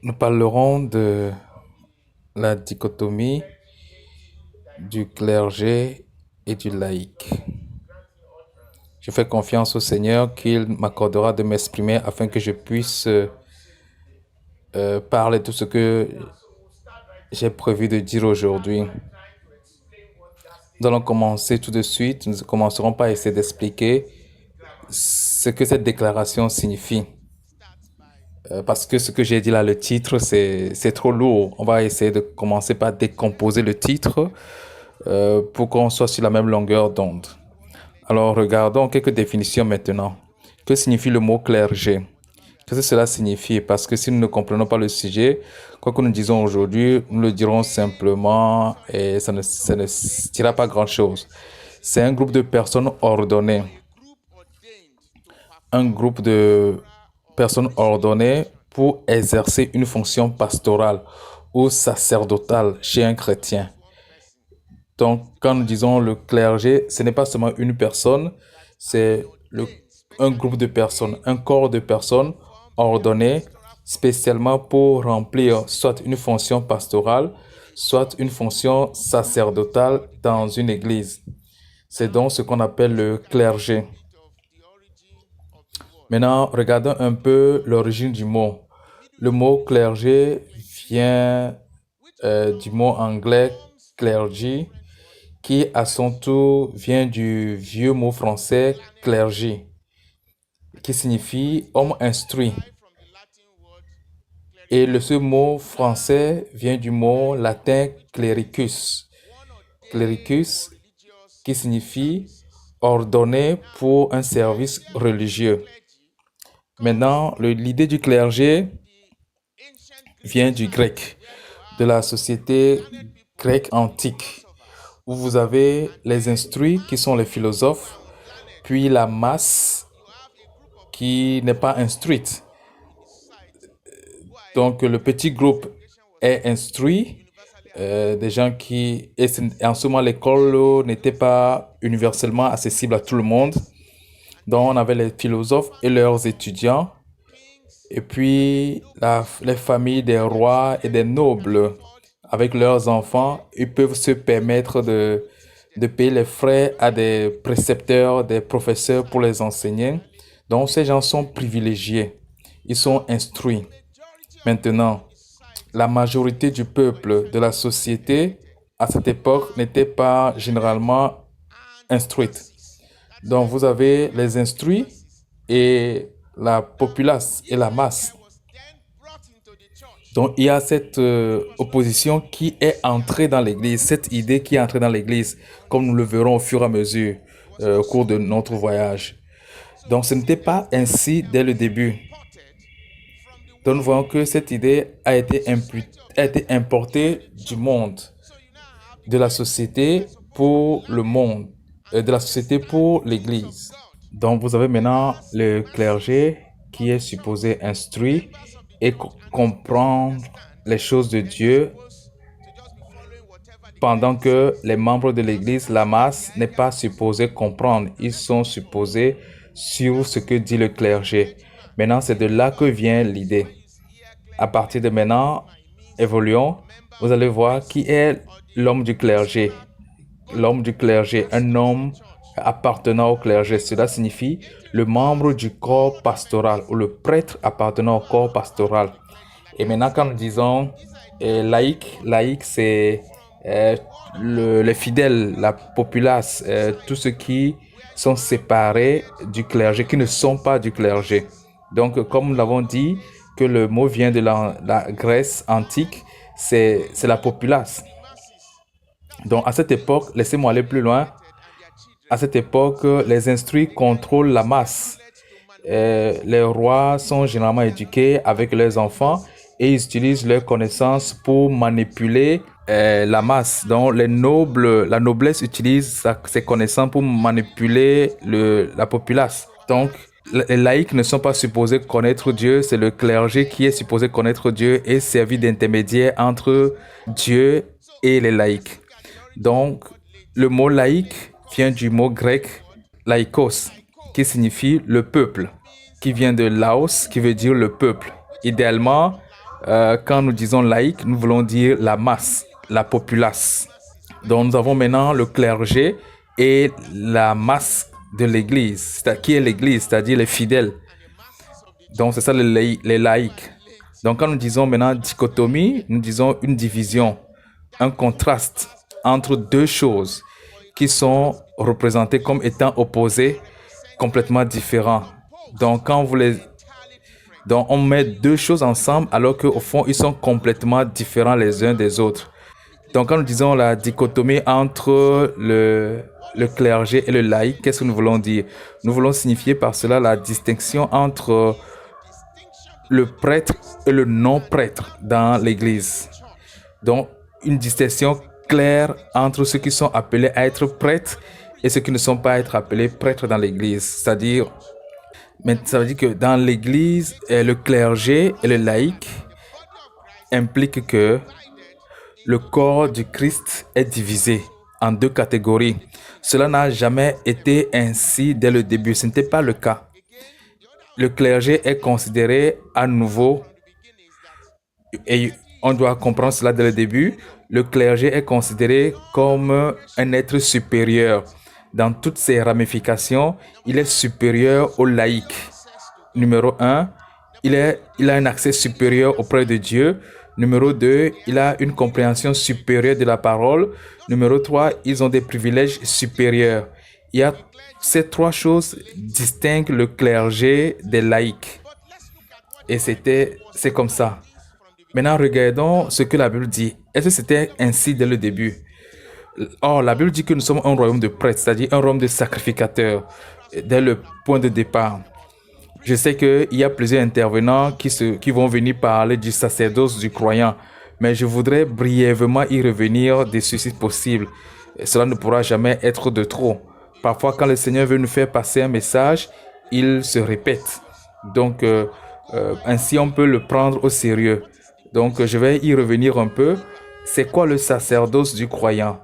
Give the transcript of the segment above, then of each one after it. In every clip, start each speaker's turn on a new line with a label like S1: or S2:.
S1: Nous parlerons de la dichotomie du clergé et du laïc. Je fais confiance au Seigneur qu'il m'accordera de m'exprimer afin que je puisse parler de tout ce que j'ai prévu de dire aujourd'hui. Nous allons commencer tout de suite. Nous commencerons par essayer d'expliquer ce que cette déclaration signifie. Parce que ce que j'ai dit là, le titre, c'est trop lourd. On va essayer de commencer par décomposer le titre pour qu'on soit sur la même longueur d'onde. Alors, regardons quelques définitions maintenant. Que signifie le mot clergé? Qu'est-ce que cela signifie? Parce que si nous ne comprenons pas le sujet, quoi que nous disons aujourd'hui, nous le dirons simplement et ça ne dira pas grand-chose. C'est un groupe de personnes ordonnées. Un groupe de personnes ordonnées pour exercer une fonction pastorale ou sacerdotale chez un chrétien. Donc, quand nous disons le clergé, ce n'est pas seulement une personne, c'est un groupe de personnes, un corps de personnes ordonnées spécialement pour remplir soit une fonction pastorale, soit une fonction sacerdotale dans une église. C'est donc ce qu'on appelle le clergé. Maintenant, regardons un peu l'origine du mot. Le mot clergé vient du mot anglais clergy, qui à son tour vient du vieux mot français clergé, qui signifie homme instruit. Et ce mot français vient du mot latin clericus. Clericus, qui signifie ordonné pour un service religieux. Maintenant, l'idée du clergé vient du grec, de la société grecque antique, où vous avez les instruits qui sont les philosophes, puis la masse qui n'est pas instruite. Donc le petit groupe est instruit, des gens qui... Et en ce moment, l'école n'était pas universellement accessible à tout le monde. Donc on avait les philosophes et leurs étudiants, et puis les familles des rois et des nobles avec leurs enfants, ils peuvent se permettre de payer les frais à des précepteurs, des professeurs pour les enseigner. Donc ces gens sont privilégiés, ils sont instruits. Maintenant, la majorité du peuple de la société à cette époque n'était pas généralement instruite. Donc vous avez les instruits et la populace et la masse. Donc il y a cette opposition qui est entrée dans l'Église, cette idée qui est entrée dans l'Église, comme nous le verrons au fur et à mesure au cours de notre voyage. Donc ce n'était pas ainsi dès le début. Donc nous voyons que cette idée a été importée du monde, de la société pour le monde, de la société pour l'Église. Donc vous avez maintenant le clergé qui est supposé instruire et comprendre les choses de Dieu, pendant que les membres de l'Église, la masse, n'est pas supposée comprendre. Ils sont supposés suivre ce que dit le clergé. Maintenant, c'est de là que vient l'idée. À partir de maintenant, évoluons. Vous allez voir qui est l'homme du clergé. L'homme du clergé, un homme appartenant au clergé. Cela signifie le membre du corps pastoral ou le prêtre appartenant au corps pastoral. Et maintenant, quand nous disons laïc, c'est les fidèles, la populace, tous ceux qui sont séparés du clergé, qui ne sont pas du clergé. Donc, comme nous l'avons dit, que le mot vient de la Grèce antique, c'est la populace. Donc, à cette époque, laissez-moi aller plus loin. À cette époque, les instruits contrôlent la masse. Les rois sont généralement éduqués avec leurs enfants et ils utilisent leurs connaissances pour manipuler la masse. Donc, la noblesse utilise ses connaissances pour manipuler la populace. Donc, les laïcs ne sont pas supposés connaître Dieu, c'est le clergé qui est supposé connaître Dieu et servir d'intermédiaire entre Dieu et les laïcs. Donc, le mot laïc vient du mot grec laikos, qui signifie le peuple, qui vient de Laos, qui veut dire le peuple. Idéalement, Quand nous disons laïque, nous voulons dire la masse, la populace. Donc nous avons maintenant le clergé et la masse de l'Église, qui est l'Église, c'est-à-dire les fidèles. Donc c'est ça les laïcs. Donc quand nous disons maintenant dichotomie, nous disons une division, un contraste entre deux choses qui sont représentées comme étant opposées, complètement différents. Donc quand vous les donc on met deux choses ensemble alors qu'au fond ils sont complètement différents les uns des autres. Donc quand nous disons la dichotomie entre le clergé et le laïc, qu'est-ce que nous voulons dire? Nous voulons signifier par cela la distinction entre le prêtre et le non-prêtre dans l'Église. Donc une distinction claire entre ceux qui sont appelés à être prêtres et ceux qui ne sont pas à être appelés prêtres dans l'Église. C'est-à-dire, mais ça veut dire que dans l'Église, le clergé et le laïc impliquent que le corps du Christ est divisé en deux catégories. Cela n'a jamais été ainsi dès le début. Ce n'était pas le cas. Le clergé est considéré à nouveau, et on doit comprendre cela dès le début, le clergé est considéré comme un être supérieur. Dans toutes ses ramifications, il est supérieur au laïc. Numéro 1, il a un accès supérieur auprès de Dieu. Numéro 2, il a une compréhension supérieure de la parole. Numéro 3, ils ont des privilèges supérieurs. Il y a ces trois choses distinguent le clergé des laïcs. Et c'est comme ça. Maintenant, regardons ce que la Bible dit. Est-ce que c'était ainsi dès le début? Or, la Bible dit que nous sommes un royaume de prêtres, c'est-à-dire un royaume de sacrificateurs, dès le point de départ. Je sais qu'il y a plusieurs intervenants qui vont venir parler du sacerdoce du croyant, mais je voudrais brièvement y revenir dès ceci possible. Cela ne pourra jamais être de trop. Parfois, quand le Seigneur veut nous faire passer un message, il se répète. Donc, ainsi, on peut le prendre au sérieux. Donc, je vais y revenir un peu. C'est quoi le sacerdoce du croyant?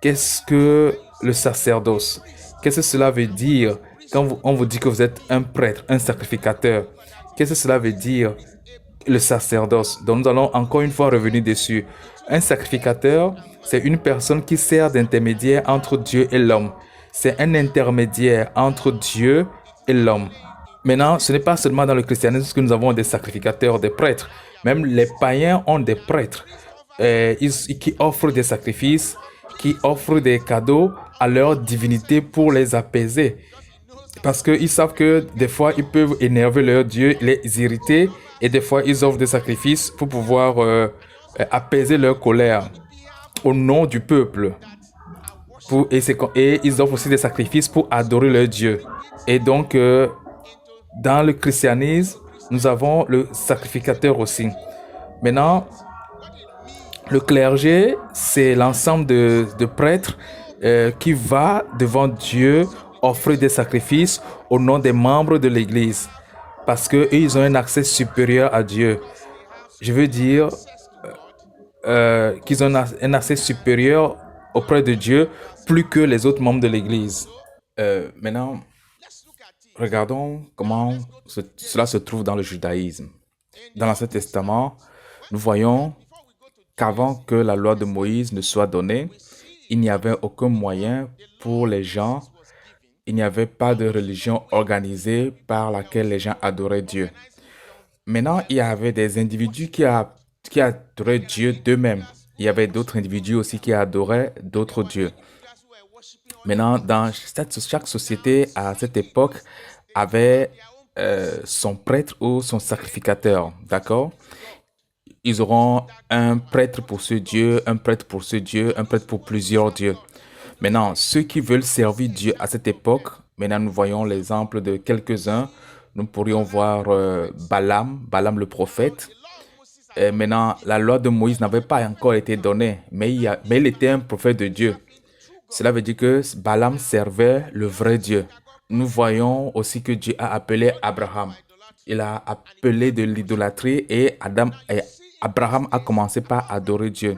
S1: Qu'est-ce que le sacerdoce? Qu'est-ce que cela veut dire quand on vous dit que vous êtes un prêtre, un sacrificateur? Qu'est-ce que cela veut dire, le sacerdoce? Donc, nous allons encore une fois revenir dessus. Un sacrificateur, c'est une personne qui sert d'intermédiaire entre Dieu et l'homme. C'est un intermédiaire entre Dieu et l'homme. Maintenant, ce n'est pas seulement dans le christianisme que nous avons des sacrificateurs, des prêtres. Même les païens ont des prêtres qui offrent des sacrifices, qui offrent des cadeaux à leur divinité pour les apaiser. Parce qu'ils savent que des fois, ils peuvent énerver leur Dieu, les irriter, et des fois, ils offrent des sacrifices pour pouvoir apaiser leur colère au nom du peuple. Et ils offrent aussi des sacrifices pour adorer leur Dieu. Et donc, dans le christianisme, nous avons le sacrificateur aussi. Maintenant, le clergé, c'est l'ensemble de prêtres qui va devant Dieu offrir des sacrifices au nom des membres de l'Église. Parce qu'ils ont un accès supérieur à Dieu. Je veux dire qu'ils ont un accès supérieur auprès de Dieu plus que les autres membres de l'Église. Maintenant, regardons comment cela se trouve dans le judaïsme. Dans l'Ancien Testament, nous voyons qu'avant que la loi de Moïse ne soit donnée, il n'y avait aucun moyen pour les gens, il n'y avait pas de religion organisée par laquelle les gens adoraient Dieu. Maintenant, il y avait des individus qui adoraient Dieu d'eux-mêmes. Il y avait d'autres individus aussi qui adoraient d'autres dieux. Maintenant, dans chaque société à cette époque avait son prêtre ou son sacrificateur, d'accord? Ils auront un prêtre pour ce Dieu, un prêtre pour ce Dieu, un prêtre pour plusieurs dieux. Maintenant, ceux qui veulent servir Dieu à cette époque, maintenant nous voyons l'exemple de quelques-uns. Nous pourrions voir Balaam le prophète. Et maintenant, la loi de Moïse n'avait pas encore été donnée, mais il était un prophète de Dieu. Cela veut dire que Balaam servait le vrai Dieu. Nous voyons aussi que Dieu a appelé Abraham. Il a appelé de l'idolâtrie et Abraham a commencé par adorer Dieu.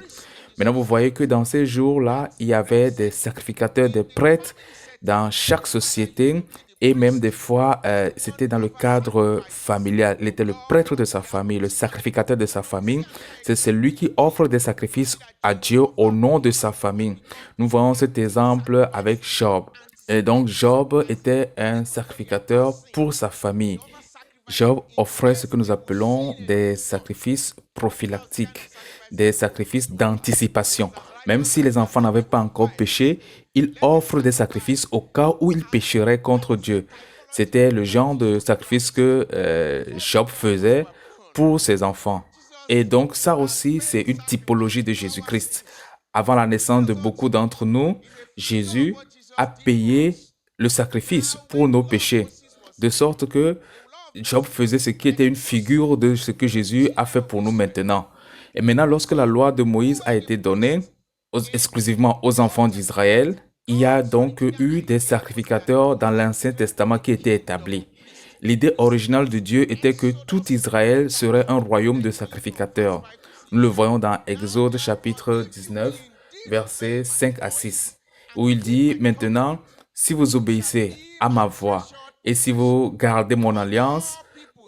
S1: Maintenant, vous voyez que dans ces jours-là, il y avait des sacrificateurs, des prêtres dans chaque société Et même des fois, c'était dans le cadre familial. Il était le prêtre de sa famille, le sacrificateur de sa famille. C'est celui qui offre des sacrifices à Dieu au nom de sa famille. Nous voyons cet exemple avec Job. Et donc, Job était un sacrificateur pour sa famille. Job offrait ce que nous appelons des sacrifices prophylactiques, des sacrifices d'anticipation. Même si les enfants n'avaient pas encore péché, il offre des sacrifices au cas où ils pécheraient contre Dieu. C'était le genre de sacrifice que Job faisait pour ses enfants. Et donc ça aussi, c'est une typologie de Jésus-Christ. Avant la naissance de beaucoup d'entre nous, Jésus a payé le sacrifice pour nos péchés, de sorte que Job faisait ce qui était une figure de ce que Jésus a fait pour nous maintenant. Et maintenant, lorsque la loi de Moïse a été donnée exclusivement aux enfants d'Israël, il y a donc eu des sacrificateurs dans l'Ancien Testament qui étaient établis. L'idée originale de Dieu était que tout Israël serait un royaume de sacrificateurs. Nous le voyons dans Exode chapitre 19, versets 5 à 6, où il dit, maintenant, si vous obéissez à ma voix et si vous gardez mon alliance,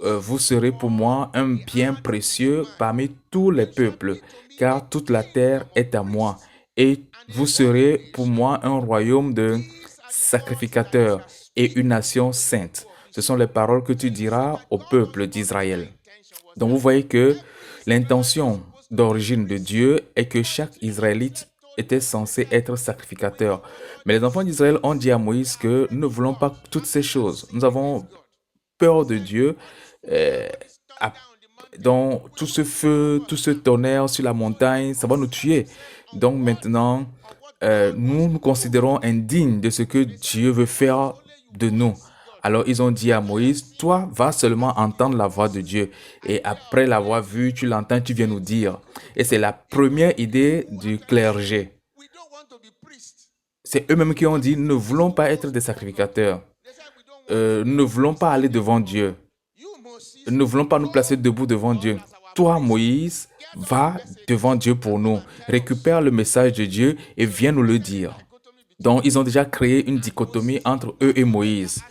S1: vous serez pour moi un bien précieux parmi tous les peuples, car toute la terre est à moi. Et vous serez pour moi un royaume de sacrificateurs et une nation sainte. Ce sont les paroles que tu diras au peuple d'Israël. Donc vous voyez que l'intention d'origine de Dieu est que chaque Israélite était censé être sacrificateur. Mais les enfants d'Israël ont dit à Moïse que nous ne voulons pas toutes ces choses. Nous avons peur de Dieu, euh, à- dont tout ce feu, tout ce tonnerre sur la montagne, ça va nous tuer. Donc maintenant, nous nous considérons indignes de ce que Dieu veut faire de nous. Alors ils ont dit à Moïse, toi, va seulement entendre la voix de Dieu. Et après l'avoir vu, tu l'entends, tu viens nous dire. Et c'est la première idée du clergé. C'est eux-mêmes qui ont dit, nous ne voulons pas être des sacrificateurs. Nous ne voulons pas aller devant Dieu. Nous ne voulons pas nous placer debout devant Dieu. Toi, Moïse, va devant Dieu pour nous. Récupère le message de Dieu et viens nous le dire. Donc, ils ont déjà créé une dichotomie entre eux et Moïse.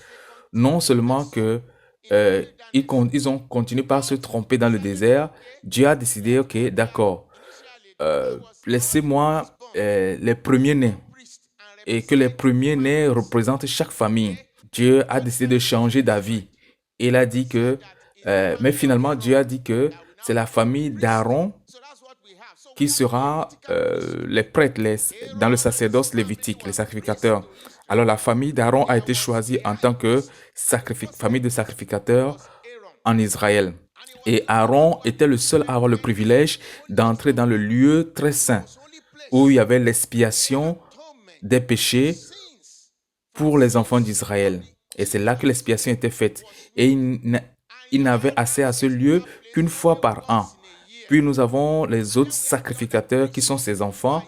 S1: Non seulement que ils ont continué par se tromper dans le désert, Dieu a décidé, ok, d'accord, laissez-moi les premiers-nés et que les premiers-nés représentent chaque famille. Dieu a décidé de changer d'avis. Il a dit que, mais finalement, Dieu a dit que c'est la famille d'Aaron qui sera les prêtres dans le sacerdoce lévitique, les sacrificateurs. Alors la famille d'Aaron a été choisie en tant que famille de sacrificateurs en Israël. Et Aaron était le seul à avoir le privilège d'entrer dans le lieu très saint où il y avait l'expiation des péchés pour les enfants d'Israël. Et c'est là que l'expiation était faite. Et il n'avait accès à ce lieu qu'une fois par an. Puis nous avons les autres sacrificateurs qui sont ses enfants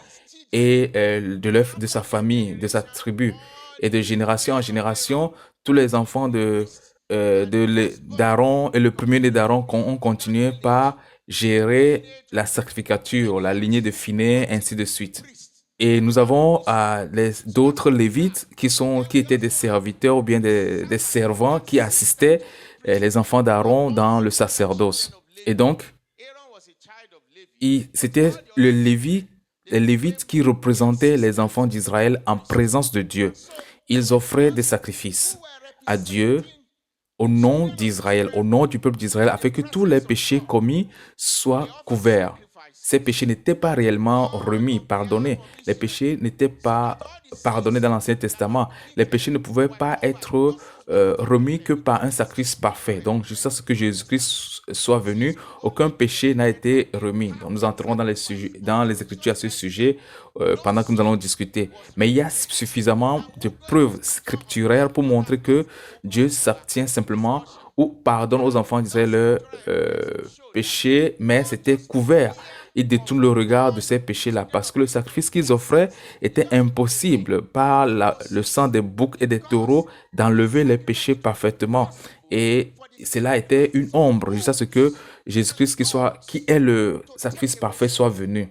S1: et de sa famille, de sa tribu. Et de génération en génération, tous les enfants d'Aaron et le premier-né d'Aaron ont continué par gérer la sacrificature, la lignée de Phinées, ainsi de suite. Et nous avons d'autres Lévites qui étaient des serviteurs ou bien des servants qui assistaient les enfants d'Aaron dans le sacerdoce. Et donc, c'était les Lévites qui représentaient les enfants d'Israël en présence de Dieu. Ils offraient des sacrifices à Dieu au nom d'Israël, au nom du peuple d'Israël, afin que tous les péchés commis soient couverts. Ces péchés n'étaient pas réellement remis, pardonnés. Les péchés n'étaient pas pardonnés dans l'Ancien Testament. Les péchés ne pouvaient pas être remis que par un sacrifice parfait. Donc, jusqu'à ce que Jésus-Christ soit venu, aucun péché n'a été remis. Donc, nous entrerons dans les Écritures à ce sujet pendant que nous allons discuter. Mais il y a suffisamment de preuves scripturaires pour montrer que Dieu s'abstient simplement ou pardonne aux enfants d'Israël leurs péchés, mais c'était couvert. Ils détournent le regard de ces péchés-là parce que le sacrifice qu'ils offraient était impossible par le sang des boucs et des taureaux d'enlever les péchés parfaitement. Et cela était une ombre jusqu'à ce que Jésus-Christ, qui est le sacrifice parfait, soit venu.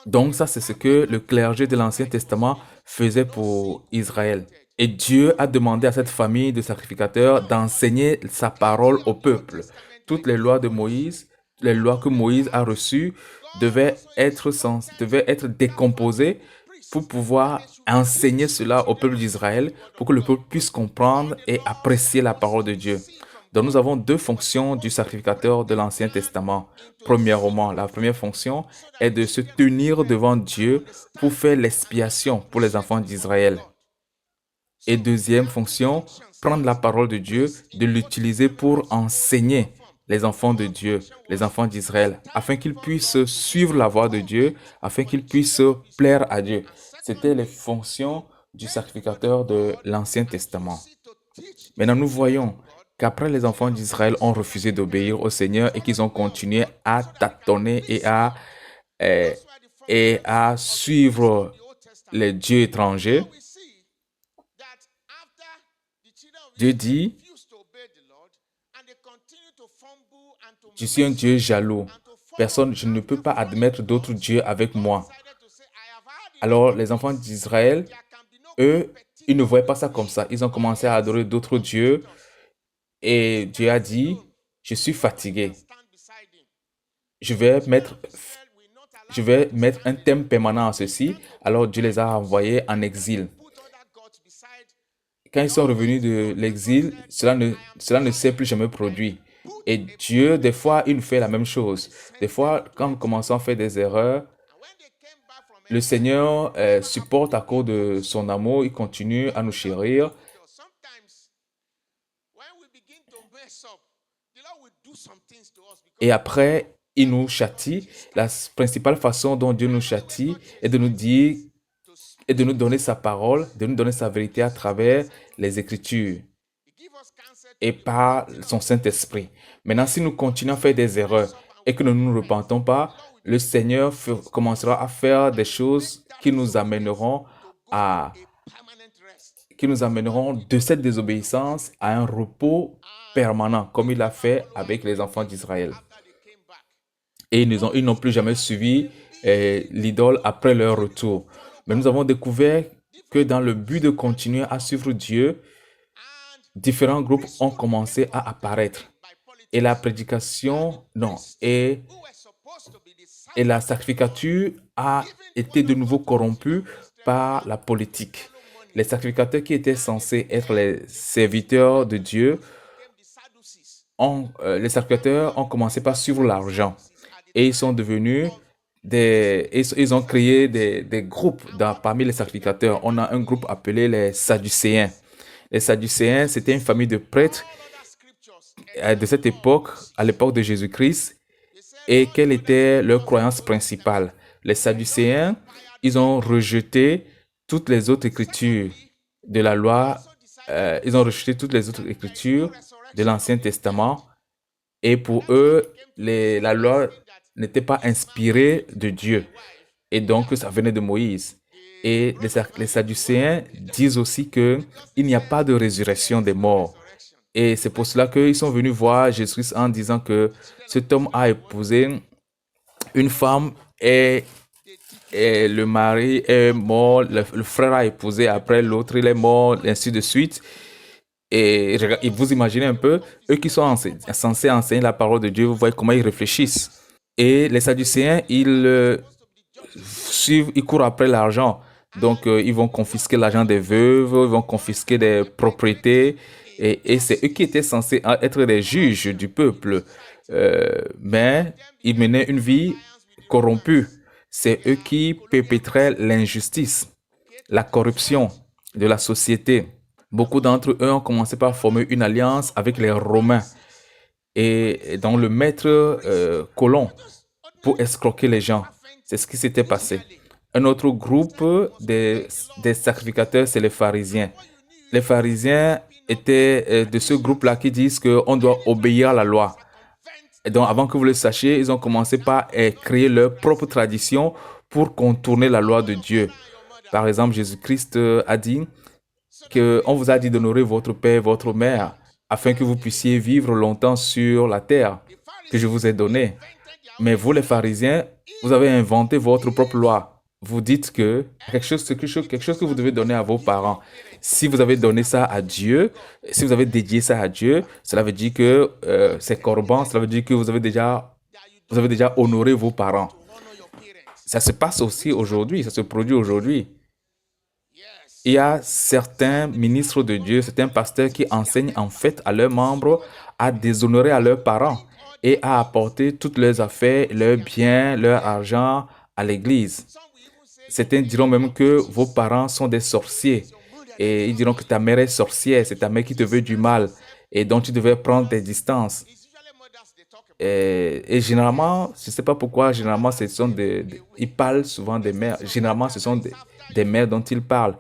S1: Donc ça, c'est ce que le clergé de l'Ancien Testament faisait pour Israël. Et Dieu a demandé à cette famille de sacrificateurs d'enseigner sa parole au peuple. Toutes les lois de Moïse, les lois que Moïse a reçues, devaient être décomposées pour pouvoir enseigner cela au peuple d'Israël, pour que le peuple puisse comprendre et apprécier la parole de Dieu. Donc nous avons deux fonctions du sacrificateur de l'Ancien Testament. Premièrement, la première fonction est de se tenir devant Dieu pour faire l'expiation pour les enfants d'Israël. Et deuxième fonction, prendre la parole de Dieu, de l'utiliser pour enseigner les enfants de Dieu, les enfants d'Israël, afin qu'ils puissent suivre la voie de Dieu, afin qu'ils puissent plaire à Dieu. C'était les fonctions du sacrificateur de l'Ancien Testament. Maintenant, nous voyons qu'après les enfants d'Israël ont refusé d'obéir au Seigneur et qu'ils ont continué à tâtonner euh, et à suivre les dieux étrangers, Dieu dit, je suis un Dieu jaloux. Personne, je ne peux pas admettre d'autres dieux avec moi. Alors, les enfants d'Israël, eux, ils ne voyaient pas ça comme ça. Ils ont commencé à adorer d'autres dieux et Dieu a dit, je suis fatigué. Je vais mettre un thème permanent à ceci. Alors Dieu les a envoyés en exil. Quand ils sont revenus de l'exil, cela ne s'est plus jamais produit. Et Dieu, des fois, il nous fait la même chose. Des fois, quand nous commençons à faire des erreurs, le Seigneur supporte à cause de son amour, il continue à nous chérir. Et après, il nous châtie. La principale façon dont Dieu nous châtie est de nous dire et de nous donner sa parole, de nous donner sa vérité à travers les Écritures et par son Saint-Esprit. Maintenant, si nous continuons à faire des erreurs et que nous ne nous repentons pas, le Seigneur commencera à faire des choses qui nous amèneront de cette désobéissance à un repos permanent, comme il a fait avec les enfants d'Israël. Et ils n'ont plus jamais suivi l'idole après leur retour. Mais nous avons découvert que dans le but de continuer à suivre Dieu, différents groupes ont commencé à apparaître. Et la prédication, non, et la sacrificature a été de nouveau corrompue par la politique. Les sacrificateurs qui étaient censés être les serviteurs de Dieu, les sacrificateurs ont commencé par suivre l'argent. Et ils sont devenus ils ont créé des groupes parmi les sacrificateurs. On a un groupe appelé les Sadducéens. Les Sadducéens, c'était une famille de prêtres de cette époque, à l'époque de Jésus-Christ. Et quelle était leur croyance principale? Les Sadducéens, ils ont rejeté toutes les autres écritures de la loi. Ils ont rejeté toutes les autres écritures de l'Ancien Testament. Et pour eux, la loi n'était pas inspirée de Dieu. Et donc, ça venait de Moïse. Et les Sadducéens disent aussi qu'il n'y a pas de résurrection des morts. Et c'est pour cela qu'ils sont venus voir Jésus en disant que cet homme a épousé une femme et le mari est mort, le frère a épousé, après l'autre il est mort, ainsi de suite. Et vous imaginez un peu, eux qui sont censés enseigner la parole de Dieu, vous voyez comment ils réfléchissent. Et les Sadducéens, ils courent après l'argent. Donc, ils vont confisquer l'argent des veuves, ils vont confisquer des propriétés. Et c'est eux qui étaient censés être des juges du peuple. Mais ils menaient une vie corrompue. C'est eux qui perpétraient l'injustice, la corruption de la société. Beaucoup d'entre eux ont commencé par former une alliance avec les Romains et dans le maître colon pour escroquer les gens. C'est ce qui s'était passé. Un autre groupe des sacrificateurs, c'est les pharisiens. Les pharisiens étaient de ce groupe-là qui disent qu'on doit obéir à la loi. Et donc, avant que vous le sachiez, ils ont commencé par créer leur propre tradition pour contourner la loi de Dieu. Par exemple, Jésus-Christ a dit qu'on vous a dit d'honorer votre père et votre mère afin que vous puissiez vivre longtemps sur la terre que je vous ai donnée. Mais vous, les pharisiens, vous avez inventé votre propre loi. Vous dites que quelque chose que vous devez donner à vos parents. Si vous avez donné ça à Dieu, si vous avez dédié ça à Dieu, cela veut dire que c'est corban, cela veut dire que vous avez déjà honoré vos parents. Ça se passe aussi aujourd'hui, ça se produit aujourd'hui. Il y a certains ministres de Dieu, certains pasteurs qui enseignent en fait à leurs membres à déshonorer à leurs parents et à apporter toutes leurs affaires, leurs biens, leur argent à l'église. Certains diront même que vos parents sont des sorciers et ils diront que ta mère est sorcière, c'est ta mère qui te veut du mal et donc tu devais prendre des distances. Et généralement, je ne sais pas pourquoi, généralement, ils parlent souvent des mères. Généralement, ce sont des mères dont ils parlent.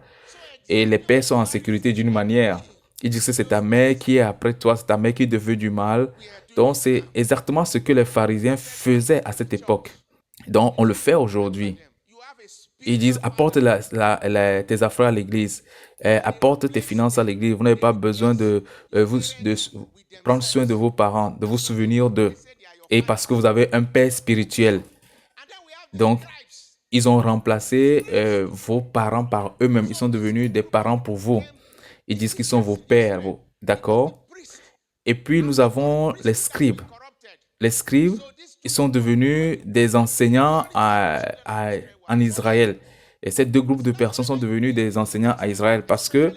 S1: Et les pères sont en sécurité d'une manière. Ils disent que c'est ta mère qui est après toi, c'est ta mère qui te veut du mal. Donc, c'est exactement ce que les pharisiens faisaient à cette époque. Donc, on le fait aujourd'hui. Ils disent, apporte tes affaires à l'église, apporte tes finances à l'église. Vous n'avez pas besoin de prendre soin de vos parents, de vous souvenir d'eux. Et parce que vous avez un père spirituel. Donc, ils ont remplacé vos parents par eux-mêmes. Ils sont devenus des parents pour vous. Ils disent qu'ils sont vos pères. D'accord? Et puis, nous avons les scribes. Les scribes, ils sont devenus des enseignants en Israël. Et ces deux groupes de personnes sont devenus des enseignants à Israël parce que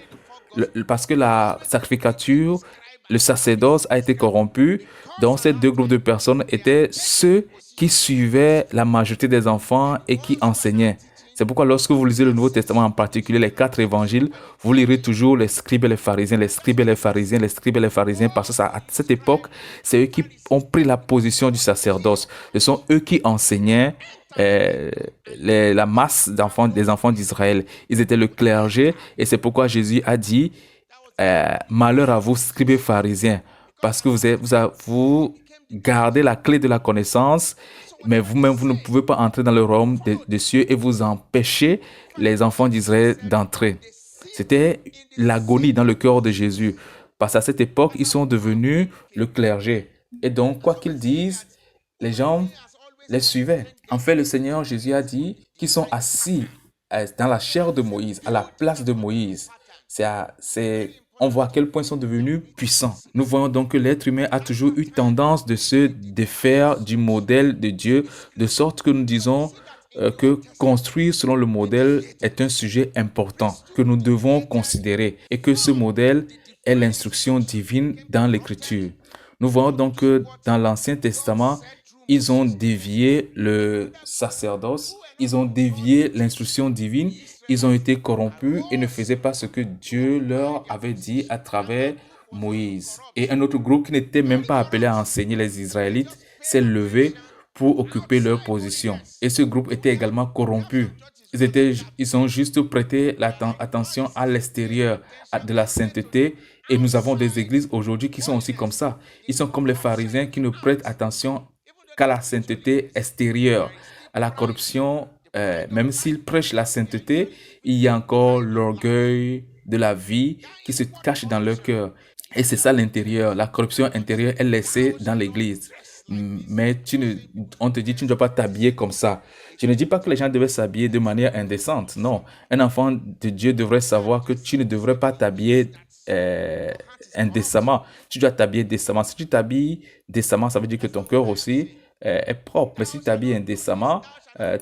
S1: la sacrificature, le sacerdoce a été corrompu. Donc, ces deux groupes de personnes étaient ceux qui suivaient la majorité des enfants et qui enseignaient. C'est pourquoi lorsque vous lisez le Nouveau Testament, en particulier les quatre évangiles, vous lirez toujours les scribes et les pharisiens, les scribes et les pharisiens, les scribes et les pharisiens, parce que à cette époque, c'est eux qui ont pris la position du sacerdoce. Ce sont eux qui enseignaient la masse des enfants d'Israël. Ils étaient le clergé et c'est pourquoi Jésus a dit malheur à vous, scribes et pharisiens, parce que vous gardez la clé de la connaissance, mais vous-même, vous ne pouvez pas entrer dans le royaume des cieux et vous empêchez les enfants d'Israël d'entrer. C'était l'agonie dans le cœur de Jésus. Parce qu'à cette époque, ils sont devenus le clergé. Et donc, quoi qu'ils disent, les gens les suivaient. En fait, le Seigneur Jésus a dit qu'ils sont assis dans la chair de Moïse, à la place de Moïse. On voit à quel point ils sont devenus puissants. Nous voyons donc que l'être humain a toujours eu tendance de se défaire du modèle de Dieu, de sorte que nous disons que construire selon le modèle est un sujet important que nous devons considérer et que ce modèle est l'instruction divine dans l'Écriture. Nous voyons donc que dans l'Ancien Testament, ils ont dévié le sacerdoce, ils ont dévié l'instruction divine, ils ont été corrompus et ne faisaient pas ce que Dieu leur avait dit à travers Moïse. Et un autre groupe qui n'était même pas appelé à enseigner les Israélites s'est levé pour occuper leur position. Et ce groupe était également corrompu. Ils ont juste prêté attention à l'extérieur de la sainteté. Et nous avons des églises aujourd'hui qui sont aussi comme ça. Ils sont comme les pharisiens qui ne prêtent attention qu'à la sainteté extérieure, à la corruption. Même s'ils prêchent la sainteté, il y a encore l'orgueil de la vie qui se cache dans leur cœur. Et c'est ça l'intérieur. La corruption intérieure est laissée dans l'église. Mais on te dit, tu ne dois pas t'habiller comme ça. Je ne dis pas que les gens devaient s'habiller de manière indécente. Non. Un enfant de Dieu devrait savoir que tu ne devrais pas t'habiller indécemment. Tu dois t'habiller décemment. Si tu t'habilles décemment, ça veut dire que ton cœur aussi est propre. Mais si tu t'habilles indécemment,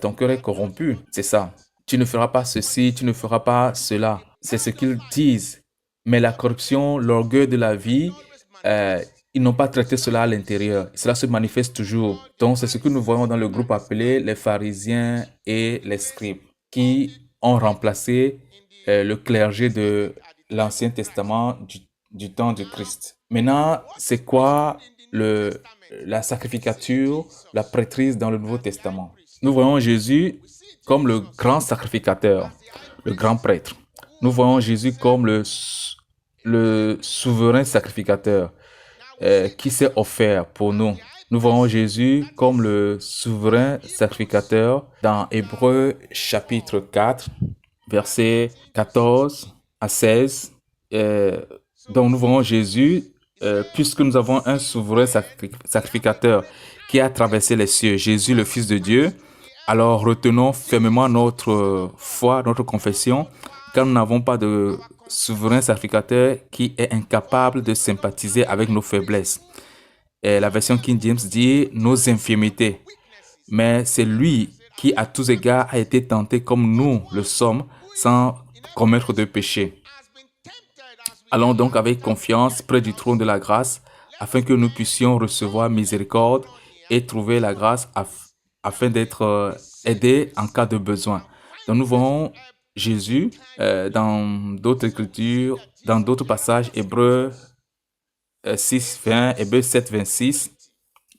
S1: ton cœur est corrompu. C'est ça. Tu ne feras pas ceci, tu ne feras pas cela. C'est ce qu'ils disent. Mais la corruption, l'orgueil de la vie, ils n'ont pas traité cela à l'intérieur. Cela se manifeste toujours. Donc, c'est ce que nous voyons dans le groupe appelé les pharisiens et les scribes, qui ont remplacé le clergé de l'Ancien Testament du temps de Christ. Maintenant, c'est quoi la sacrificature, la prêtrise dans le Nouveau Testament? Nous voyons Jésus comme le grand sacrificateur, le grand prêtre. Nous voyons Jésus comme le souverain sacrificateur qui s'est offert pour nous. Nous voyons Jésus comme le souverain sacrificateur dans Hébreux chapitre 4, versets 14 à 16. Donc nous voyons Jésus, puisque nous avons un souverain sacrificateur qui a traversé les cieux, Jésus le Fils de Dieu. Alors retenons fermement notre foi, notre confession, car nous n'avons pas de souverain sacrificateur qui est incapable de sympathiser avec nos faiblesses. Et la version King James dit nos infirmités. Mais c'est lui qui, à tous égards, a été tenté comme nous le sommes, sans commettre de péché. Allons donc avec confiance près du trône de la grâce, afin que nous puissions recevoir miséricorde et trouver la grâce afin d'être aidés en cas de besoin. Donc nous voyons Jésus dans d'autres écritures, dans d'autres passages, Hébreux 6, 20, Hébreux 7, 26,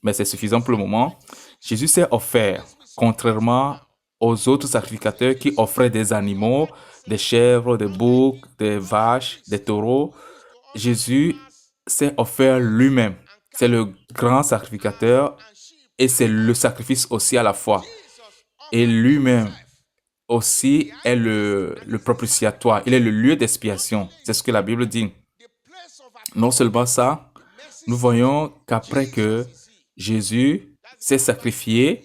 S1: mais c'est suffisant pour le moment. Jésus s'est offert, contrairement aux autres sacrificateurs qui offraient des animaux, des chèvres, des boucs, des vaches, des taureaux. Jésus s'est offert lui-même. C'est le grand sacrificateur et c'est le sacrifice aussi à la fois. Et lui-même aussi est le propitiatoire. Il est le lieu d'expiation. C'est ce que la Bible dit. Non seulement ça, nous voyons qu'après que Jésus s'est sacrifié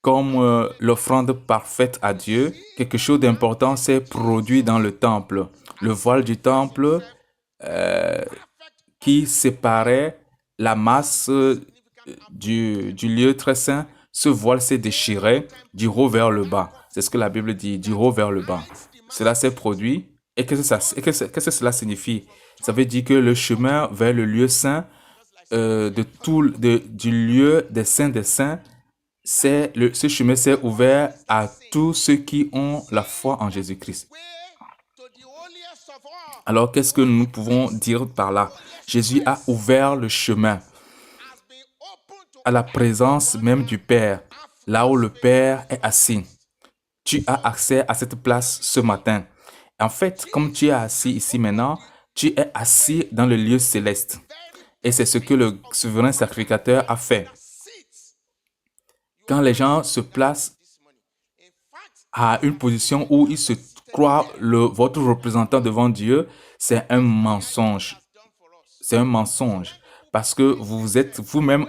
S1: comme l'offrande parfaite à Dieu, quelque chose d'important s'est produit dans le temple. Le voile du temple qui séparait la masse du lieu très saint, ce voile s'est déchiré du haut vers le bas. C'est ce que la Bible dit, du haut vers le bas. Cela s'est produit. Et qu'est-ce que cela signifie? Ça veut dire que le chemin vers le lieu saint, du lieu des saints, ce chemin s'est ouvert à tous ceux qui ont la foi en Jésus-Christ. Alors, qu'est-ce que nous pouvons dire par là? Jésus a ouvert le chemin à la présence même du Père, là où le Père est assis. Tu as accès à cette place ce matin. En fait, comme tu es assis ici maintenant, tu es assis dans le lieu céleste. Et c'est ce que le souverain sacrificateur a fait. Quand les gens se placent à une position où ils se croient votre représentant devant Dieu, c'est un mensonge. C'est un mensonge. Parce que vous êtes vous-même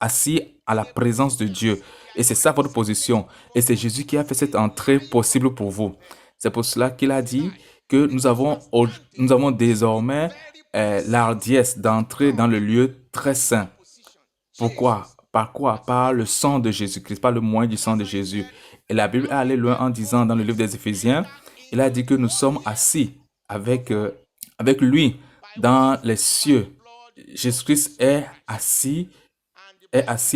S1: assis à la présence de Dieu. Et c'est ça votre position. Et c'est Jésus qui a fait cette entrée possible pour vous. C'est pour cela qu'il a dit que nous avons désormais l'hardiesse d'entrer dans le lieu très saint. Pourquoi? Par quoi? Par le sang de Jésus-Christ, par le moyen du sang de Jésus. Et la Bible est allée loin en disant dans le livre des Éphésiens, il a dit que nous sommes assis avec lui dans les cieux. Jésus-Christ est assis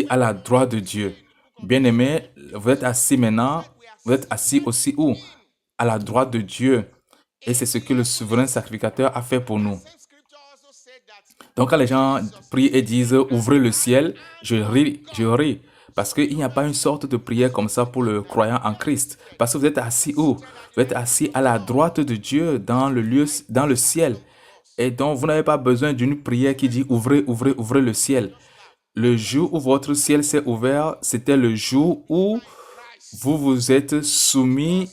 S1: à la droite de Dieu. Bien-aimés, vous êtes assis maintenant, vous êtes assis aussi où? À la droite de Dieu. Et c'est ce que le souverain sacrificateur a fait pour nous. Donc quand les gens prient et disent « Ouvrez le ciel », je ris. Parce qu'il n'y a pas une sorte de prière comme ça pour le croyant en Christ. Parce que vous êtes assis où? Vous êtes assis à la droite de Dieu, dans le ciel. Et donc, vous n'avez pas besoin d'une prière qui dit « Ouvrez, ouvrez, ouvrez le ciel ». Le jour où votre ciel s'est ouvert, c'était le jour où vous vous êtes soumis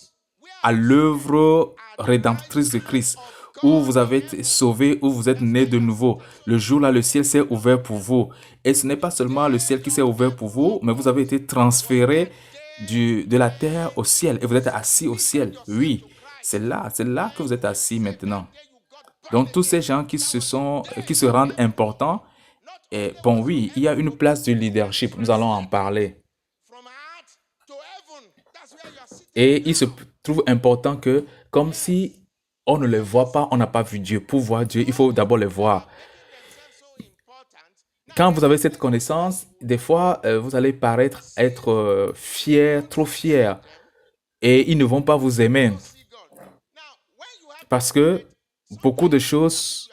S1: à l'œuvre rédemptrice de Christ, où vous avez été sauvé, où vous êtes né de nouveau. Le jour-là, le ciel s'est ouvert pour vous. Et ce n'est pas seulement le ciel qui s'est ouvert pour vous, mais vous avez été transféré de la terre au ciel. Et vous êtes assis au ciel. Oui, c'est là que vous êtes assis maintenant. Donc, tous ces gens qui se rendent importants, et bon, oui, il y a une place de leadership. Nous allons en parler. Et il se trouve important que, comme si on ne les voit pas, on n'a pas vu Dieu. Pour voir Dieu, il faut d'abord les voir. Quand vous avez cette connaissance, des fois, vous allez paraître être fier, trop fier. Et ils ne vont pas vous aimer. Parce que beaucoup de choses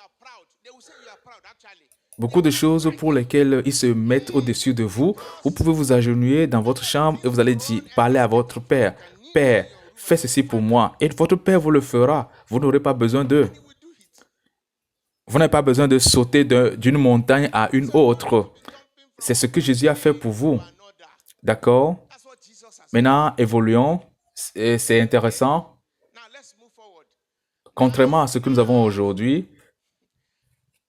S1: pour lesquelles ils se mettent au-dessus de vous, vous pouvez vous agenouiller dans votre chambre et vous allez parler à votre père. Père, fais ceci pour moi. Et votre père vous le fera. Vous n'aurez pas besoin d'eux. Vous n'avez pas besoin de sauter d'une montagne à une autre. C'est ce que Jésus a fait pour vous. D'accord? Maintenant, évoluons. C'est intéressant. Contrairement à ce que nous avons aujourd'hui,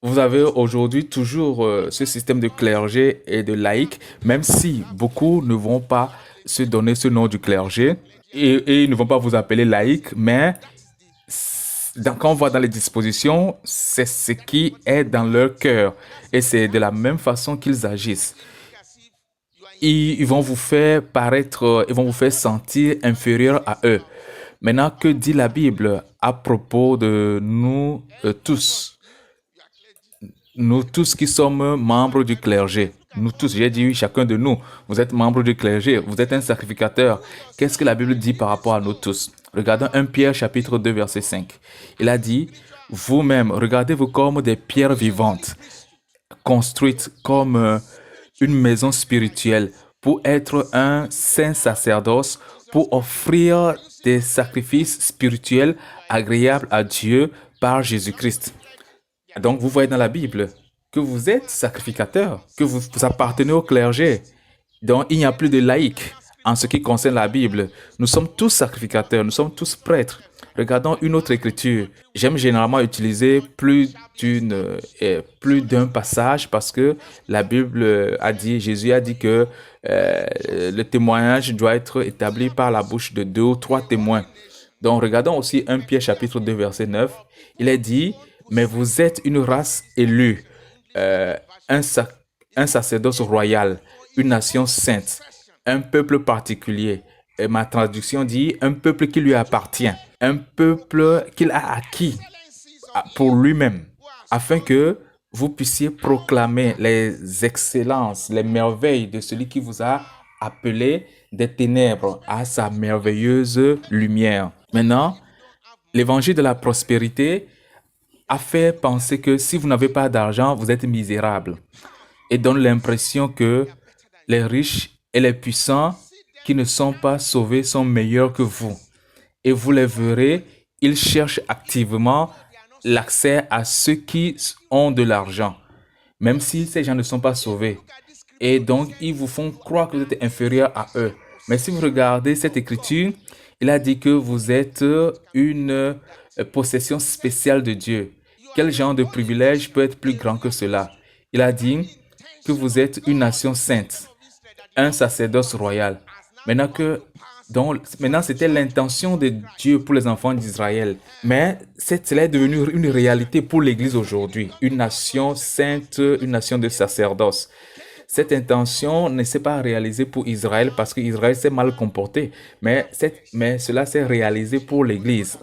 S1: Vous avez aujourd'hui toujours ce système de clergé et de laïc, même si beaucoup ne vont pas se donner ce nom du clergé et ils ne vont pas vous appeler laïc, mais quand on voit dans les dispositions, c'est ce qui est dans leur cœur et c'est de la même façon qu'ils agissent. Ils vont vous faire paraître, ils vont vous faire sentir inférieur à eux. Maintenant, que dit la Bible à propos de nous tous? Nous tous qui sommes membres du clergé, nous tous, j'ai dit oui, chacun de nous, vous êtes membre du clergé, vous êtes un sacrificateur. Qu'est-ce que la Bible dit par rapport à nous tous? Regardons 1 Pierre chapitre 2 verset 5. Il a dit, vous-même, regardez-vous comme des pierres vivantes, construites comme une maison spirituelle pour être un saint sacerdoce, pour offrir des sacrifices spirituels agréables à Dieu par Jésus-Christ. Donc, vous voyez dans la Bible que vous êtes sacrificateur, que vous appartenez au clergé. Donc, il n'y a plus de laïcs en ce qui concerne la Bible. Nous sommes tous sacrificateurs, nous sommes tous prêtres. Regardons une autre écriture. J'aime généralement utiliser plus d'un passage parce que la Bible a dit, Jésus a dit que le témoignage doit être établi par la bouche de 2 ou 3 témoins. Donc, regardons aussi 1 Pierre chapitre 2 verset 9. Il est dit, mais vous êtes une race élue, euh, un, sac- un sacerdoce royal, une nation sainte, un peuple particulier. Et ma traduction dit un peuple qui lui appartient, un peuple qu'il a acquis pour lui-même, afin que vous puissiez proclamer les excellences, les merveilles de celui qui vous a appelé des ténèbres à sa merveilleuse lumière. Maintenant, l'évangile de la prospérité a fait penser que si vous n'avez pas d'argent, vous êtes misérable et donne l'impression que les riches et les puissants qui ne sont pas sauvés sont meilleurs que vous. Et vous les verrez, ils cherchent activement l'accès à ceux qui ont de l'argent, même si ces gens ne sont pas sauvés. Et donc, ils vous font croire que vous êtes inférieur à eux. Mais si vous regardez cette écriture, il a dit que vous êtes une possession spéciale de Dieu. Quel genre de privilège peut être plus grand que cela? Il a dit que vous êtes une nation sainte, un sacerdoce royal. Maintenant maintenant c'était l'intention de Dieu pour les enfants d'Israël. Mais cela est devenu une réalité pour l'Église aujourd'hui. Une nation sainte, une nation de sacerdoce. Cette intention ne s'est pas réalisée pour Israël parce qu'Israël s'est mal comporté, mais cela s'est réalisé pour l'Église.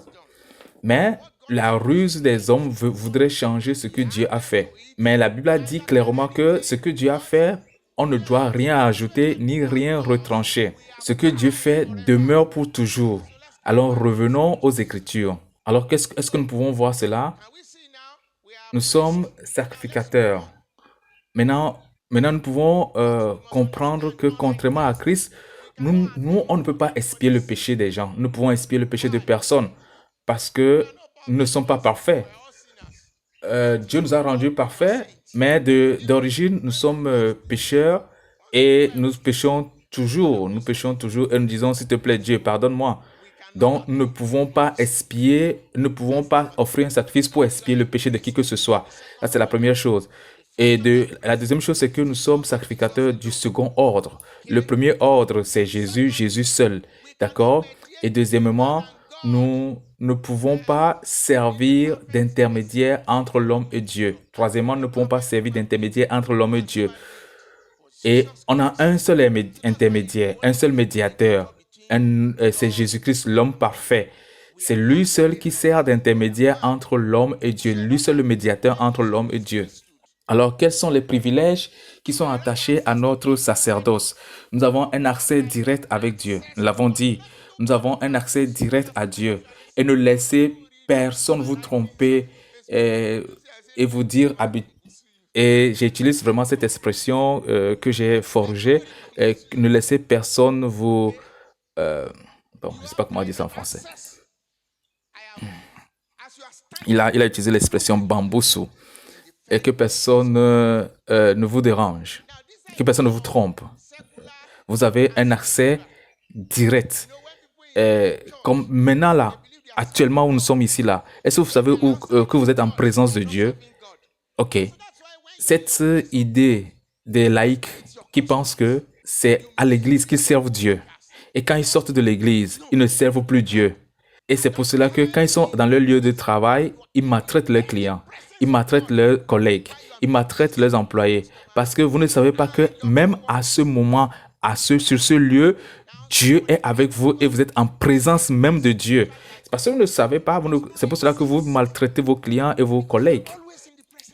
S1: Mais la ruse des hommes voudrait changer ce que Dieu a fait. Mais la Bible a dit clairement que ce que Dieu a fait, on ne doit rien ajouter ni rien retrancher. Ce que Dieu fait demeure pour toujours. Alors revenons aux Écritures. Alors est-ce que nous pouvons voir cela? Nous sommes sacrificateurs. Maintenant, nous pouvons comprendre que contrairement à Christ, on ne peut pas expier le péché des gens. Nous pouvons expier le péché de personne parce que nous ne sommes pas parfaits. Dieu nous a rendus parfaits, mais d'origine, nous sommes pécheurs et nous péchons toujours. Nous péchons toujours et nous disons, s'il te plaît, Dieu, pardonne-moi. Donc, nous ne pouvons pas expier, nous ne pouvons pas offrir un sacrifice pour expier le péché de qui que ce soit. Ça, c'est la première chose. La deuxième chose, c'est que nous sommes sacrificateurs du second ordre. Le premier ordre, c'est Jésus, Jésus seul. D'accord? Et deuxièmement, nous ne pouvons pas servir d'intermédiaire entre l'homme et Dieu. Troisièmement, nous ne pouvons pas servir d'intermédiaire entre l'homme et Dieu. Et on a un seul intermédiaire, un seul médiateur. C'est Jésus-Christ, l'homme parfait. C'est lui seul qui sert d'intermédiaire entre l'homme et Dieu. Lui seul le médiateur entre l'homme et Dieu. Alors, quels sont les privilèges qui sont attachés à notre sacerdoce? Nous avons un accès direct avec Dieu. Nous l'avons dit, nous avons un accès direct à Dieu. Et ne laissez personne vous tromper et vous dire et j'utilise vraiment cette expression que j'ai forgée. Ne laissez personne vous... bon, je ne sais pas comment dire ça en français. Il a utilisé l'expression bamboussou. Et que personne ne vous dérange, que personne ne vous trompe. Vous avez un accès direct. Comme maintenant là, actuellement où nous sommes ici là, est-ce que vous savez que vous êtes en présence de Dieu? Ok, cette idée des laïcs qui pensent que c'est à l'église qu'ils servent Dieu. Et quand ils sortent de l'église, ils ne servent plus Dieu. Et c'est pour cela que quand ils sont dans leur lieu de travail, ils maltraitent leurs clients, ils maltraitent leurs collègues, ils maltraitent leurs employés. Parce que vous ne savez pas que même à ce moment, sur ce lieu, Dieu est avec vous et vous êtes en présence même de Dieu. C'est parce que vous ne savez pas, c'est pour cela que vous maltraitez vos clients et vos collègues.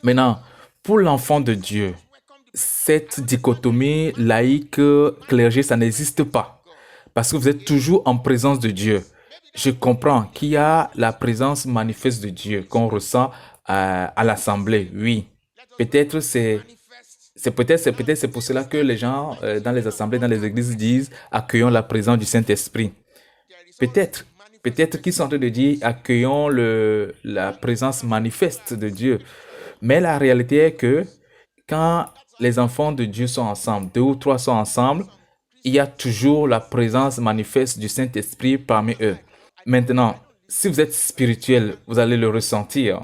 S1: Maintenant, pour l'enfant de Dieu, cette dichotomie laïque-clergé, ça n'existe pas. Parce que vous êtes toujours en présence de Dieu. Je comprends qu'il y a la présence manifeste de Dieu qu'on ressent à l'assemblée, oui. Peut-être c'est pour cela que les gens dans les assemblées, dans les églises disent accueillons la présence du Saint-Esprit. Peut-être, peut-être qu'ils sont en train de dire accueillons la présence manifeste de Dieu. Mais la réalité est que quand les enfants de Dieu sont ensemble, deux ou trois sont ensemble, il y a toujours la présence manifeste du Saint-Esprit parmi eux. Maintenant, si vous êtes spirituel, vous allez le ressentir.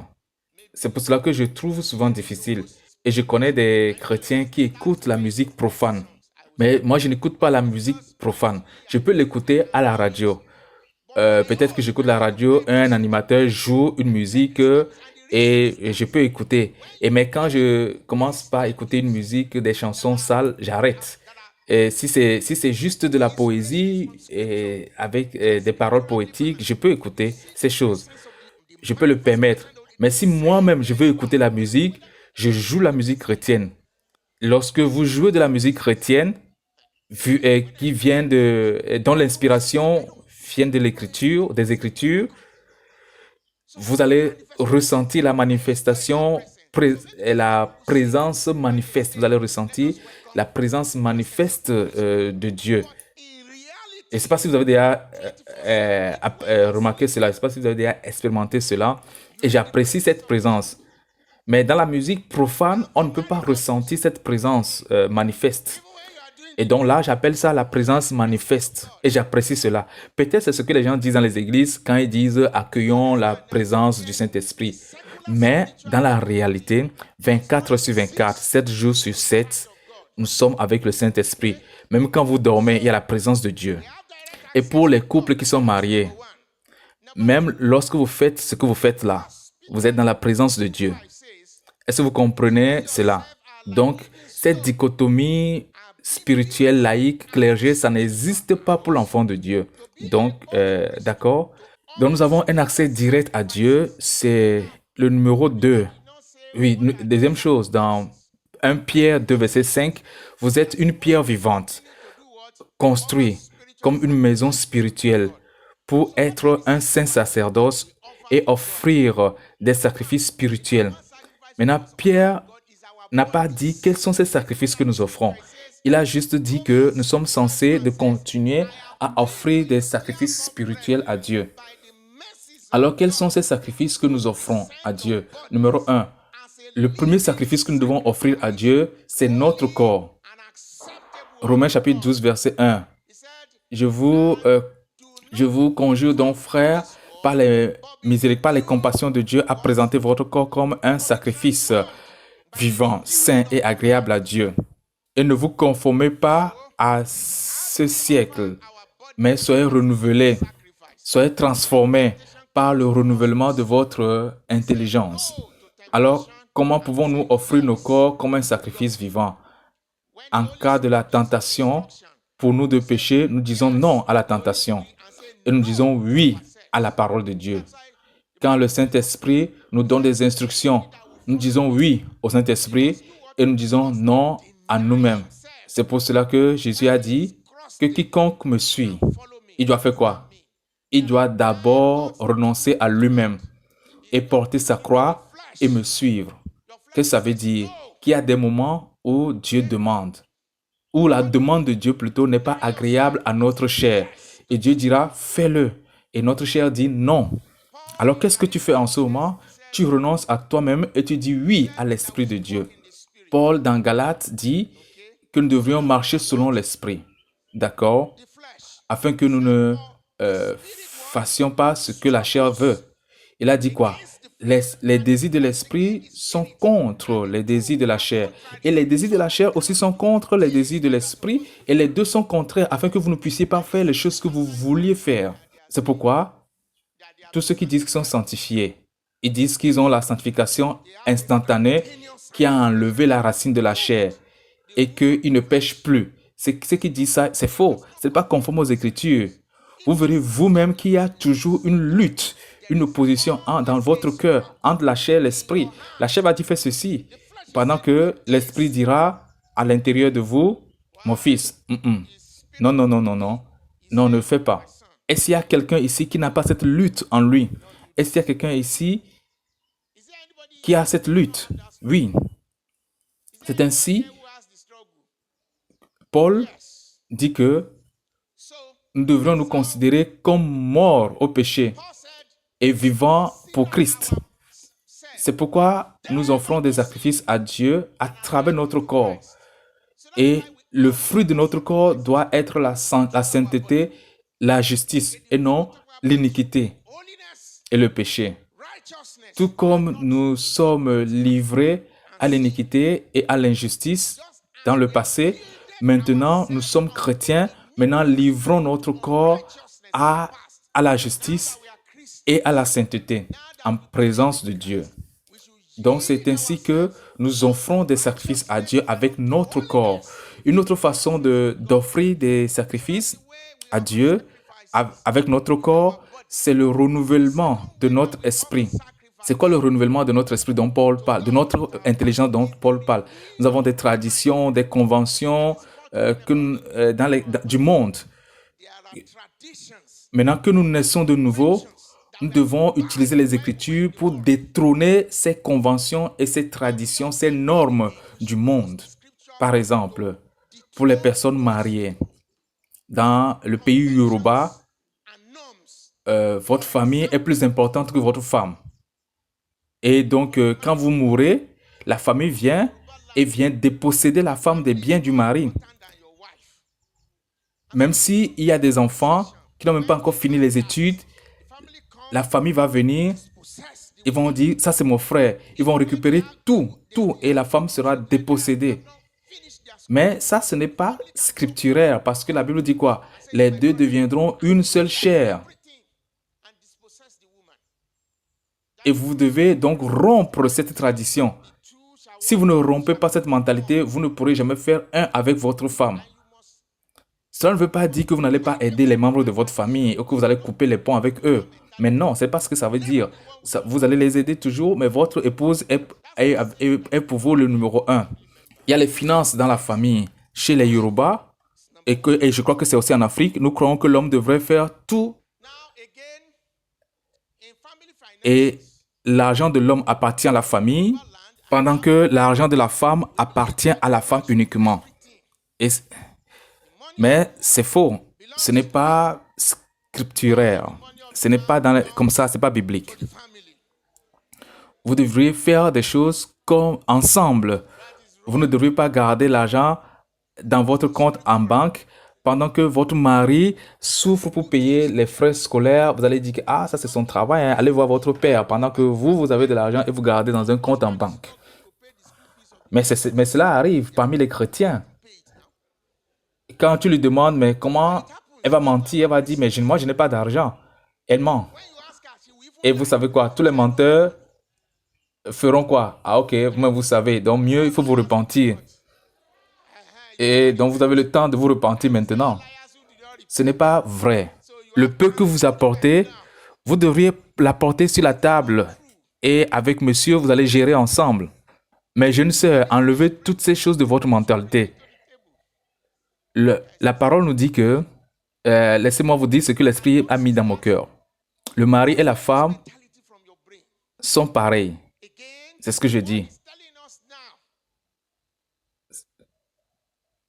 S1: C'est pour cela que je trouve souvent difficile. Et je connais des chrétiens qui écoutent la musique profane. Mais moi, je n'écoute pas la musique profane. Je peux l'écouter à la radio. Peut-être que j'écoute la radio, un animateur joue une musique et je peux écouter. Et mais quand je commence par écouter une musique, des chansons sales, j'arrête. Et si c'est juste de la poésie et avec des paroles poétiques, je peux écouter ces choses. Je peux le permettre. Mais si moi-même je veux écouter la musique, je joue la musique chrétienne. Lorsque vous jouez de la musique chrétienne, qui vient dont l'inspiration vient de l'écriture, des écritures, vous allez ressentir la manifestation et la présence manifeste. Vous allez ressentir la présence manifeste de Dieu. Je ne sais pas si vous avez déjà remarqué cela, je ne sais pas si vous avez déjà expérimenté cela, et j'apprécie cette présence. Mais dans la musique profane, on ne peut pas ressentir cette présence manifeste. Et donc là, j'appelle ça la présence manifeste. Et j'apprécie cela. Peut-être c'est ce que les gens disent dans les églises quand ils disent accueillons la présence du Saint-Esprit. Mais dans la réalité, 24 sur 24, 7 jours sur 7, nous sommes avec le Saint-Esprit. Même quand vous dormez, il y a la présence de Dieu. Et pour les couples qui sont mariés, même lorsque vous faites ce que vous faites là, vous êtes dans la présence de Dieu. Est-ce que vous comprenez cela? Donc, cette dichotomie spirituelle, laïque, clergé, ça n'existe pas pour l'enfant de Dieu. Donc, d'accord? Donc, nous avons un accès direct à Dieu. C'est le numéro 2. Oui, deuxième chose, dans 1 Pierre 2, verset 5, vous êtes une pierre vivante, construite comme une maison spirituelle pour être un saint sacerdoce et offrir des sacrifices spirituels. Maintenant, Pierre n'a pas dit quels sont ces sacrifices que nous offrons. Il a juste dit que nous sommes censés de continuer à offrir des sacrifices spirituels à Dieu. Alors, quels sont ces sacrifices que nous offrons à Dieu? Numéro 1, le premier sacrifice que nous devons offrir à Dieu, c'est notre corps. Romains chapitre 12, verset 1. Je vous conjure donc, frères, par les compassions de Dieu, à présenter votre corps comme un sacrifice vivant, saint et agréable à Dieu. Et ne vous conformez pas à ce siècle, mais soyez renouvelés, soyez transformés par le renouvellement de votre intelligence. Alors, comment pouvons-nous offrir nos corps comme un sacrifice vivant? En cas de la tentation, pour nous de pécher, nous disons non à la tentation. Et nous disons oui à la parole de Dieu. Quand le Saint-Esprit nous donne des instructions, nous disons oui au Saint-Esprit et nous disons non à nous-mêmes. C'est pour cela que Jésus a dit que quiconque me suit, il doit faire quoi? Il doit d'abord renoncer à lui-même et porter sa croix et me suivre. Qu'est-ce que ça veut dire? Qu'il y a des moments où Dieu demande, où la demande de Dieu plutôt n'est pas agréable à notre chair. Et Dieu dira, fais-le. Et notre chair dit non. Alors qu'est-ce que tu fais en ce moment? Tu renonces à toi-même et tu dis oui à l'Esprit de Dieu. Paul dans Galates dit que nous devrions marcher selon l'Esprit. D'accord? Afin que nous ne fassions pas ce que la chair veut. Il a dit quoi? les désirs de l'esprit sont contre les désirs de la chair. Et les désirs de la chair aussi sont contre les désirs de l'esprit. Et les deux sont contraires afin que vous ne puissiez pas faire les choses que vous vouliez faire. C'est pourquoi tous ceux qui disent qu'ils sont sanctifiés, ils disent qu'ils ont la sanctification instantanée qui a enlevé la racine de la chair et qu'ils ne pêchent plus. Ceux qui disent ça, c'est faux. Ce n'est pas conforme aux Écritures. Vous verrez vous-même qu'il y a toujours une lutte, une opposition dans votre cœur entre la chair et l'esprit. La chair va dire fais ceci, pendant que l'esprit dira à l'intérieur de vous, mon fils, non, non, non, non, non, non, ne le fais pas. Est-ce qu'il y a quelqu'un ici qui n'a pas cette lutte en lui? Est-ce qu'il y a quelqu'un ici qui a cette lutte? Oui. C'est ainsi, Paul dit que nous devrions nous considérer comme morts au péché et vivants pour Christ. C'est pourquoi nous offrons des sacrifices à Dieu à travers notre corps. Et le fruit de notre corps doit être la sainteté, la justice et non l'iniquité et le péché. Tout comme nous sommes livrés à l'iniquité et à l'injustice dans le passé, maintenant nous sommes chrétiens, maintenant livrons notre corps à la justice et à la sainteté en présence de Dieu. Donc c'est ainsi que nous offrons des sacrifices à Dieu avec notre corps. Une autre façon d'offrir des sacrifices à Dieu avec notre corps, c'est le renouvellement de notre esprit. C'est quoi le renouvellement de notre esprit dont Paul parle, de notre intelligence dont Paul parle? Nous avons des traditions, des conventions du monde. Maintenant que nous naissons de nouveau, nous devons utiliser les Écritures pour détrôner ces conventions et ces traditions, ces normes du monde. Par exemple, pour les personnes mariées, dans le pays Yoruba, votre famille est plus importante que votre femme. Et donc, quand vous mourrez, la famille vient et vient déposséder la femme des biens du mari. Même s'il y a des enfants qui n'ont même pas encore fini les études, la famille va venir, ils vont dire, ça c'est mon frère. Ils vont récupérer tout, et la femme sera dépossédée. Mais ça, ce n'est pas scripturaire, parce que la Bible dit quoi? Les deux deviendront une seule chair. Et vous devez donc rompre cette tradition. Si vous ne rompez pas cette mentalité, vous ne pourrez jamais faire un avec votre femme. Cela ne veut pas dire que vous n'allez pas aider les membres de votre famille ou que vous allez couper les ponts avec eux. Mais non, ce n'est pas ce que ça veut dire. Vous allez les aider toujours, mais votre épouse est pour vous le numéro un. Il y a les finances dans la famille. Chez les Yoruba, et je crois que c'est aussi en Afrique, nous croyons que l'homme devrait faire tout. Et l'argent de l'homme appartient à la famille, pendant que l'argent de la femme appartient à la femme uniquement. Mais c'est faux. Ce n'est pas scripturaire. Ce n'est pas comme ça, ce n'est pas biblique. Vous devriez faire des choses comme ensemble. Vous ne devriez pas garder l'argent dans votre compte en banque pendant que votre mari souffre pour payer les frais scolaires. Vous allez dire que ça c'est son travail, hein. Allez voir votre père pendant que vous avez de l'argent et vous gardez dans un compte en banque. Mais cela arrive parmi les chrétiens. Quand tu lui demandes, mais comment, elle va mentir, elle va dire, mais moi je n'ai pas d'argent. Elle ment. Et vous savez quoi, tous les menteurs feront quoi? Ok, vous savez, donc mieux il faut vous repentir. Et donc vous avez le temps de vous repentir maintenant. Ce n'est pas vrai. Le peu que vous apportez, vous devriez l'apporter sur la table. Et avec monsieur, vous allez gérer ensemble. Mais jeune sœur, enlevez toutes ces choses de votre mentalité. La parole nous dit que, laissez-moi vous dire ce que l'Esprit a mis dans mon cœur. Le mari et la femme sont pareils. C'est ce que je dis.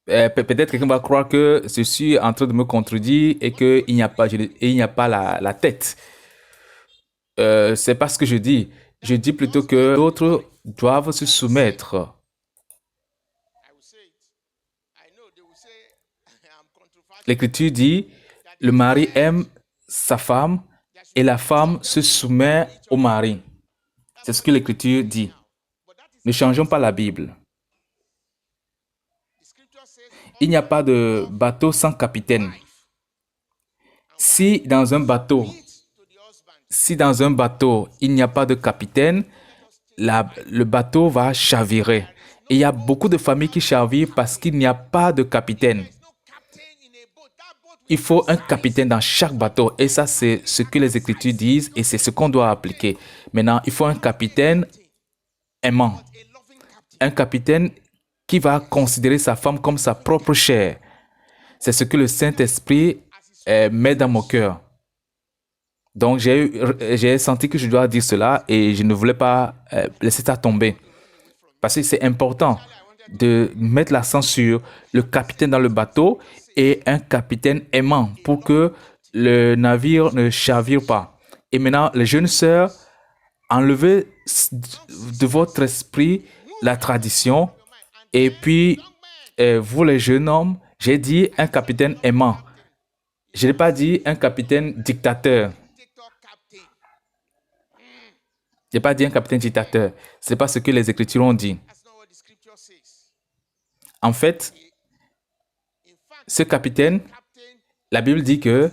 S1: Peut-être quelqu'un va croire que je suis en train de me contredire et qu'il n'y a pas la tête. C'est pas ce que je dis. Je dis plutôt que d'autres doivent se soumettre. L'Écriture dit, le mari aime sa femme et la femme se soumet au mari. C'est ce que l'Écriture dit. Ne changeons pas la Bible. Il n'y a pas de bateau sans capitaine. Si dans un bateau, il n'y a pas de capitaine, le bateau va chavirer. Et il y a beaucoup de familles qui chavirent parce qu'il n'y a pas de capitaine. Il faut un capitaine dans chaque bateau. Et ça, c'est ce que les Écritures disent et c'est ce qu'on doit appliquer. Maintenant, il faut un capitaine aimant. Un capitaine qui va considérer sa femme comme sa propre chair. C'est ce que le Saint-Esprit met dans mon cœur. Donc, j'ai senti que je dois dire cela et je ne voulais pas laisser ça tomber. Parce que c'est important de mettre l'accent sur le capitaine dans le bateau et un capitaine aimant pour que le navire ne chavire pas. Et maintenant, les jeunes sœurs, enlevez de votre esprit la tradition. Et puis, vous les jeunes hommes, j'ai dit un capitaine aimant. Je n'ai pas dit un capitaine dictateur. Je n'ai pas dit un capitaine dictateur. Ce n'est pas ce que les Écritures ont dit. En fait, ce capitaine, la Bible dit que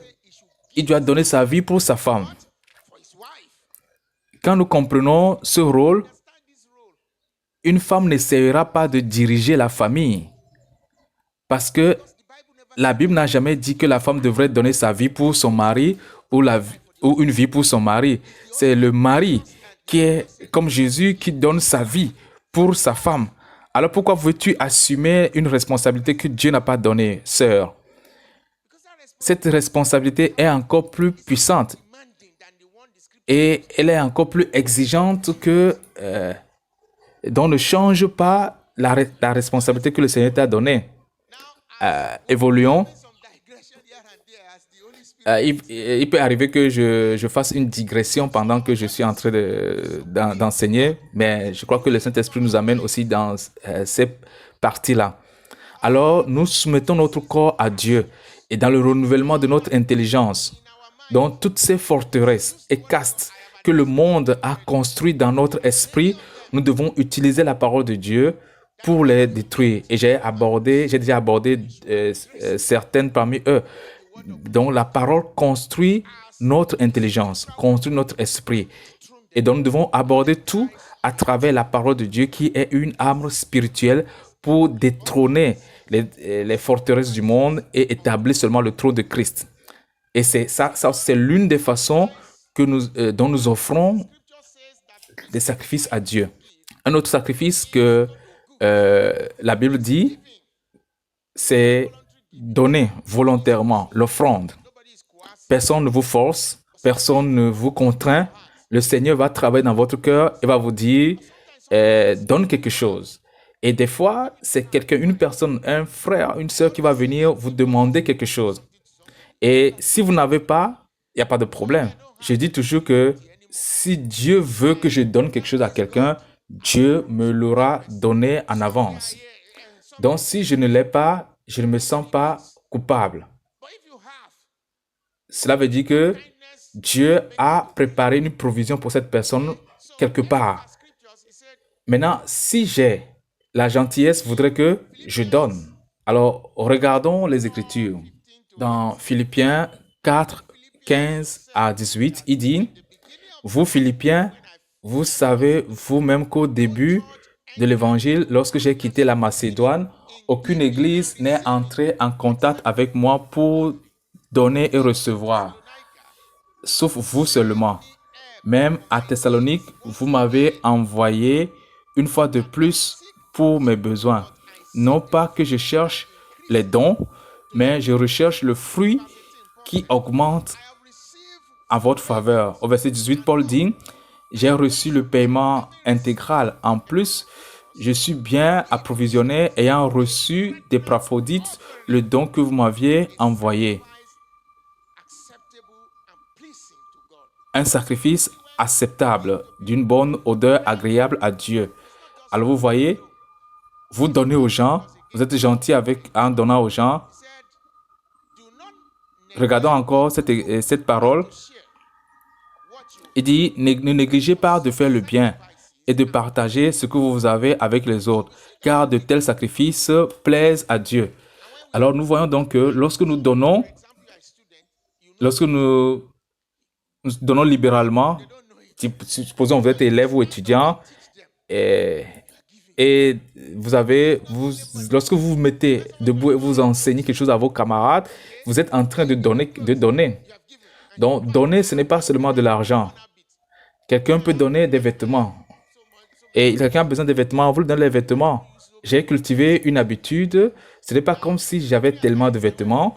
S1: il doit donner sa vie pour sa femme. Quand nous comprenons ce rôle, une femme n'essayera pas de diriger la famille. Parce que la Bible n'a jamais dit que la femme devrait donner sa vie pour son mari ou une vie pour son mari. C'est le mari qui est comme Jésus qui donne sa vie pour sa femme. Alors pourquoi veux-tu assumer une responsabilité que Dieu n'a pas donnée, sœur? Cette responsabilité est encore plus puissante et elle est encore plus exigeante que... donc ne change pas la responsabilité que le Seigneur t'a donnée. Évoluons. Il peut arriver que je fasse une digression pendant que je suis en train d'enseigner, mais je crois que le Saint-Esprit nous amène aussi dans ces parties-là. Alors, nous soumettons notre corps à Dieu et dans le renouvellement de notre intelligence, dans toutes ces forteresses et castes que le monde a construites dans notre esprit, nous devons utiliser la parole de Dieu pour les détruire. Et j'ai déjà abordé certaines parmi eux. Donc, la parole construit notre intelligence, construit notre esprit. Et donc, nous devons aborder tout à travers la parole de Dieu qui est une arme spirituelle pour détrôner les forteresses du monde et établir seulement le trône de Christ. Et c'est l'une des façons dont nous offrons des sacrifices à Dieu. Un autre sacrifice que la Bible dit, c'est donner volontairement l'offrande. Personne ne vous force, personne ne vous contraint. Le Seigneur va travailler dans votre cœur et va vous dire, donne quelque chose. Et des fois, c'est une personne, un frère, une sœur qui va venir vous demander quelque chose. Et si vous n'avez pas, il n'y a pas de problème. Je dis toujours que si Dieu veut que je donne quelque chose à quelqu'un, Dieu me l'aura donné en avance. Donc, si je ne l'ai pas, je ne me sens pas coupable. Cela veut dire que Dieu a préparé une provision pour cette personne quelque part. Maintenant, si la gentillesse voudrait que je donne. Alors, regardons les Écritures. Dans Philippiens 4, 15 à 18, il dit, « Vous, Philippiens, vous savez vous-même qu'au début de l'Évangile, lorsque j'ai quitté la Macédoine, aucune église n'est entrée en contact avec moi pour donner et recevoir, sauf vous seulement. Même à Thessalonique, vous m'avez envoyé une fois de plus pour mes besoins. Non pas que je cherche les dons, mais je recherche le fruit qui augmente en votre faveur. » Au verset 18, Paul dit, « J'ai reçu le paiement intégral. En plus, je suis bien approvisionné ayant reçu d'Épaphrodite le don que vous m'aviez envoyé. » Un sacrifice acceptable, d'une bonne odeur agréable à Dieu. Alors vous voyez, vous donnez aux gens, vous êtes gentil en donnant aux gens. Regardons encore cette parole. Il dit, ne négligez pas de faire le bien et de partager ce que vous avez avec les autres, car de tels sacrifices plaisent à Dieu. Alors nous voyons donc que lorsque nous donnons libéralement, supposons que vous êtes élève ou étudiant, et, et lorsque vous vous mettez debout et vous enseignez quelque chose à vos camarades, vous êtes en train de donner, de donner. Donc, donner, ce n'est pas seulement de l'argent. Quelqu'un peut donner des vêtements. Et quelqu'un a besoin de vêtements, vous lui donnez les vêtements. J'ai cultivé une habitude. Ce n'est pas comme si j'avais tellement de vêtements,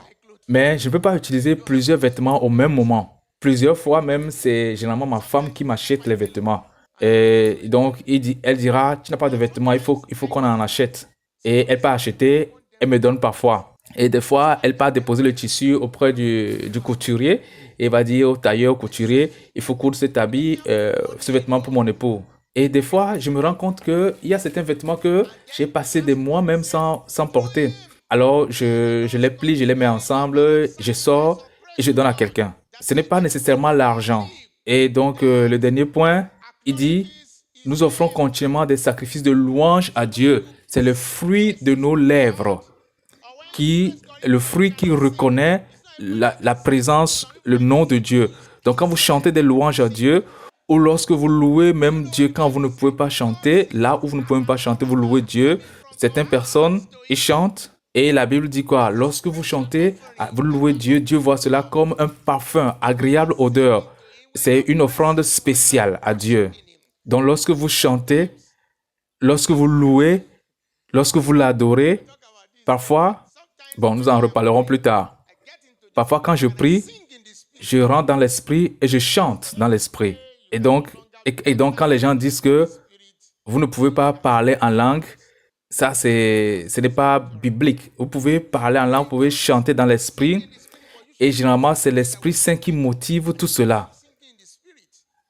S1: mais je ne peux pas utiliser plusieurs vêtements au même moment. Plusieurs fois même, c'est généralement ma femme qui m'achète les vêtements. Et donc, elle dira, tu n'as pas de vêtements, il faut qu'on en achète. Et elle peut acheter, elle me donne parfois. Et des fois, elle part déposer le tissu auprès du couturier et va dire au tailleur, au couturier, il faut coudre cet habit, ce vêtement pour mon époux. Et des fois, je me rends compte qu'il y a certains vêtements que j'ai passé des mois même sans porter. Alors, je les plie, je les mets ensemble, je sors et je donne à quelqu'un. Ce n'est pas nécessairement l'argent. Et donc, le dernier point, il dit, nous offrons continuellement des sacrifices de louange à Dieu. C'est le fruit de nos lèvres, le fruit qui reconnaît la présence, le nom de Dieu. Donc, quand vous chantez des louanges à Dieu, ou lorsque vous louez même Dieu quand vous ne pouvez pas chanter, là où vous ne pouvez pas chanter, vous louez Dieu. Certaines personnes, ils chantent. Et la Bible dit quoi? Lorsque vous chantez, vous louez Dieu, Dieu voit cela comme un parfum, agréable odeur. C'est une offrande spéciale à Dieu. Donc lorsque vous chantez, lorsque vous louez, lorsque vous l'adorez, parfois, bon, nous en reparlerons plus tard. Parfois, quand je prie, je rentre dans l'esprit et je chante dans l'esprit. Et donc, quand les gens disent que vous ne pouvez pas parler en langue, ça, ce n'est pas biblique. Vous pouvez parler en langue, vous pouvez chanter dans l'esprit. Et généralement, c'est l'Esprit Saint qui motive tout cela.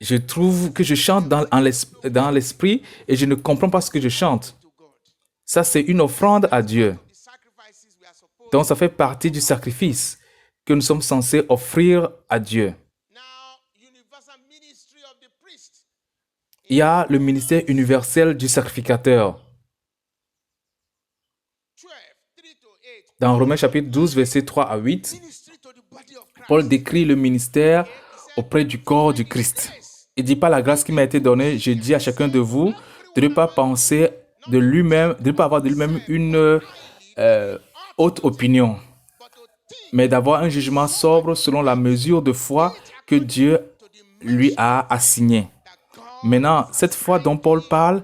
S1: Je trouve que je chante dans l'esprit et je ne comprends pas ce que je chante. Ça, c'est une offrande à Dieu. Donc, ça fait partie du sacrifice que nous sommes censés offrir à Dieu. Il y a le ministère universel du sacrificateur. Dans Romains chapitre 12, versets 3 à 8, Paul décrit le ministère auprès du corps du Christ. Il dit, par la grâce qui m'a été donnée, je dis à chacun de vous de ne pas penser de lui-même, de ne pas avoir de lui-même une haute opinion, mais d'avoir un jugement sobre selon la mesure de foi que Dieu lui a assignée. Maintenant, cette foi dont Paul parle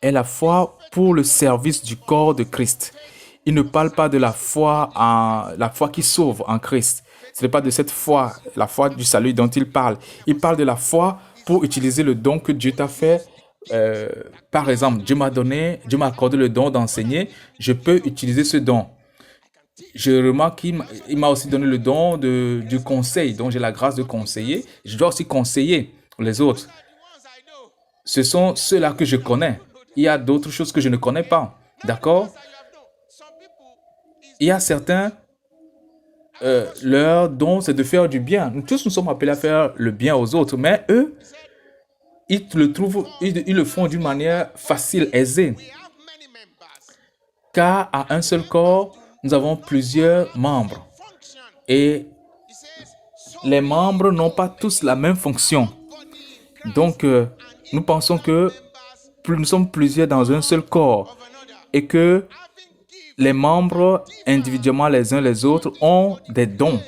S1: est la foi pour le service du corps de Christ. Il ne parle pas de la foi qui sauve en Christ. Ce n'est pas de cette foi, la foi du salut dont il parle. Il parle de la foi pour utiliser le don que Dieu t'a fait. Par exemple, Dieu m'a accordé le don d'enseigner. Je peux utiliser ce don. Je remarque qu'il m'a aussi donné le don du conseil. Donc, j'ai la grâce de conseiller. Je dois aussi conseiller les autres. Ce sont ceux-là que je connais. Il y a d'autres choses que je ne connais pas. D'accord? Il y a certains, leur don, c'est de faire du bien. Nous tous, nous sommes appelés à faire le bien aux autres. Mais eux, ils le font d'une manière facile, aisée. Car à un seul corps, nous avons plusieurs membres. Et les membres n'ont pas tous la même fonction. Donc, nous pensons que nous sommes plusieurs dans un seul corps et que les membres, individuellement les uns les autres, ont des dons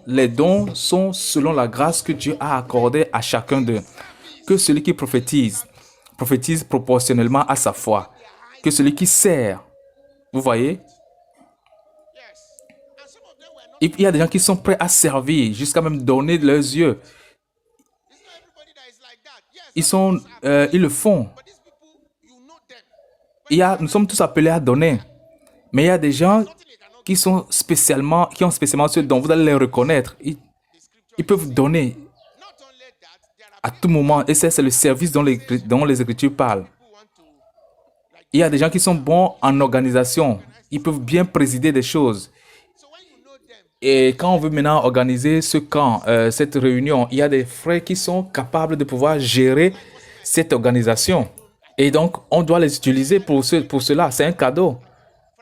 S1: les dons sont selon la grâce que Dieu a accordée à chacun d'eux. Que celui qui prophétise proportionnellement à sa foi. Que celui qui sert, vous voyez, il y a des gens qui sont prêts à servir, jusqu'à même donner de leurs yeux. Ils le font. Nous sommes tous appelés à donner. Mais il y a des gens qui ont spécialement ce don. Vous allez les reconnaître. Ils peuvent donner à tout moment. Et c'est le service dont les Écritures parlent. Il y a des gens qui sont bons en organisation. Ils peuvent bien présider des choses. Et quand on veut maintenant organiser ce camp, cette réunion, il y a des frères qui sont capables de pouvoir gérer cette organisation. Et donc, on doit les utiliser pour cela. C'est un cadeau.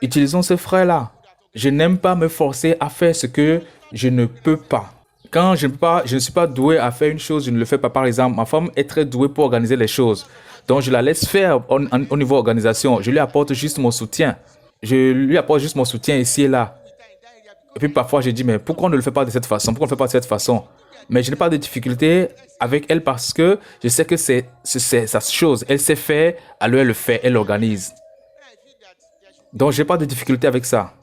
S1: Utilisons ces frères-là. Je n'aime pas me forcer à faire ce que je ne peux pas. Quand je ne peux pas, je ne suis pas doué à faire une chose, je ne le fais pas. Par exemple, ma femme est très douée pour organiser les choses. Donc, je la laisse faire au niveau organisation. Je lui apporte juste mon soutien. Je lui apporte juste mon soutien ici et là. Et puis parfois, je dis, mais pourquoi on ne le fait pas de cette façon? Pourquoi on ne le fait pas de cette façon? Mais je n'ai pas de difficulté avec elle parce que je sais que c'est sa chose. Elle sait faire, alors elle le fait, elle l'organise. Donc, je n'ai pas de difficulté avec ça.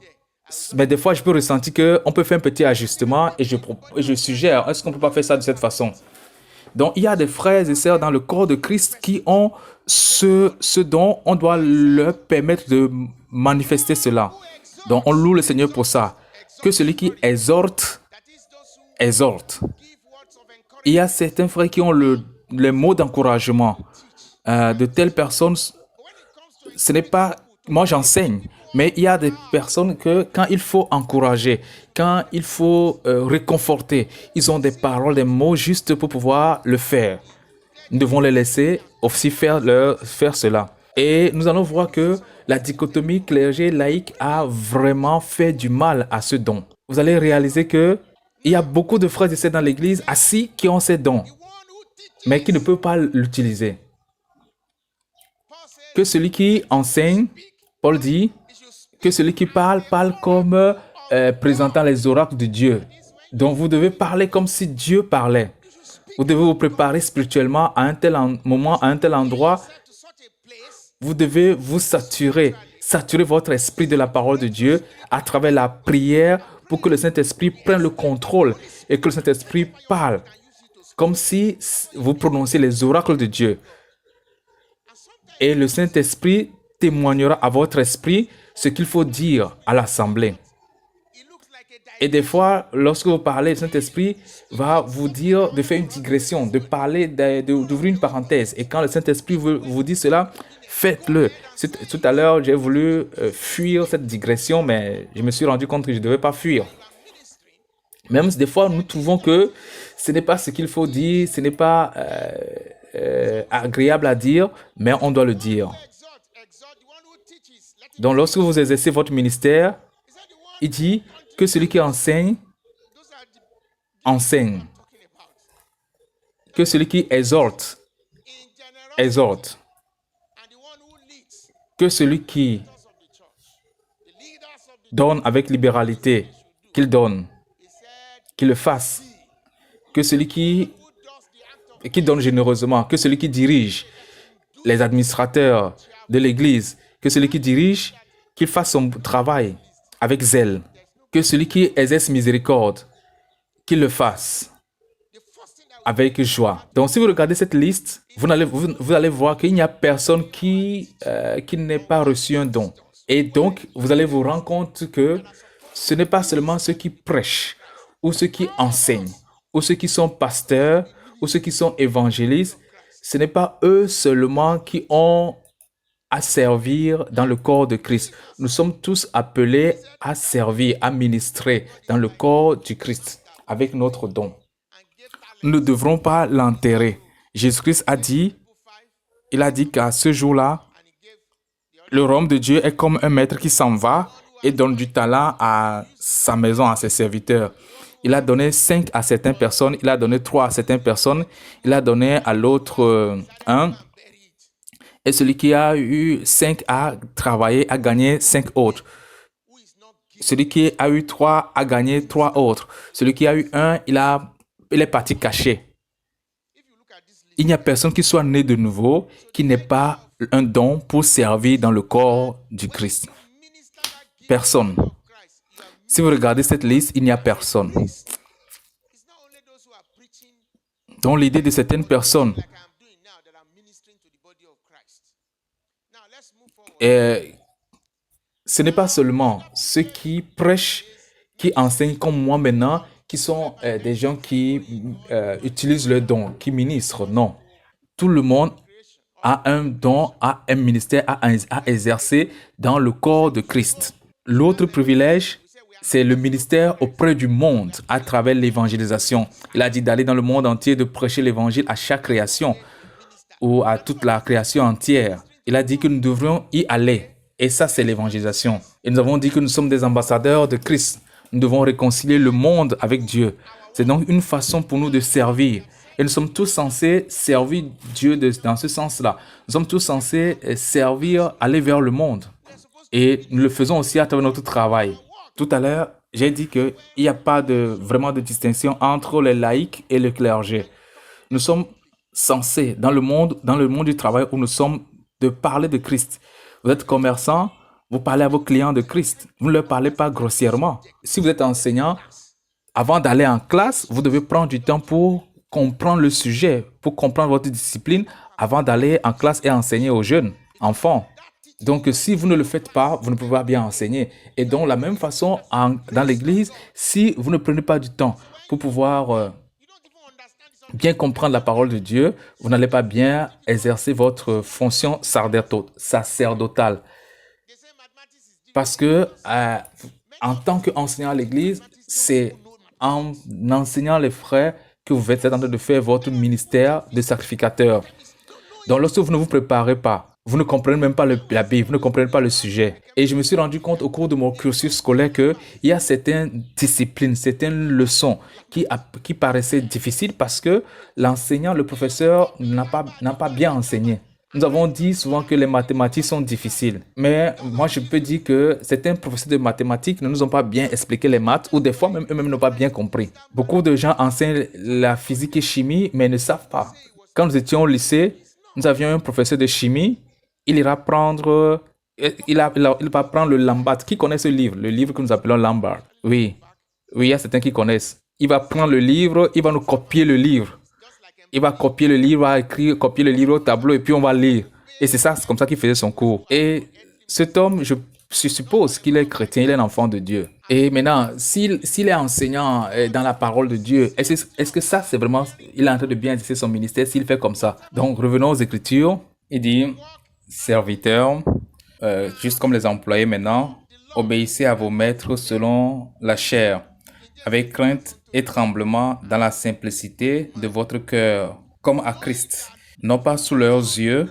S1: Mais des fois, je peux ressentir qu'on peut faire un petit ajustement et je suggère, est-ce qu'on ne peut pas faire ça de cette façon? Donc, il y a des frères et sœurs dans le corps de Christ qui ont ce dont on doit leur permettre de manifester cela. Donc, on loue le Seigneur pour ça. Que celui qui exhorte, exhorte. Il y a certains frères qui ont les mots d'encouragement. De telles personnes, ce n'est pas... Moi, j'enseigne, mais il y a des personnes que quand il faut encourager, quand il faut réconforter, ils ont des paroles, des mots justes pour pouvoir le faire. Nous devons les laisser aussi faire cela. Et nous allons voir que la dichotomie clergé-laïque a vraiment fait du mal à ce don. Vous allez réaliser que il y a beaucoup de frères et sœurs dans l'église assis qui ont ces dons, mais qui ne peuvent pas l'utiliser. Que celui qui enseigne, Paul dit, que celui qui parle, parle comme présentant les oracles de Dieu. Donc vous devez parler comme si Dieu parlait. Vous devez vous préparer spirituellement à un tel moment, à un tel endroit. Vous devez vous saturer votre esprit de la parole de Dieu à travers la prière pour que le Saint-Esprit prenne le contrôle et que le Saint-Esprit parle comme si vous prononciez les oracles de Dieu. Et le Saint-Esprit témoignera à votre esprit ce qu'il faut dire à l'assemblée. Et des fois, lorsque vous parlez, le Saint-Esprit va vous dire de faire une digression, de parler, d'ouvrir une parenthèse. Et quand le Saint-Esprit vous dit cela, faites-le. Tout à l'heure, j'ai voulu fuir cette digression, mais je me suis rendu compte que je ne devais pas fuir. Même si des fois, nous trouvons que ce n'est pas ce qu'il faut dire, ce n'est pas agréable à dire, mais on doit le dire. Donc, lorsque vous exercez votre ministère, il dit que celui qui enseigne, enseigne. Que celui qui exhorte, exhorte. Que celui qui donne avec libéralité, qu'il donne, qu'il le fasse. Que celui qui donne généreusement, que celui qui dirige les administrateurs de l'Église, que celui qui dirige, qu'il fasse son travail avec zèle. Que celui qui exerce miséricorde, qu'il le fasse avec joie. Donc, si vous regardez cette liste, vous allez voir qu'il n'y a personne qui n'ait pas reçu un don. Et donc, vous allez vous rendre compte que ce n'est pas seulement ceux qui prêchent, ou ceux qui enseignent, ou ceux qui sont pasteurs, ou ceux qui sont évangélistes. Ce n'est pas eux seulement qui ont à servir dans le corps de Christ. Nous sommes tous appelés à servir, à ministrer dans le corps du Christ avec notre don. Nous ne devrons pas l'enterrer. Jésus-Christ a dit, il a dit qu'à ce jour-là, le royaume de Dieu est comme un maître qui s'en va et donne du talent à sa maison, à ses serviteurs. Il a donné 5 à certaines personnes, il a donné 3 à certaines personnes, il a donné à l'autre 1. Et celui qui a eu 5 a travaillé, a gagné 5 autres. Celui qui a eu 3 a gagné 3 autres. Celui qui a eu 1, il est parti caché. Il n'y a personne qui soit né de nouveau qui n'ait pas un don pour servir dans le corps du Christ. Personne. Si vous regardez cette liste, il n'y a personne. Donc l'idée de certaines personnes ce n'est pas seulement ceux qui prêchent, qui enseignent comme moi maintenant, qui sont des gens qui utilisent leurs dons, qui ministrent. Non. Tout le monde a un don, a un ministère à exercer dans le corps de Christ. L'autre privilège, C'est le ministère auprès du monde à travers l'évangélisation. Il a dit d'aller dans le monde entier, de prêcher l'évangile à chaque création ou à toute la création entière. Il a dit que nous devrions y aller. Et ça, c'est l'évangélisation. Et nous avons dit que nous sommes des ambassadeurs de Christ. Nous devons réconcilier le monde avec Dieu. C'est donc une façon pour nous de servir. Et nous sommes tous censés servir Dieu dans ce sens-là. Nous sommes tous censés servir, aller vers le monde. Et nous le faisons aussi à travers notre travail. Tout à l'heure, j'ai dit qu'il n'y a pas vraiment de distinction entre les laïcs et le clergé. Nous sommes censés, dans le monde du travail où nous sommes, de parler de Christ. Vous êtes commerçant, vous parlez à vos clients de Christ. Vous ne leur parlez pas grossièrement. Si vous êtes enseignant, avant d'aller en classe, vous devez prendre du temps pour comprendre le sujet, pour comprendre votre discipline avant d'aller en classe et enseigner aux jeunes enfants. Donc, si vous ne le faites pas, vous ne pouvez pas bien enseigner. Et donc, de la même façon, dans l'église, si vous ne prenez pas du temps pour pouvoir bien comprendre la parole de Dieu, vous n'allez pas bien exercer votre fonction sacerdotale. Parce que, en tant qu'enseignant à l'église, c'est en enseignant les frères que vous êtes en train de faire votre ministère de sacrificateur. Donc, lorsque vous ne vous préparez pas, vous ne comprenez même pas la Bible, vous ne comprenez pas le sujet. Et je me suis rendu compte au cours de mon cursus scolaire qu'il y a certaines disciplines, certaines leçons qui paraissaient difficiles parce que l'enseignant, le professeur n'a pas bien enseigné. Nous avons dit souvent que les mathématiques sont difficiles. Mais moi, je peux dire que certains professeurs de mathématiques ne nous ont pas bien expliqué les maths ou des fois même eux-mêmes n'ont pas bien compris. Beaucoup de gens enseignent la physique et chimie mais ne savent pas. Quand nous étions au lycée, nous avions un professeur de chimie. Il va prendre le Lambert. Qui connaît ce livre? Le livre que nous appelons Lambert. Oui, il y a certains qui connaissent. Il va prendre le livre, il va nous copier le livre. Il va copier le livre, copier le livre au tableau et puis on va lire. Et c'est comme ça qu'il faisait son cours. Et cet homme, je suppose qu'il est chrétien, il est un enfant de Dieu. Et maintenant, s'il est enseignant dans la parole de Dieu, est-ce que ça, c'est vraiment, il est en train de bien exercer son ministère s'il fait comme ça? Donc, revenons aux Écritures. Il dit, serviteurs, juste comme les employés maintenant, obéissez à vos maîtres selon la chair, avec crainte et tremblement dans la simplicité de votre cœur, comme à Christ, non pas sous leurs yeux,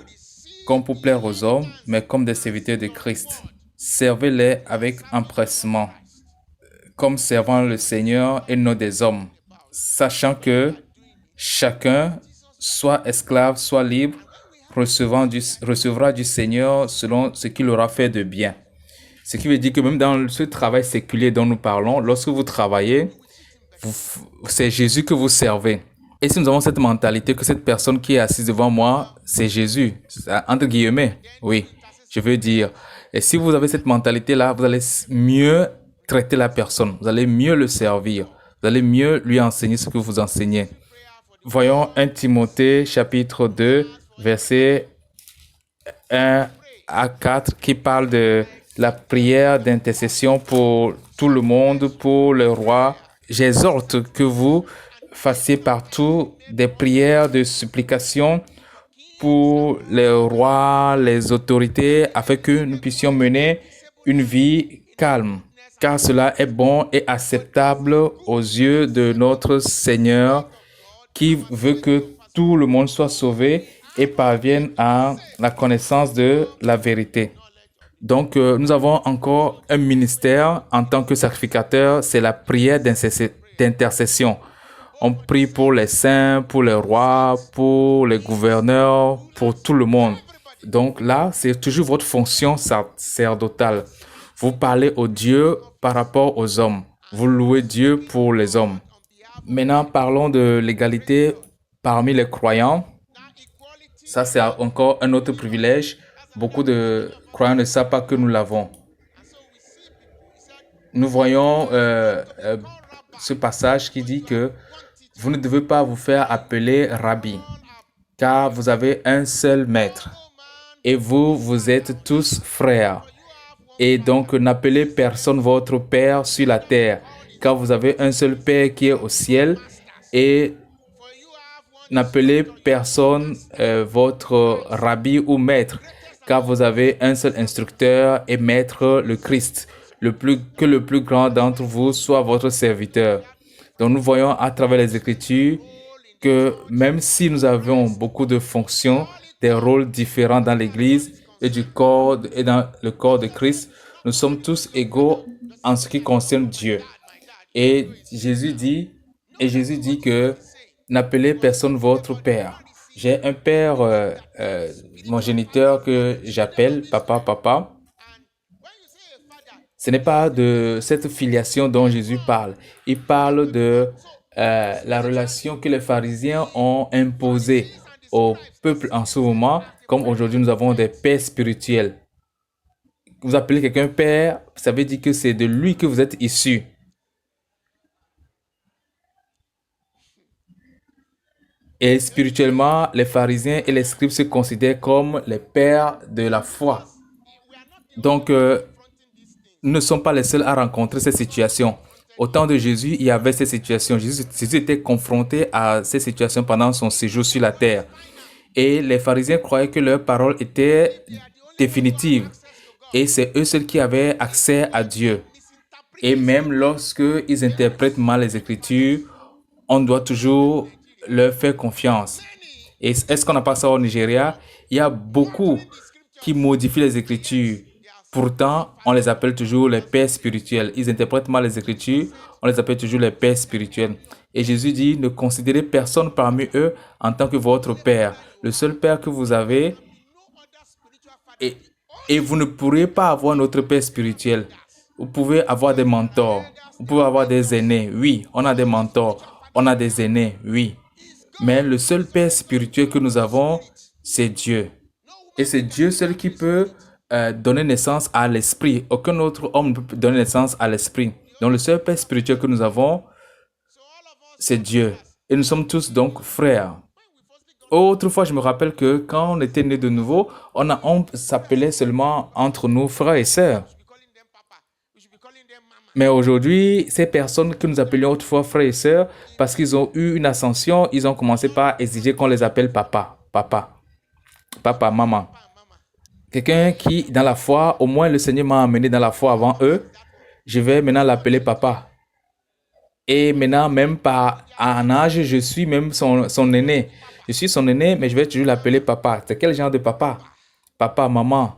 S1: comme pour plaire aux hommes, mais comme des serviteurs de Christ. Servez-les avec empressement, comme servant le Seigneur et non des hommes, sachant que chacun, soit esclave, soit libre, recevra du Seigneur selon ce qu'il aura fait de bien. Ce qui veut dire que même dans ce travail séculier dont nous parlons, lorsque vous travaillez, c'est Jésus que vous servez. Et si nous avons cette mentalité que cette personne qui est assise devant moi, c'est Jésus, entre guillemets, oui, je veux dire. Et si vous avez cette mentalité-là, vous allez mieux traiter la personne, vous allez mieux le servir, vous allez mieux lui enseigner ce que vous enseignez. Voyons 1 Timothée chapitre 2, versets 1 à 4 qui parle de la prière d'intercession pour tout le monde, pour le roi. J'exhorte que vous fassiez partout des prières de supplication pour les rois, les autorités, afin que nous puissions mener une vie calme, car cela est bon et acceptable aux yeux de notre Seigneur, qui veut que tout le monde soit sauvé et parvienne à la connaissance de la vérité. Donc, nous avons encore un ministère en tant que sacrificateur, c'est la prière d'intercession. On prie pour les saints, pour les rois, pour les gouverneurs, pour tout le monde. Donc là, c'est toujours votre fonction sacerdotale. Vous parlez au Dieu par rapport aux hommes. Vous louez Dieu pour les hommes. Maintenant, parlons de l'égalité parmi les croyants. Ça, c'est encore un autre privilège. Beaucoup de croyants ne savent pas que nous l'avons. Nous voyons ce passage qui dit que vous ne devez pas vous faire appeler Rabbi, car vous avez un seul maître, et vous êtes tous frères. Et donc, n'appelez personne votre Père sur la terre, car vous avez un seul Père qui est au ciel, et n'appelez personne votre Rabbi ou maître, car vous avez un seul instructeur et maître, le Christ. que le plus grand d'entre vous soit votre serviteur. Donc nous voyons à travers les Écritures que même si nous avons beaucoup de fonctions, des rôles différents dans l'Église et dans le corps de Christ, nous sommes tous égaux en ce qui concerne Dieu. Et Jésus dit que n'appelez personne votre père. J'ai un père, mon géniteur que j'appelle papa, papa. Ce n'est pas de cette filiation dont Jésus parle. Il parle de la relation que les pharisiens ont imposée au peuple en ce moment, comme aujourd'hui nous avons des pères spirituels. Vous appelez quelqu'un père, ça veut dire que c'est de lui que vous êtes issu. Et spirituellement, les pharisiens et les scribes se considèrent comme les pères de la foi. Donc, nous ne sommes pas les seuls à rencontrer ces situations. Au temps de Jésus, il y avait ces situations. Jésus était confronté à ces situations pendant son séjour sur la terre. Et les pharisiens croyaient que leur parole était définitive. Et c'est eux seuls qui avaient accès à Dieu. Et même lorsqu'ils interprètent mal les Écritures, on doit toujours leur faire confiance. Et est-ce qu'on n'a pas ça au Nigeria? Il y a beaucoup qui modifient les Écritures. Pourtant, on les appelle toujours les pères spirituels. Ils interprètent mal les Écritures, on les appelle toujours les pères spirituels. Et Jésus dit, ne considérez personne parmi eux en tant que votre père. Le seul père que vous avez, et, et vous ne pourrez pas avoir un autre père spirituel. Vous pouvez avoir des mentors, vous pouvez avoir des aînés. Oui, on a des mentors, on a des aînés, oui. Mais le seul père spirituel que nous avons, c'est Dieu. Et c'est Dieu seul qui peut donner naissance à l'esprit. Aucun autre homme ne peut donner naissance à l'esprit. Donc le seul père spirituel que nous avons, c'est Dieu. Et nous sommes tous donc frères. Autrefois, je me rappelle que quand on était né de nouveau, on s'appelait seulement entre nous frères et sœurs. Mais aujourd'hui, ces personnes que nous appelions autrefois frères et sœurs, parce qu'ils ont eu une ascension, ils ont commencé par exiger qu'on les appelle papa, papa, papa, maman. Quelqu'un qui, dans la foi, au moins le Seigneur m'a amené dans la foi avant eux, je vais maintenant l'appeler papa. Et maintenant, même pas en âge, je suis même son aîné. Je suis son aîné, mais je vais toujours l'appeler papa. C'est quel genre de papa? Papa, maman.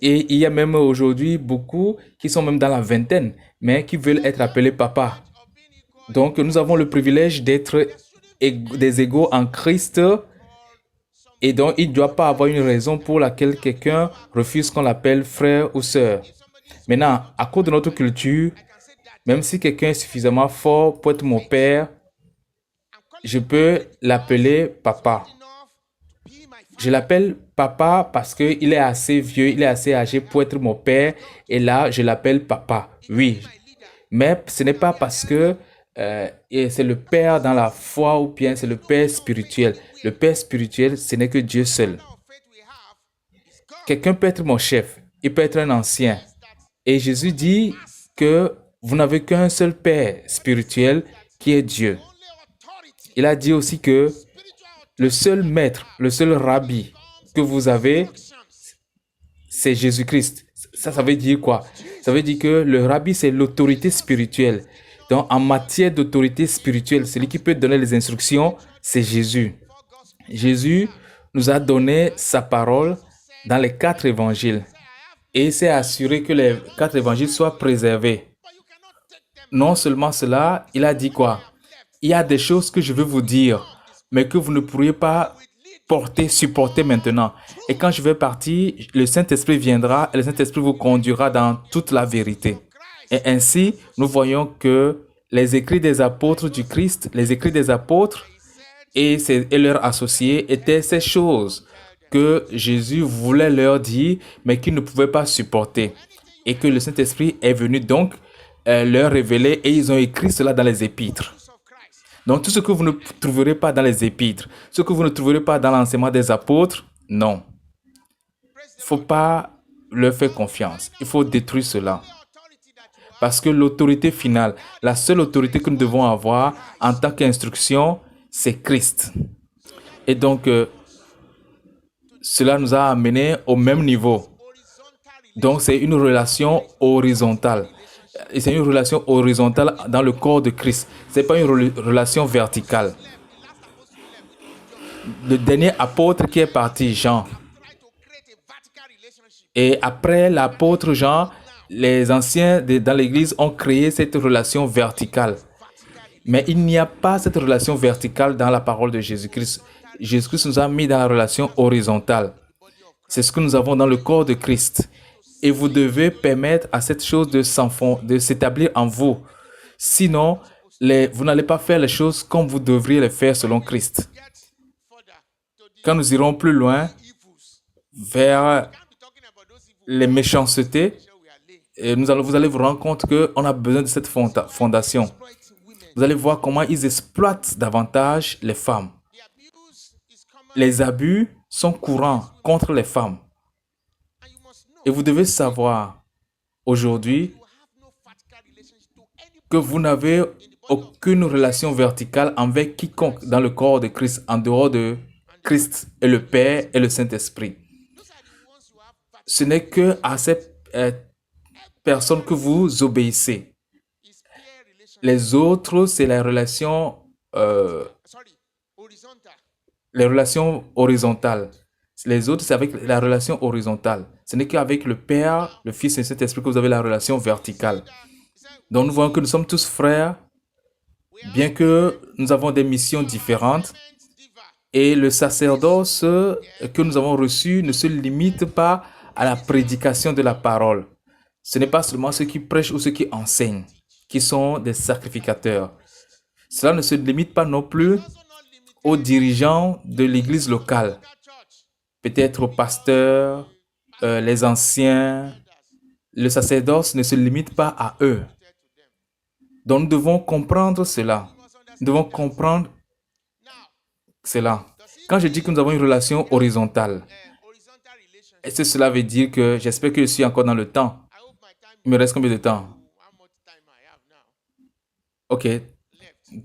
S1: Et il y a même aujourd'hui beaucoup qui sont même dans la vingtaine, mais qui veulent être appelés papa. Donc, nous avons le privilège d'être des égaux en Christ. Et donc, il ne doit pas avoir une raison pour laquelle quelqu'un refuse qu'on l'appelle frère ou sœur. Maintenant, à cause de notre culture, même si quelqu'un est suffisamment fort pour être mon père, je peux l'appeler papa. Je l'appelle papa parce qu'il est assez vieux, il est assez âgé pour être mon père. Et là, je l'appelle papa. Oui. Mais ce n'est pas parce que c'est le père dans la foi ou bien c'est le père spirituel. Le père spirituel, ce n'est que Dieu seul. Quelqu'un peut être mon chef, il peut être un ancien. Et Jésus dit que vous n'avez qu'un seul père spirituel qui est Dieu. Il a dit aussi que le seul maître, le seul rabbi que vous avez, c'est Jésus-Christ. Ça veut dire quoi? Ça veut dire que le rabbi, c'est l'autorité spirituelle. Donc, en matière d'autorité spirituelle, celui qui peut donner les instructions, c'est Jésus. Jésus nous a donné sa parole dans les 4 évangiles. Et il s'est assuré que les 4 évangiles soient préservés. Non seulement cela, il a dit quoi? Il y a des choses que je veux vous dire, mais que vous ne pourriez pas supporter maintenant. Et quand je vais partir, le Saint-Esprit viendra et le Saint-Esprit vous conduira dans toute la vérité. Et ainsi, nous voyons que les écrits des apôtres du Christ, les écrits des apôtres et leurs associés étaient ces choses que Jésus voulait leur dire, mais qu'ils ne pouvaient pas supporter. Et que le Saint-Esprit est venu donc leur révéler et ils ont écrit cela dans les épîtres. Donc tout ce que vous ne trouverez pas dans les épîtres, ce que vous ne trouverez pas dans l'enseignement des apôtres, non. Il ne faut pas leur faire confiance. Il faut détruire cela. Parce que l'autorité finale, la seule autorité que nous devons avoir en tant qu'instruction, c'est Christ. Et donc, cela nous a amenés au même niveau. Donc, c'est une relation horizontale. Et c'est une relation horizontale dans le corps de Christ. Ce n'est pas une relation verticale. Le dernier apôtre qui est parti, Jean. Et après l'apôtre Jean, les anciens dans l'Église ont créé cette relation verticale. Mais il n'y a pas cette relation verticale dans la parole de Jésus-Christ. Jésus-Christ nous a mis dans la relation horizontale. C'est ce que nous avons dans le corps de Christ. Et vous devez permettre à cette chose de s'établir en vous. Sinon, vous n'allez pas faire les choses comme vous devriez les faire selon Christ. Quand nous irons plus loin vers les méchancetés, et vous allez vous rendre compte qu'on a besoin de cette fondation. Vous allez voir comment ils exploitent davantage les femmes. Les abus sont courants contre les femmes. Et vous devez savoir aujourd'hui que vous n'avez aucune relation verticale avec quiconque dans le corps de Christ, en dehors de Christ et le Père et le Saint-Esprit. Ce n'est que à ces personnes que vous obéissez. Les autres, c'est les relations horizontales. Les autres, c'est avec la relation horizontale. Ce n'est qu'avec le Père, le Fils et le Saint-Esprit que vous avez la relation verticale. Donc, nous voyons que nous sommes tous frères, bien que nous avons des missions différentes. Et le sacerdoce que nous avons reçu ne se limite pas à la prédication de la parole. Ce n'est pas seulement ceux qui prêchent ou ceux qui enseignent, qui sont des sacrificateurs. Cela ne se limite pas non plus aux dirigeants de l'église locale, peut-être aux pasteurs, les anciens. Le sacerdoce ne se limite pas à eux. Donc nous devons comprendre cela. Nous devons comprendre cela. Quand je dis que nous avons une relation horizontale, est-ce que cela veut dire que j'espère que je suis encore dans le temps? Il me reste combien de temps? Ok,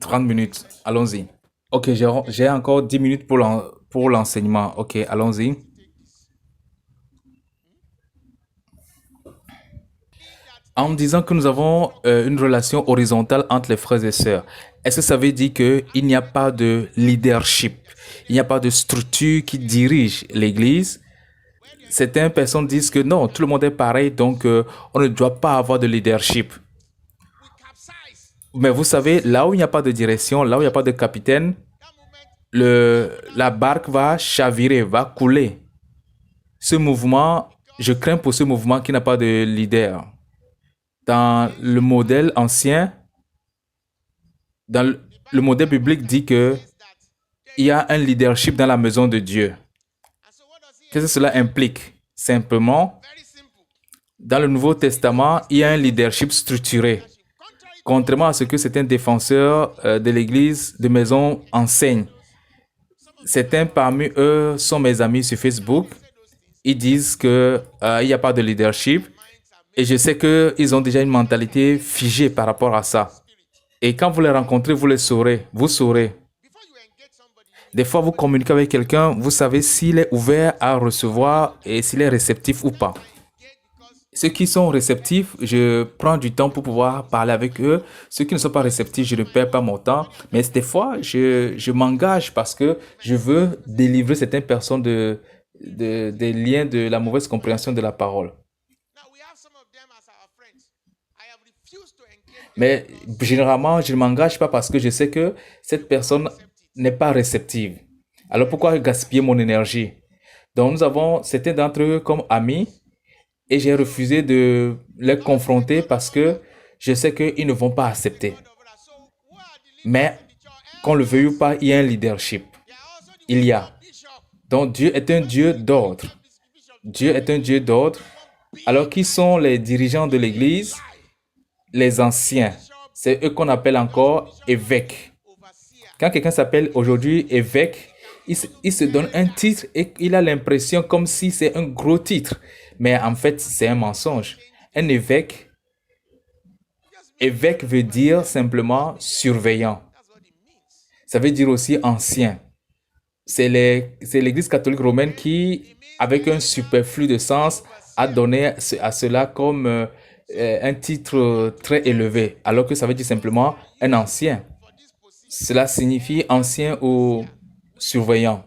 S1: 30 minutes. Allons-y. Ok, j'ai encore 10 minutes pour l'enseignement. Ok, allons-y. En me disant que nous avons une relation horizontale entre les frères et sœurs, est-ce que ça veut dire qu'il n'y a pas de leadership? Il n'y a pas de structure qui dirige l'Église? Certaines personnes disent que non, tout le monde est pareil, donc on ne doit pas avoir de leadership. Mais vous savez, là où il n'y a pas de direction, là où il n'y a pas de capitaine, la barque va chavirer, va couler. Ce mouvement, je crains pour ce mouvement qui n'a pas de leader. Dans le modèle ancien, le modèle biblique dit que il y a un leadership dans la maison de Dieu. Qu'est-ce que cela implique? Simplement, dans le Nouveau Testament, il y a un leadership structuré. Contrairement à ce que certains défenseurs de l'Église de maison enseignent. Certains parmi eux sont mes amis sur Facebook. Ils disent qu'il n'y a pas de leadership. Et je sais qu'ils ont déjà une mentalité figée par rapport à ça. Et quand vous les rencontrez, vous les saurez. Vous saurez. Des fois, vous communiquez avec quelqu'un, vous savez s'il est ouvert à recevoir et s'il est réceptif ou pas. Ceux qui sont réceptifs, je prends du temps pour pouvoir parler avec eux. Ceux qui ne sont pas réceptifs, je ne perds pas mon temps. Mais des fois, je m'engage parce que je veux délivrer certaines personnes des liens de la mauvaise compréhension de la parole. Mais généralement, je ne m'engage pas parce que je sais que cette personne n'est pas réceptive. Alors pourquoi gaspiller mon énergie? Donc nous avons certains d'entre eux comme amis et j'ai refusé de les confronter parce que je sais qu'ils ne vont pas accepter. Mais qu'on le veuille ou pas, il y a un leadership. Il y a. Donc Dieu est un Dieu d'ordre. Dieu est un Dieu d'ordre. Alors qui sont les dirigeants de l'Église? Les anciens. C'est eux qu'on appelle encore évêques. Quand quelqu'un s'appelle aujourd'hui évêque, il se donne un titre et il a l'impression comme si c'est un gros titre. Mais en fait, c'est un mensonge. Un évêque veut dire simplement surveillant. Ça veut dire aussi ancien. C'est l'Église catholique romaine qui, avec un superflu de sens, a donné à cela comme un titre très élevé, alors que ça veut dire simplement un ancien. Cela signifie ancien ou surveillant.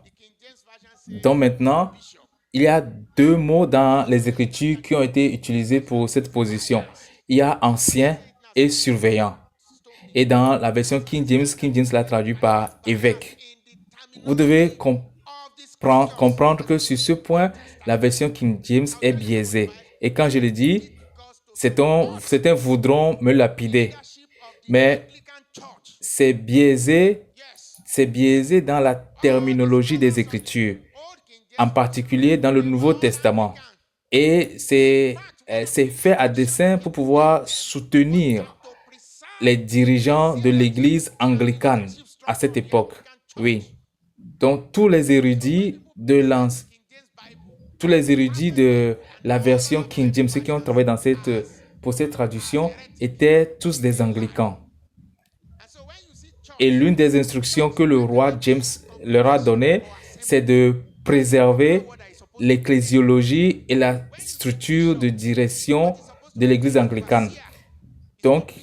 S1: Donc maintenant, il y a deux mots dans les Écritures qui ont été utilisés pour cette position. Il y a ancien et surveillant. Et dans la version King James l'a traduit par évêque. Vous devez comprendre que sur ce point, la version King James est biaisée. Et quand je le dis, certains voudront me lapider. Mais c'est biaisé dans la terminologie des Écritures, en particulier dans le Nouveau Testament. Et c'est fait à dessein pour pouvoir soutenir les dirigeants de l'Église anglicane à cette époque. Oui. Donc, tous les érudits de la version King James, ceux qui ont travaillé pour cette traduction, étaient tous des anglicans. Et l'une des instructions que le roi James leur a données, c'est de préserver l'ecclésiologie et la structure de direction de l'Église anglicane. Donc,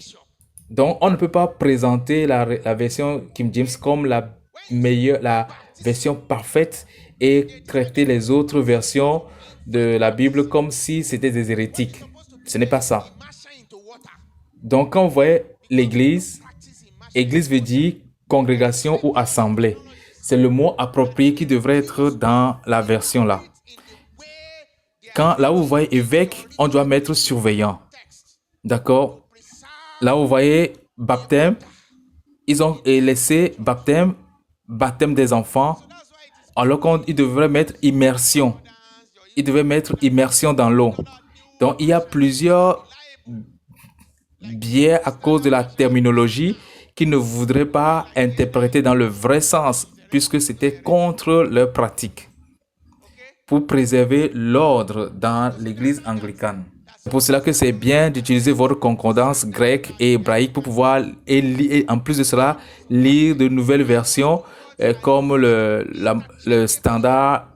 S1: on ne peut pas présenter la version King James comme la version parfaite et traiter les autres versions de la Bible comme si c'était des hérétiques. Ce n'est pas ça. Donc, quand vous voyez l'église, église veut dire congrégation ou assemblée. C'est le mot approprié qui devrait être dans la version là. Là où vous voyez évêque, on doit mettre surveillant. D'accord? Là où vous voyez baptême, ils ont laissé baptême des enfants, alors qu'ils devraient mettre immersion. Ils devaient mettre immersion dans l'eau. Donc, il y a plusieurs biais à cause de la terminologie qu'ils ne voudraient pas interpréter dans le vrai sens, puisque c'était contre leur pratique, pour préserver l'ordre dans l'Église anglicane. C'est pour cela que c'est bien d'utiliser votre concordance grecque et hébraïque pour pouvoir, et en plus de cela, lire de nouvelles versions comme le standard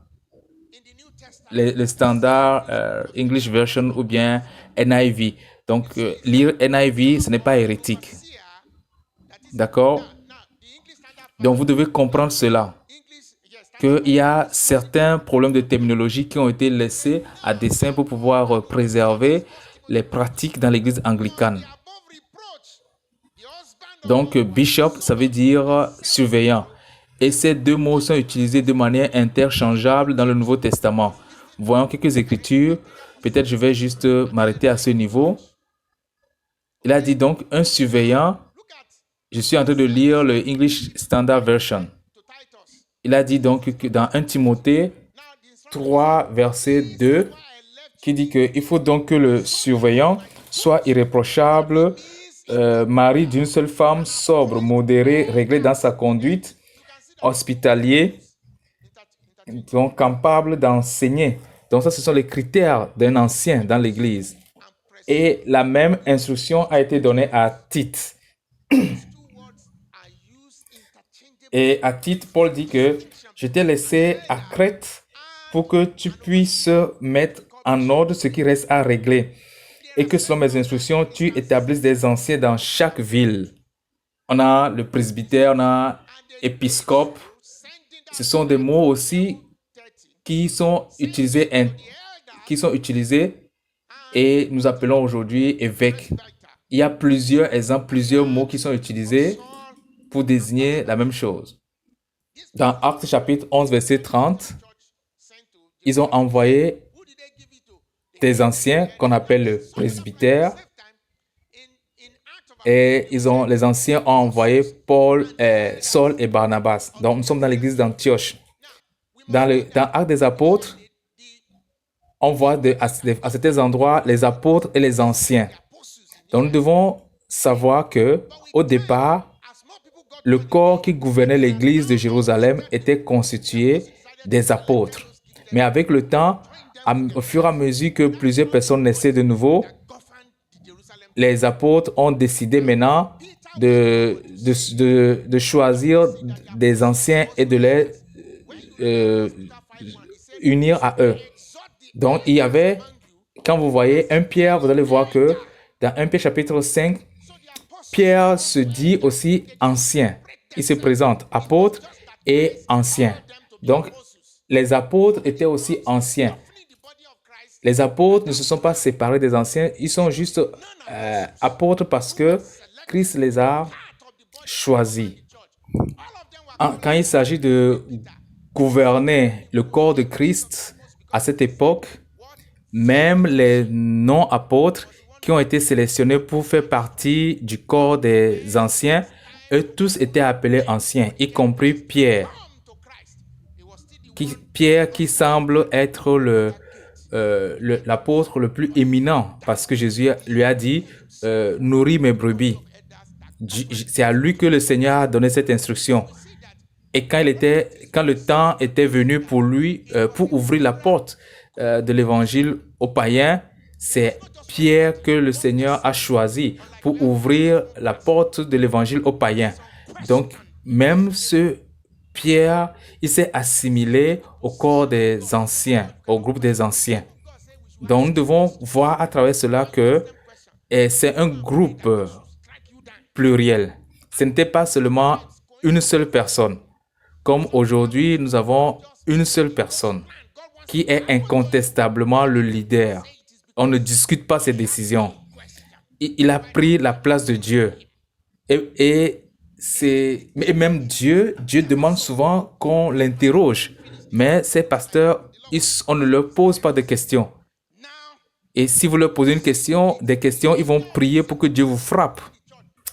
S1: English Version ou bien NIV. Donc, lire NIV, ce n'est pas hérétique. D'accord? Donc, vous devez comprendre cela, qu'il y a certains problèmes de terminologie qui ont été laissés à dessein pour pouvoir préserver les pratiques dans l'Église anglicane. Donc, bishop, ça veut dire surveillant. Et ces deux mots sont utilisés de manière interchangeable dans le Nouveau Testament. Voyons quelques écritures. Peut-être je vais juste m'arrêter à ce niveau. Il a dit donc un surveillant. Je suis en train de lire le English Standard Version. Il a dit donc que dans 1 Timothée 3, verset 2, qui dit qu'il faut donc que le surveillant soit irréprochable, mari d'une seule femme, sobre, modéré, réglé dans sa conduite, hospitalier, donc capable d'enseigner. Donc ça, ce sont les critères d'un ancien dans l'Église. Et la même instruction a été donnée à Tite. Et à Tite, Paul dit que je t'ai laissé à Crète pour que tu puisses mettre en ordre ce qui reste à régler et que selon mes instructions, tu établisses des anciens dans chaque ville. On a le presbytère, on a épiscope. Ce sont des mots aussi qui sont utilisés et nous appelons aujourd'hui évêque. Il y a plusieurs exemples, plusieurs mots qui sont utilisés pour désigner la même chose. Dans Actes chapitre 11, verset 30, ils ont envoyé des anciens qu'on appelle le presbytère. Et les anciens ont envoyé Paul, Saul et Barnabas. Donc nous sommes dans l'église d'Antioche. Dans Actes des apôtres, on voit à certains endroits les apôtres et les anciens. Donc nous devons savoir que au départ, le corps qui gouvernait l'église de Jérusalem était constitué des apôtres. Mais avec le temps, au fur et à mesure que plusieurs personnes naissaient de nouveau, les apôtres ont décidé maintenant de choisir des anciens et de les unir à eux. Donc, il y avait Quand vous voyez 1 Pierre, vous allez voir que dans 1 Pierre chapitre 5, Pierre se dit aussi ancien. Il se présente apôtre et ancien. Donc, les apôtres étaient aussi anciens. Les apôtres ne se sont pas séparés des anciens, ils sont juste apôtres parce que Christ les a choisis. Quand il s'agit de gouverner le corps de Christ à cette époque, même les non-apôtres qui ont été sélectionnés pour faire partie du corps des anciens, eux tous étaient appelés anciens, y compris Pierre. Pierre qui semble être l'apôtre le plus éminent parce que Jésus lui a dit nourris mes brebis. C'est à lui que le Seigneur a donné cette instruction. Et quand le temps était venu pour lui, pour ouvrir la porte de l'évangile aux païens, c'est Pierre que le Seigneur a choisi pour ouvrir la porte de l'évangile aux païens. Donc, même ce Pierre, il s'est assimilé au corps des anciens, au groupe des anciens. Donc, nous devons voir à travers cela que c'est un groupe pluriel. Ce n'était pas seulement une seule personne. Comme aujourd'hui, nous avons une seule personne qui est incontestablement le leader. On ne discute pas ses décisions. Il a pris la place de Dieu. Et même Dieu demande souvent qu'on l'interroge. Mais ces pasteurs, on ne leur pose pas de questions. Et si vous leur posez des questions, ils vont prier pour que Dieu vous frappe.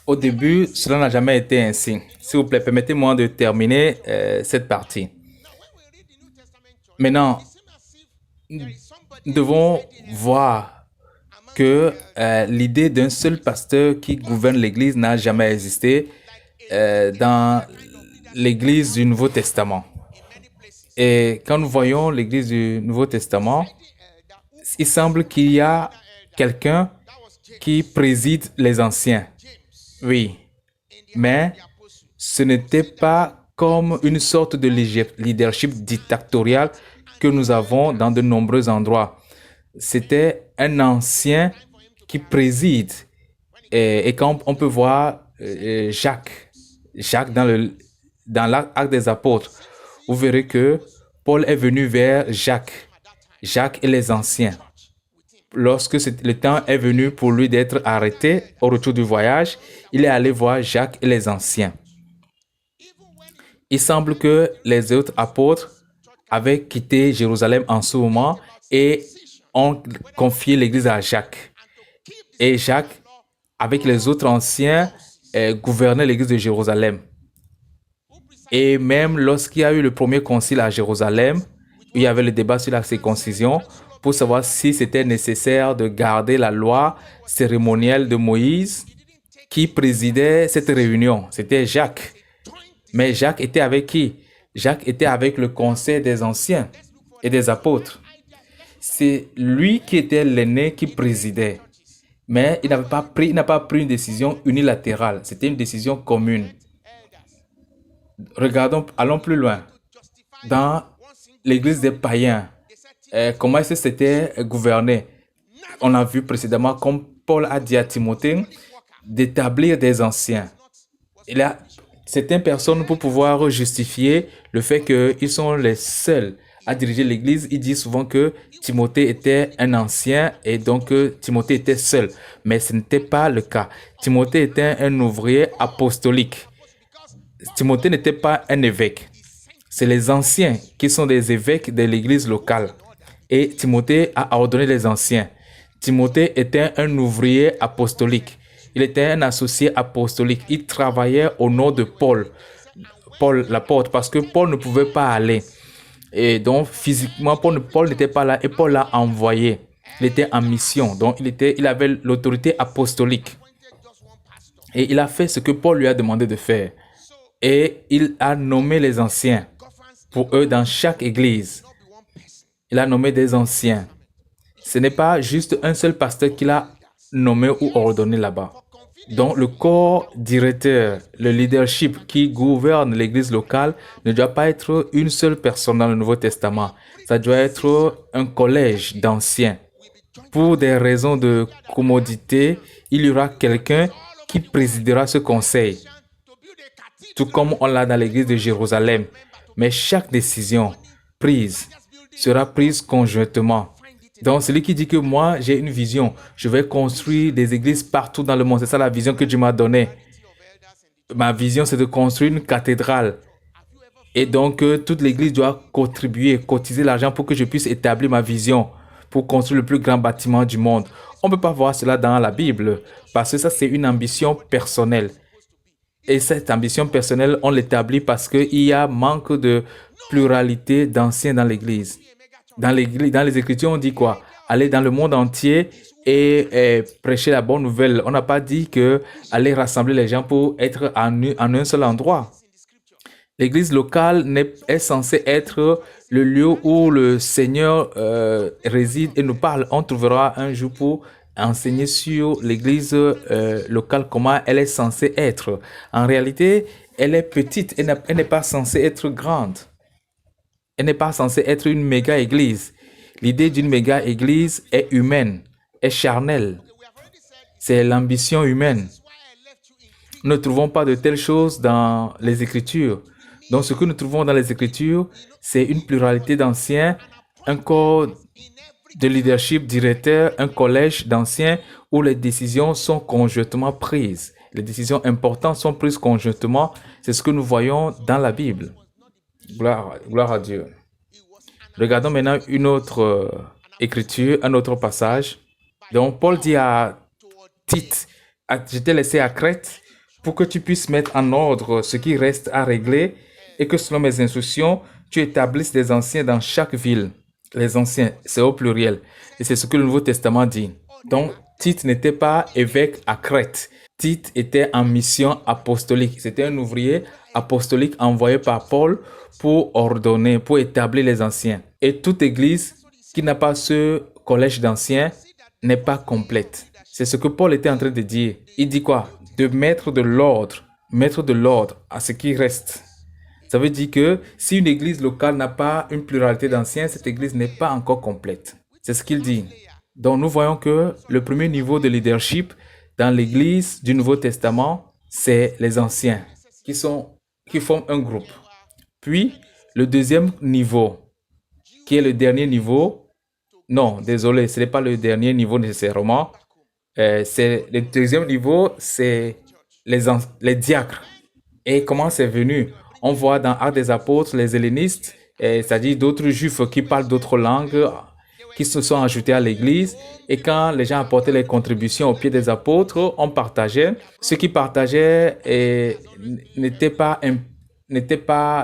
S1: Au début, cela n'a jamais été ainsi. S'il vous plaît, permettez-moi de terminer cette partie. Maintenant, nous devons voir que l'idée d'un seul pasteur qui gouverne l'Église n'a jamais existé dans l'Église du Nouveau Testament. Et quand nous voyons l'Église du Nouveau Testament, il semble qu'il y a quelqu'un qui préside les anciens. Oui, mais ce n'était pas comme une sorte de leadership dictatorial que nous avons dans de nombreux endroits. C'était un ancien qui préside. Et quand on peut voir Jacques dans l'acte des apôtres, vous verrez que Paul est venu vers Jacques et les anciens. Lorsque le temps est venu pour lui d'être arrêté au retour du voyage, il est allé voir Jacques et les anciens. Il semble que les autres apôtres avaient quitté Jérusalem en ce moment et ont confié l'église à Jacques. Et Jacques, avec les autres anciens, gouvernait l'église de Jérusalem. Et même lorsqu'il y a eu le premier concile à Jérusalem, il y avait le débat sur la circoncision pour savoir si c'était nécessaire de garder la loi cérémonielle de Moïse. Qui présidait cette réunion? C'était Jacques. Mais Jacques était avec qui? Jacques était avec le conseil des anciens et des apôtres. C'est lui qui était l'aîné qui présidait. Mais il n'a pas pris une décision unilatérale. C'était une décision commune. Allons plus loin. Dans l'église des païens, comment est-ce que c'était gouverné? On a vu précédemment, comme Paul a dit à Timothée, d'établir des anciens. Il a certaines personnes pour pouvoir justifier le fait qu'ils sont les seuls à diriger l'église. Il dit souvent que Timothée était un ancien et donc Timothée était seul. Mais ce n'était pas le cas. Timothée était un ouvrier apostolique. Timothée n'était pas un évêque. C'est les anciens qui sont des évêques de l'église locale. Et Timothée a ordonné les anciens. Timothée était un ouvrier apostolique. Il était un associé apostolique. Il travaillait au nom de Paul l'apôtre, parce que Paul ne pouvait pas aller. Et donc, physiquement, Paul n'était pas là et Paul l'a envoyé. Il était en mission. Donc, il avait l'autorité apostolique. Et il a fait ce que Paul lui a demandé de faire. Et il a nommé les anciens pour eux dans chaque église. Il a nommé des anciens. Ce n'est pas juste un seul pasteur qu'il a nommé ou ordonné là-bas. Donc, le corps directeur, le leadership qui gouverne l'église locale ne doit pas être une seule personne dans le Nouveau Testament. Ça doit être un collège d'anciens. Pour des raisons de commodité, il y aura quelqu'un qui présidera ce conseil, tout comme on l'a dans l'église de Jérusalem. Mais chaque décision prise sera prise conjointement. Donc, celui qui dit que moi, j'ai une vision, je vais construire des églises partout dans le monde. C'est ça la vision que Dieu m'a donnée. Ma vision, c'est de construire une cathédrale. Et donc, toute l'église doit contribuer, cotiser l'argent pour que je puisse établir ma vision, pour construire le plus grand bâtiment du monde. On ne peut pas voir cela dans la Bible, parce que ça, c'est une ambition personnelle. Et cette ambition personnelle, on l'établit parce qu'il y a manque de pluralité d'anciens dans l'église. Dans les Écritures, on dit quoi? Aller dans le monde entier et prêcher la bonne nouvelle. On n'a pas dit que aller rassembler les gens pour être en un seul endroit. L'église locale est censée être le lieu où le Seigneur réside et nous parle. On trouvera un jour pour enseigner sur l'église locale, comment elle est censée être. En réalité, elle est petite, elle n'est pas censée être grande. Elle n'est pas censée être une méga église. L'idée d'une méga église est humaine, est charnelle. C'est l'ambition humaine. Nous ne trouvons pas de telles choses dans les Écritures. Donc, ce que nous trouvons dans les Écritures, c'est une pluralité d'anciens, un corps de leadership directeur, un collège d'anciens où les décisions sont conjointement prises. Les décisions importantes sont prises conjointement. C'est ce que nous voyons dans la Bible. Gloire à Dieu. Regardons maintenant une autre écriture, un autre passage. Donc, Paul dit à Tite, je t'ai laissé à Crète pour que tu puisses mettre en ordre ce qui reste à régler et que selon mes instructions, tu établisses des anciens dans chaque ville. Les anciens, c'est au pluriel. Et c'est ce que le Nouveau Testament dit. Donc, Tite n'était pas évêque à Crète. Tite était en mission apostolique. C'était un ouvrier apostolique envoyé par Paul pour ordonner, pour établir les anciens. Et toute église qui n'a pas ce collège d'anciens n'est pas complète. C'est ce que Paul était en train de dire. Il dit quoi? De mettre de l'ordre à ce qui reste. Ça veut dire que si une église locale n'a pas une pluralité d'anciens, cette église n'est pas encore complète. C'est ce qu'il dit. Donc nous voyons que le premier niveau de leadership dans l'église du Nouveau Testament, c'est les anciens qui forment un groupe. Puis le deuxième niveau, qui est le dernier niveau, non, désolé, ce n'est pas le dernier niveau nécessairement. C'est le deuxième niveau, c'est les diacres. Et comment c'est venu? On voit dans Actes des Apôtres les hellénistes, c'est-à-dire d'autres juifs qui parlent d'autres langues, qui se sont ajoutés à l'église. Et quand les gens apportaient les contributions au pied des apôtres, on partageait. Ceux qui partageaient n'étaient pas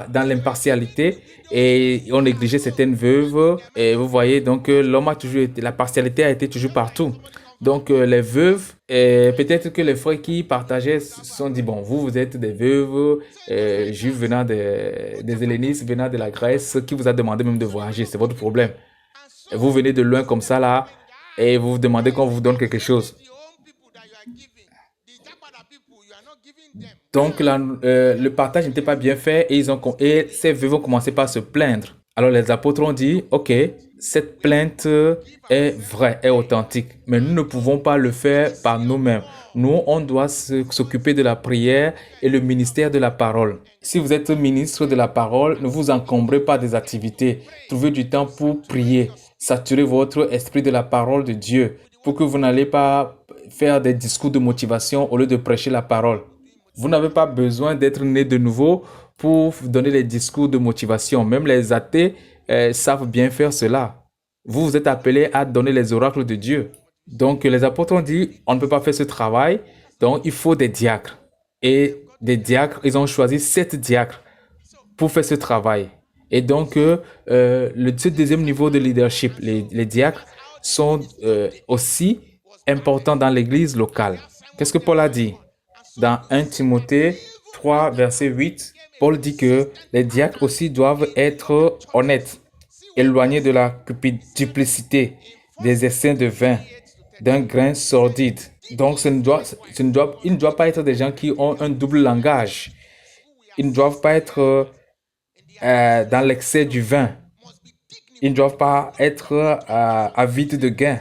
S1: dans l'impartialité et on négligeait certaines veuves. Et vous voyez, donc l'homme a toujours été, la partialité a été toujours partout. Donc les veuves, peut-être que les frères qui partageaient se sont dit, bon, vous êtes des veuves, juifs venant des hellénistes, venant de la Grèce, qui vous a demandé même de voyager, c'est votre problème. Et vous venez de loin comme ça là, et vous vous demandez qu'on vous donne quelque chose. Donc le partage n'était pas bien fait et ces veuves ont commencé par se plaindre. Alors les apôtres ont dit, ok, cette plainte est vraie, est authentique, mais nous ne pouvons pas le faire par nous-mêmes. Nous, on doit s'occuper de la prière et le ministère de la parole. Si vous êtes ministre de la parole, ne vous encombrez pas des activités. Trouvez du temps pour prier. Saturez votre esprit de la parole de Dieu pour que vous n'allez pas faire des discours de motivation au lieu de prêcher la parole. Vous n'avez pas besoin d'être né de nouveau pour donner les discours de motivation. Même les athées savent bien faire cela. Vous êtes appelés à donner les oracles de Dieu. Donc les apôtres ont dit, on ne peut pas faire ce travail, donc il faut des diacres. Et des diacres, ils ont choisi 7 diacres pour faire ce travail. Et donc ce deuxième niveau de leadership, les diacres sont aussi importants dans l'église locale. Qu'est-ce que Paul a dit? Dans 1 Timothée 3, verset 8, Paul dit que les diacres aussi doivent être honnêtes, éloignés de la duplicité, des essais de vin, d'un grain sordide. Donc, il ne doit pas être des gens qui ont un double langage. Ils ne doivent pas être dans l'excès du vin. Ils ne doivent pas être avides de gain.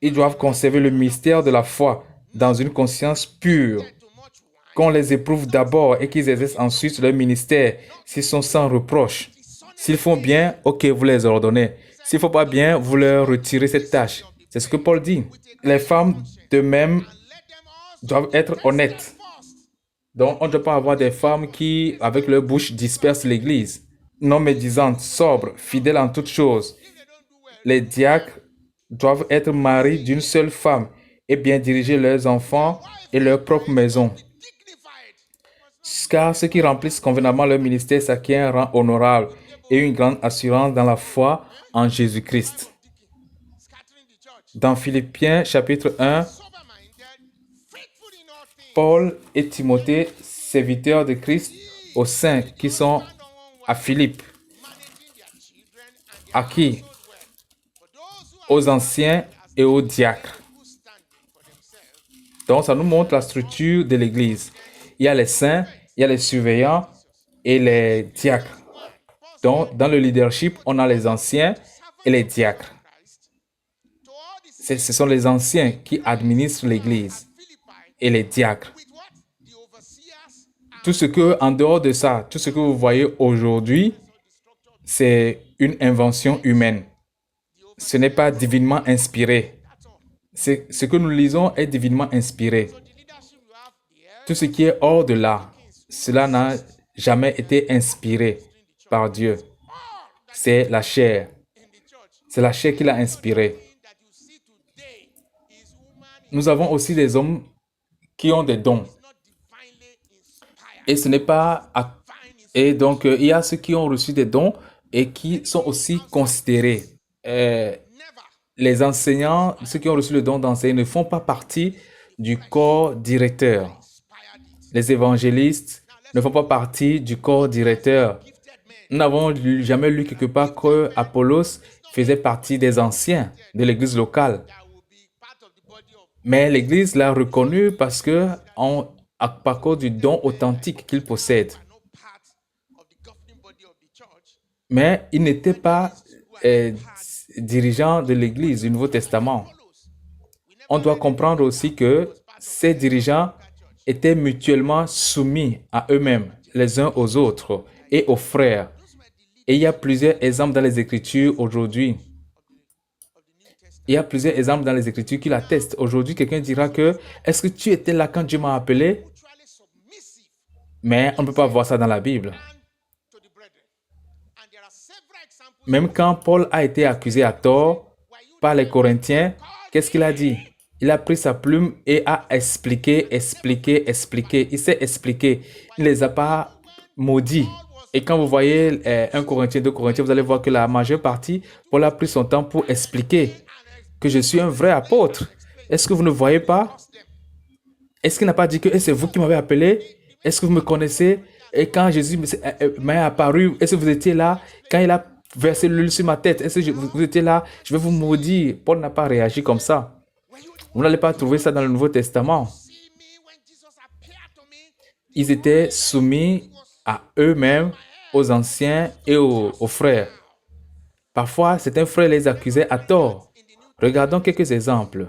S1: Ils doivent conserver le mystère de la foi dans une conscience pure, qu'on les éprouve d'abord et qu'ils exercent ensuite leur ministère s'ils sont sans reproche. S'ils font bien, ok, vous les ordonnez. S'ils ne font pas bien, vous leur retirez cette tâche. C'est ce que Paul dit. Les femmes, de même, doivent être honnêtes. Donc, on ne doit pas avoir des femmes qui, avec leur bouche, dispersent l'Église. Non médisantes, sobres, fidèles en toutes choses. Les diacres doivent être maris d'une seule femme et bien diriger leurs enfants et leur propre maison. Car ceux qui remplissent convenablement leur ministère s'acquièrent un rang honorable et une grande assurance dans la foi en Jésus-Christ. Dans Philippiens chapitre 1, Paul et Timothée, serviteurs de Christ aux saints qui sont à Philippe. À qui? Aux anciens et aux diacres. Donc, ça nous montre la structure de l'Église. Il y a les saints, il y a les surveillants et les diacres. Donc, dans le leadership, on a les anciens et les diacres. Ce sont les anciens qui administrent l'Église et les diacres. Tout ce que, en dehors de ça, tout ce que vous voyez aujourd'hui, c'est une invention humaine. Ce n'est pas divinement inspiré. Ce que nous lisons est divinement inspiré. Tout ce qui est hors de là, cela n'a jamais été inspiré par Dieu. C'est la chair. C'est la chair qui l'a inspiré. Nous avons aussi des hommes qui ont des dons. Et ce n'est pas... Et donc, il y a ceux qui ont reçu des dons et qui sont aussi considérés. Les enseignants, ceux qui ont reçu le don d'enseigner, ne font pas partie du corps directeur. Les évangélistes ne font pas partie du corps directeur. Nous n'avons jamais lu quelque part que Apollos faisait partie des anciens de l'église locale. Mais l'église l'a reconnu parce que à cause du don authentique qu'il possède. Mais il n'était pas dirigeant de l'église du Nouveau Testament. On doit comprendre aussi que ces dirigeants étaient mutuellement soumis à eux-mêmes, les uns aux autres et aux frères. Et il y a plusieurs exemples dans les Écritures aujourd'hui. Il y a plusieurs exemples dans les Écritures qui l'attestent. Aujourd'hui, quelqu'un dira que « Est-ce que tu étais là quand Dieu m'a appelé ?» Mais on ne peut pas voir ça dans la Bible. Même quand Paul a été accusé à tort par les Corinthiens, qu'est-ce qu'il a dit? Il a pris sa plume et a expliqué. Il s'est expliqué. Il ne les a pas maudits. Et quand vous voyez 1 Corinthiens, 2 Corinthiens, vous allez voir que la majeure partie, Paul a pris son temps pour expliquer que je suis un vrai apôtre. Est-ce que vous ne voyez pas? Est-ce qu'il n'a pas dit que c'est vous qui m'avez appelé? Est-ce que vous me connaissez? Et quand Jésus m'est apparu, est-ce que vous étiez là? Quand il a versé l'huile sur ma tête, est-ce que vous étiez là? Je vais vous maudire. Paul n'a pas réagi comme ça. Vous n'allez pas trouver ça dans le Nouveau Testament. Ils étaient soumis à eux-mêmes, aux anciens et aux frères. Parfois, certains frères les accusaient à tort. Regardons quelques exemples.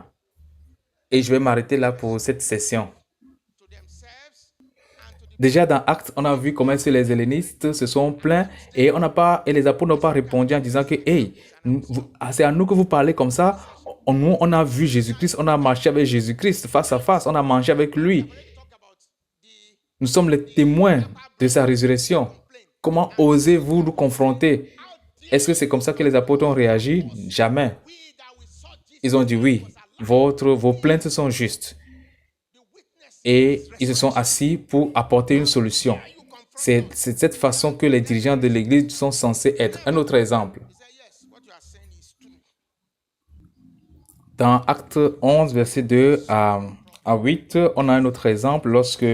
S1: Et je vais m'arrêter là pour cette session. Déjà dans Actes, on a vu comment les hellénistes se sont plaints et les apôtres n'ont pas répondu en disant que hey, c'est à nous que vous parlez comme ça. Nous, on a vu Jésus-Christ, on a marché avec Jésus-Christ face à face, on a mangé avec lui. Nous sommes les témoins de sa résurrection. Comment osez-vous nous confronter? Est-ce que c'est comme ça que les apôtres ont réagi? Jamais. Ils ont dit oui, vos plaintes sont justes. Et ils se sont assis pour apporter une solution. C'est de cette façon que les dirigeants de l'Église sont censés être. Un autre exemple. Dans Acte 11, verset 2 à 8, on a un autre exemple lorsque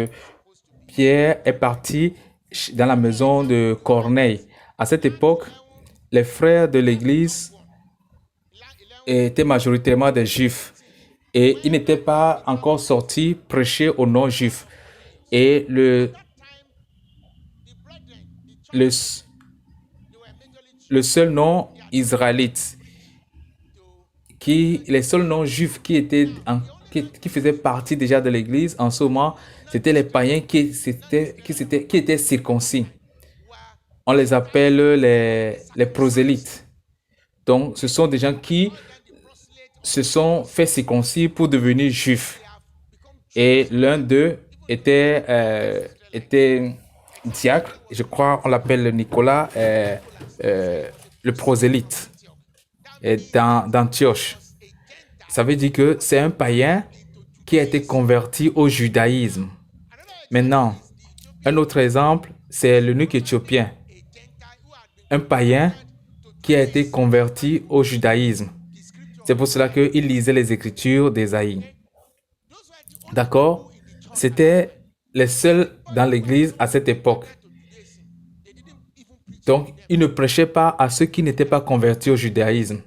S1: Pierre est parti dans la maison de Corneille. À cette époque, les frères de l'Église étaient majoritairement des Juifs. Et ils n'étaient pas encore sortis prêcher aux non-juifs. Et le seul nom israélite les seuls non-juifs qui faisaient partie déjà de l'Église en ce moment, c'était les païens qui étaient circoncis. On les appelle les prosélytes. Donc, ce sont des gens qui se sont fait circoncis pour devenir juifs. Et l'un d'eux était diacre, je crois, on l'appelle Nicolas, le prosélyte d'Antioche. Ça veut dire que c'est un païen qui a été converti au judaïsme. Maintenant, un autre exemple, c'est l'eunuque éthiopien, un païen qui a été converti au judaïsme. C'est pour cela qu'il lisait les écritures d'Ésaïe. D'accord? C'était les seuls dans l'église à cette époque. Donc, il ne prêchait pas à ceux qui n'étaient pas convertis au judaïsme.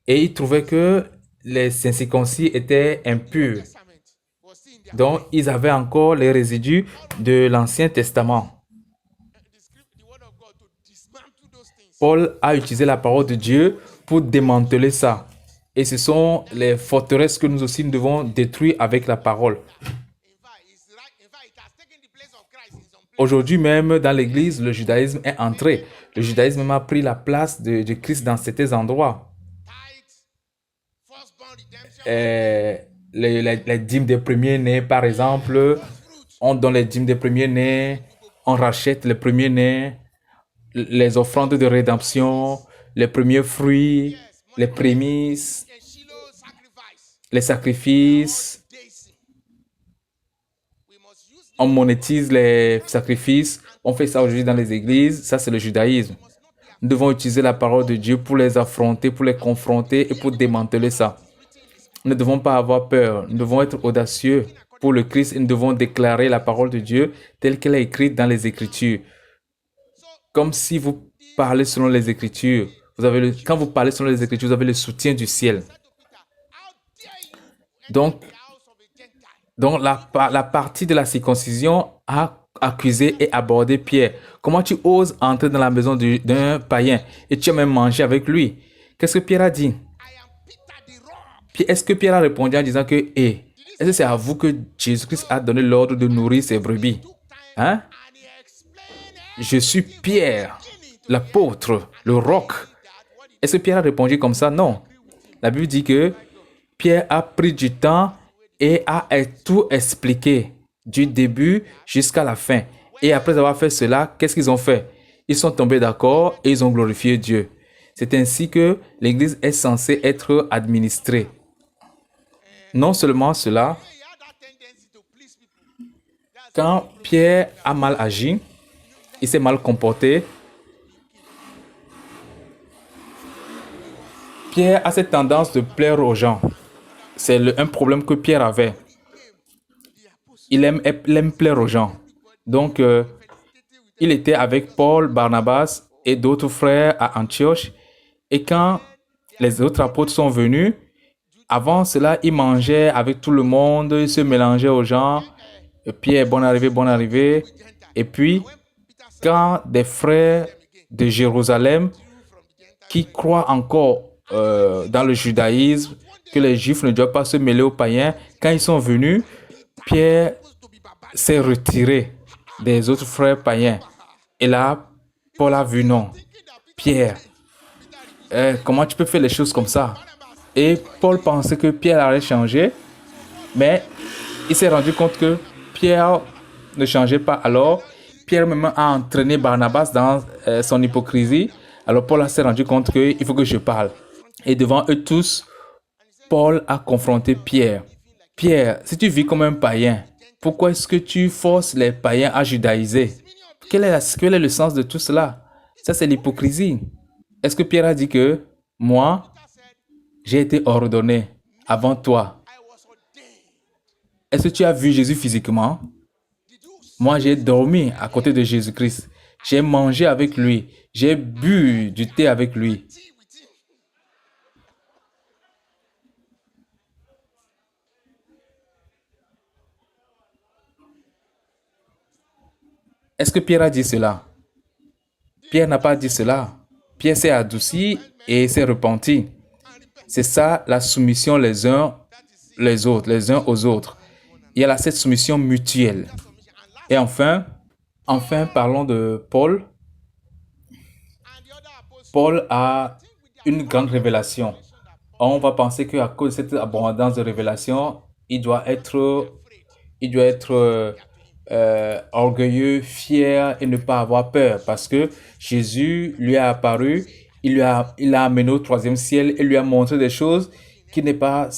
S1: Et il trouvait que les incirconcis étaient impurs. Donc, ils avaient encore les résidus de l'Ancien Testament. Paul a utilisé la parole de Dieu pour démanteler ça. Et ce sont les forteresses que nous aussi nous devons détruire avec la parole. Aujourd'hui même, dans l'église, le judaïsme est entré. Le judaïsme même a pris la place de Christ dans certains endroits. Les dîmes des premiers-nés, par exemple, on donne les dîmes des premiers-nés, on rachète les premiers-nés, les offrandes de rédemption, les premiers fruits, les prémices, les sacrifices. On monétise les sacrifices. On fait ça aujourd'hui dans les églises. Ça, c'est le judaïsme. Nous devons utiliser la parole de Dieu pour les affronter, pour les confronter et pour démanteler ça. Nous ne devons pas avoir peur. Nous devons être audacieux pour le Christ et nous devons déclarer la parole de Dieu telle qu'elle est écrite dans les Écritures. Comme si vous parlez selon les Écritures. Quand vous parlez selon les Écritures, vous avez le soutien du ciel. Donc la partie de la circoncision a accusé et abordé Pierre. Comment tu oses entrer dans la maison d'un païen et tu as même mangé avec lui? Qu'est-ce que Pierre a dit? Est-ce que Pierre a répondu en disant que est-ce que c'est à vous que Jésus-Christ a donné l'ordre de nourrir ses brebis? Hein? Je suis Pierre, l'apôtre, le roc. Est-ce que Pierre a répondu comme ça? Non. La Bible dit que Pierre a pris du temps et a tout expliqué du début jusqu'à la fin. Et après avoir fait cela, qu'est-ce qu'ils ont fait? Ils sont tombés d'accord et ils ont glorifié Dieu. C'est ainsi que l'Église est censée être administrée. Non seulement cela, quand Pierre a mal agi, il s'est mal comporté, Pierre a cette tendance de plaire aux gens. C'est un problème que Pierre avait. Il aime plaire aux gens. Donc, il était avec Paul, Barnabas et d'autres frères à Antioche. Et quand les autres apôtres sont venus, avant cela, il mangeait avec tout le monde, il se mélangeait aux gens. Pierre, bonne arrivée, bonne arrivée. Et puis, quand des frères de Jérusalem qui croient encore dans le judaïsme, que les Juifs ne doivent pas se mêler aux païens, quand ils sont venus, Pierre s'est retiré des autres frères païens. Et là, Paul a vu non. Pierre, comment tu peux faire les choses comme ça? Et Paul pensait que Pierre allait changer, mais il s'est rendu compte que Pierre ne changeait pas. Alors, Pierre même a entraîné Barnabas dans son hypocrisie. Alors, Paul s'est rendu compte qu'il faut que je parle. Et devant eux tous, Paul a confronté Pierre. Pierre, si tu vis comme un païen, pourquoi est-ce que tu forces les païens à judaïser? Quel est le sens de tout cela? Ça, c'est l'hypocrisie. Est-ce que Pierre a dit que moi, j'ai été ordonné avant toi? Est-ce que tu as vu Jésus physiquement? Moi, j'ai dormi à côté de Jésus-Christ. J'ai mangé avec lui. J'ai bu du thé avec lui. Est-ce que Pierre a dit cela? Pierre n'a pas dit cela. Pierre s'est adouci et s'est repenti. C'est ça la soumission les uns aux autres. Il y a là cette soumission mutuelle. Et enfin, parlons de Paul. Paul a une grande révélation. On va penser qu'à cause de cette abondance de révélation, il doit être orgueilleux, fier et ne pas avoir peur parce que Jésus lui a apparu, il a amené au troisième ciel et lui a montré des choses qu'il n'est pas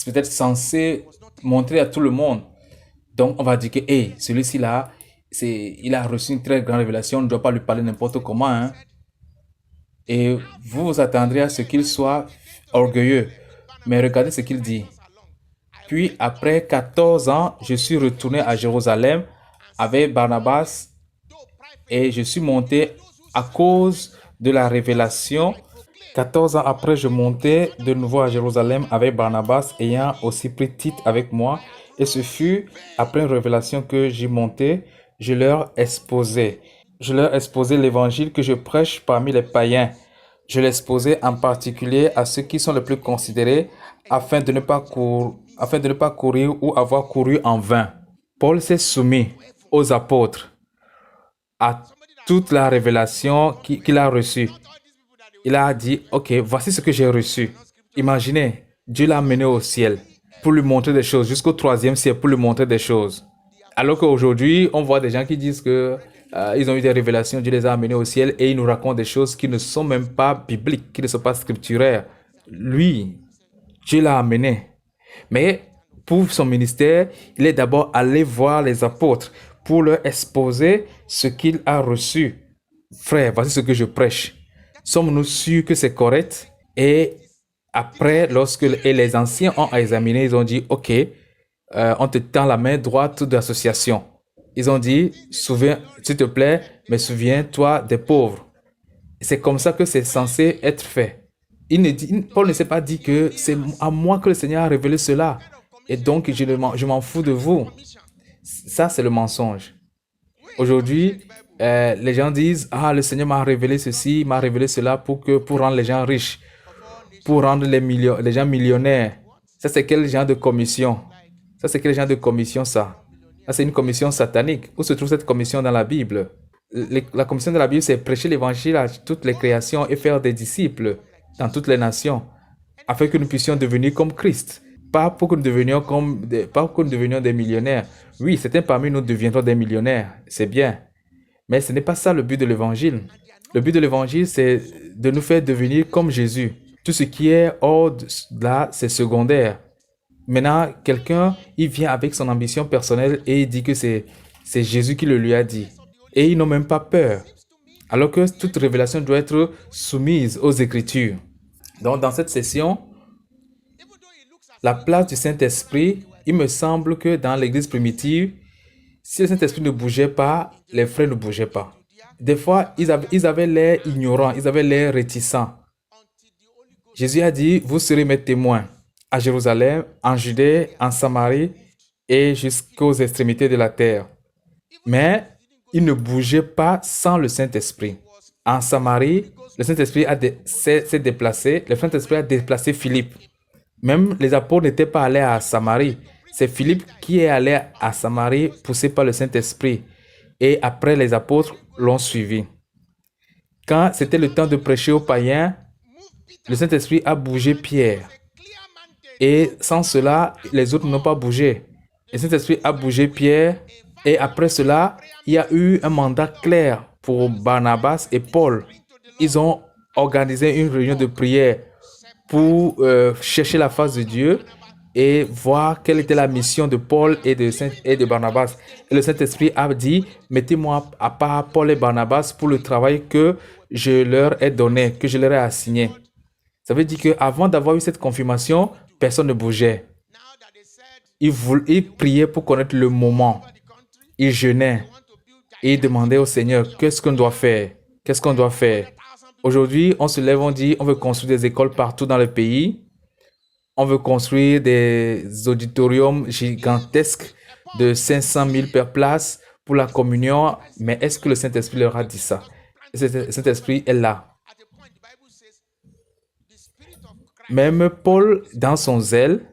S1: peut-être censé montrer à tout le monde. Donc on va dire que hey, celui-ci là, il a reçu une très grande révélation, on ne doit pas lui parler n'importe comment, hein. Et vous vous attendrez à ce qu'il soit orgueilleux. Mais regardez ce qu'il dit. Puis après 14 ans, je suis retourné à Jérusalem avec Barnabas et je suis monté à cause de la révélation. 14 ans après, je montais de nouveau à Jérusalem avec Barnabas, ayant aussi pris Tite avec moi. Et ce fut après une révélation que j'y montais, je leur exposais. Je leur exposais l'évangile que je prêche parmi les païens. Je l'exposais en particulier à ceux qui sont les plus considérés afin de ne pas courir ou avoir couru en vain. Paul s'est soumis aux apôtres, à toute la révélation qu'il a reçue. Il a dit, OK, voici ce que j'ai reçu. Imaginez, Dieu l'a mené au ciel pour lui montrer des choses, jusqu'au troisième ciel pour lui montrer des choses. Alors qu'aujourd'hui, on voit des gens qui disent que ils ont eu des révélations, Dieu les a amenés au ciel et ils nous racontent des choses qui ne sont même pas bibliques, qui ne sont pas scripturaires. Lui, Dieu l'a amené. Mais pour son ministère, il est d'abord allé voir les apôtres pour leur exposer ce qu'il a reçu. Frère, voici ce que je prêche. Sommes-nous sûrs que c'est correct? Et après, lorsque les anciens ont examiné, ils ont dit, OK, on te tend la main droite de l'association. Ils ont dit, s'il te plaît, mais souviens-toi des pauvres. C'est comme ça que c'est censé être fait. Paul ne s'est pas dit que c'est à moi que le Seigneur a révélé cela. Et donc, je m'en fous de vous. Ça, c'est le mensonge. Aujourd'hui, les gens disent, ah, le Seigneur m'a révélé ceci, m'a révélé cela pour rendre les gens riches, pour rendre les gens millionnaires. Ça, c'est quel genre de commission? Ça, c'est quel genre de commission, ça? Ça, c'est une commission satanique. Où se trouve cette commission dans la Bible? La commission de la Bible, c'est prêcher l'évangile à toutes les créations et faire des disciples dans toutes les nations, afin que nous puissions devenir comme Christ. Pas pour que nous devenions des millionnaires. Oui, certains parmi nous deviendront des millionnaires, c'est bien. Mais ce n'est pas ça le but de l'évangile. Le but de l'évangile, c'est de nous faire devenir comme Jésus. Tout ce qui est hors de là, c'est secondaire. Maintenant, quelqu'un, il vient avec son ambition personnelle et il dit que c'est Jésus qui le lui a dit. Et ils n'ont même pas peur. Alors que toute révélation doit être soumise aux Écritures. Donc, dans cette session, la place du Saint-Esprit, il me semble que dans l'Église primitive, si le Saint-Esprit ne bougeait pas, les frères ne bougeaient pas. Des fois, ils avaient l'air ignorants, ils avaient l'air réticents. Jésus a dit, vous serez mes témoins à Jérusalem, en Judée, en Samarie et jusqu'aux extrémités de la terre. Mais ils ne bougeaient pas sans le Saint-Esprit. En Samarie, le Saint-Esprit s'est déplacé, le Saint-Esprit a déplacé Philippe. Même les apôtres n'étaient pas allés à Samarie. C'est Philippe qui est allé à Samarie, poussé par le Saint-Esprit. Et après, les apôtres l'ont suivi. Quand c'était le temps de prêcher aux païens, le Saint-Esprit a bougé Pierre. Et sans cela, les autres n'ont pas bougé. Le Saint-Esprit a bougé Pierre. Et après cela, il y a eu un mandat clair pour Barnabas et Paul. Ils ont organisé une réunion de prière pour chercher la face de Dieu et voir quelle était la mission de Paul et de Barnabas. Et le Saint-Esprit a dit, mettez-moi à part Paul et Barnabas pour le travail que je leur ai donné, que je leur ai assigné. Ça veut dire qu'avant d'avoir eu cette confirmation, personne ne bougeait. Ils priaient pour connaître le moment. Ils jeûnaient et ils demandaient au Seigneur, qu'est-ce qu'on doit faire? Qu'est-ce qu'on doit faire? Aujourd'hui, on se lève, on dit, on veut construire des écoles partout dans le pays. On veut construire des auditoriums gigantesques de 500 000 per place pour la communion. Mais est-ce que le Saint-Esprit leur a dit ça? Le Saint-Esprit est là. Même Paul, dans son zèle,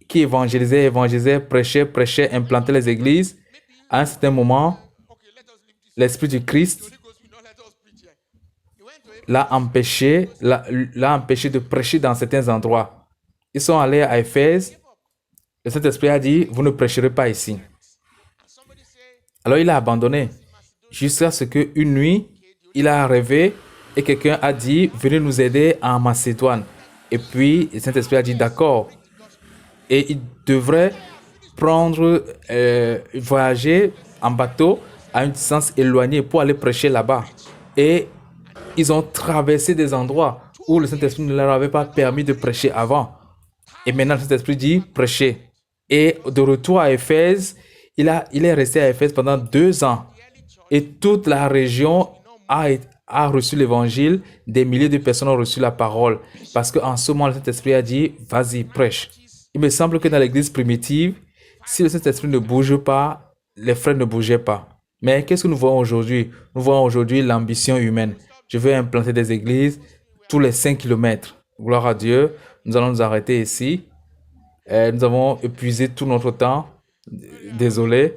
S1: qui évangélisait, prêchait, implantait les églises, à un certain moment, l'Esprit du Christ l'a empêché de prêcher dans certains endroits. Ils sont allés à Éphèse. Le Saint-Esprit a dit, vous ne prêcherez pas ici. Alors il a abandonné jusqu'à ce qu'une nuit, il a rêvé et quelqu'un a dit, venez nous aider en Macédoine. Et puis, le Saint-Esprit a dit, d'accord. Et il devrait voyager en bateau à une distance éloignée pour aller prêcher là-bas. Et ils ont traversé des endroits où le Saint-Esprit ne leur avait pas permis de prêcher avant. Et maintenant, le Saint-Esprit dit, prêchez. Et de retour à Éphèse, il est resté à Éphèse pendant 2 ans. Et toute la région a reçu l'évangile. Des milliers de personnes ont reçu la parole. Parce qu'en ce moment, le Saint-Esprit a dit, vas-y, prêche. Il me semble que dans l'église primitive, si le Saint-Esprit ne bouge pas, les frères ne bougeaient pas. Mais qu'est-ce que nous voyons aujourd'hui? Nous voyons aujourd'hui l'ambition humaine. Je veux implanter des églises tous les 5 kilomètres. Gloire à Dieu. Nous allons nous arrêter ici. Nous avons épuisé tout notre temps. Désolé.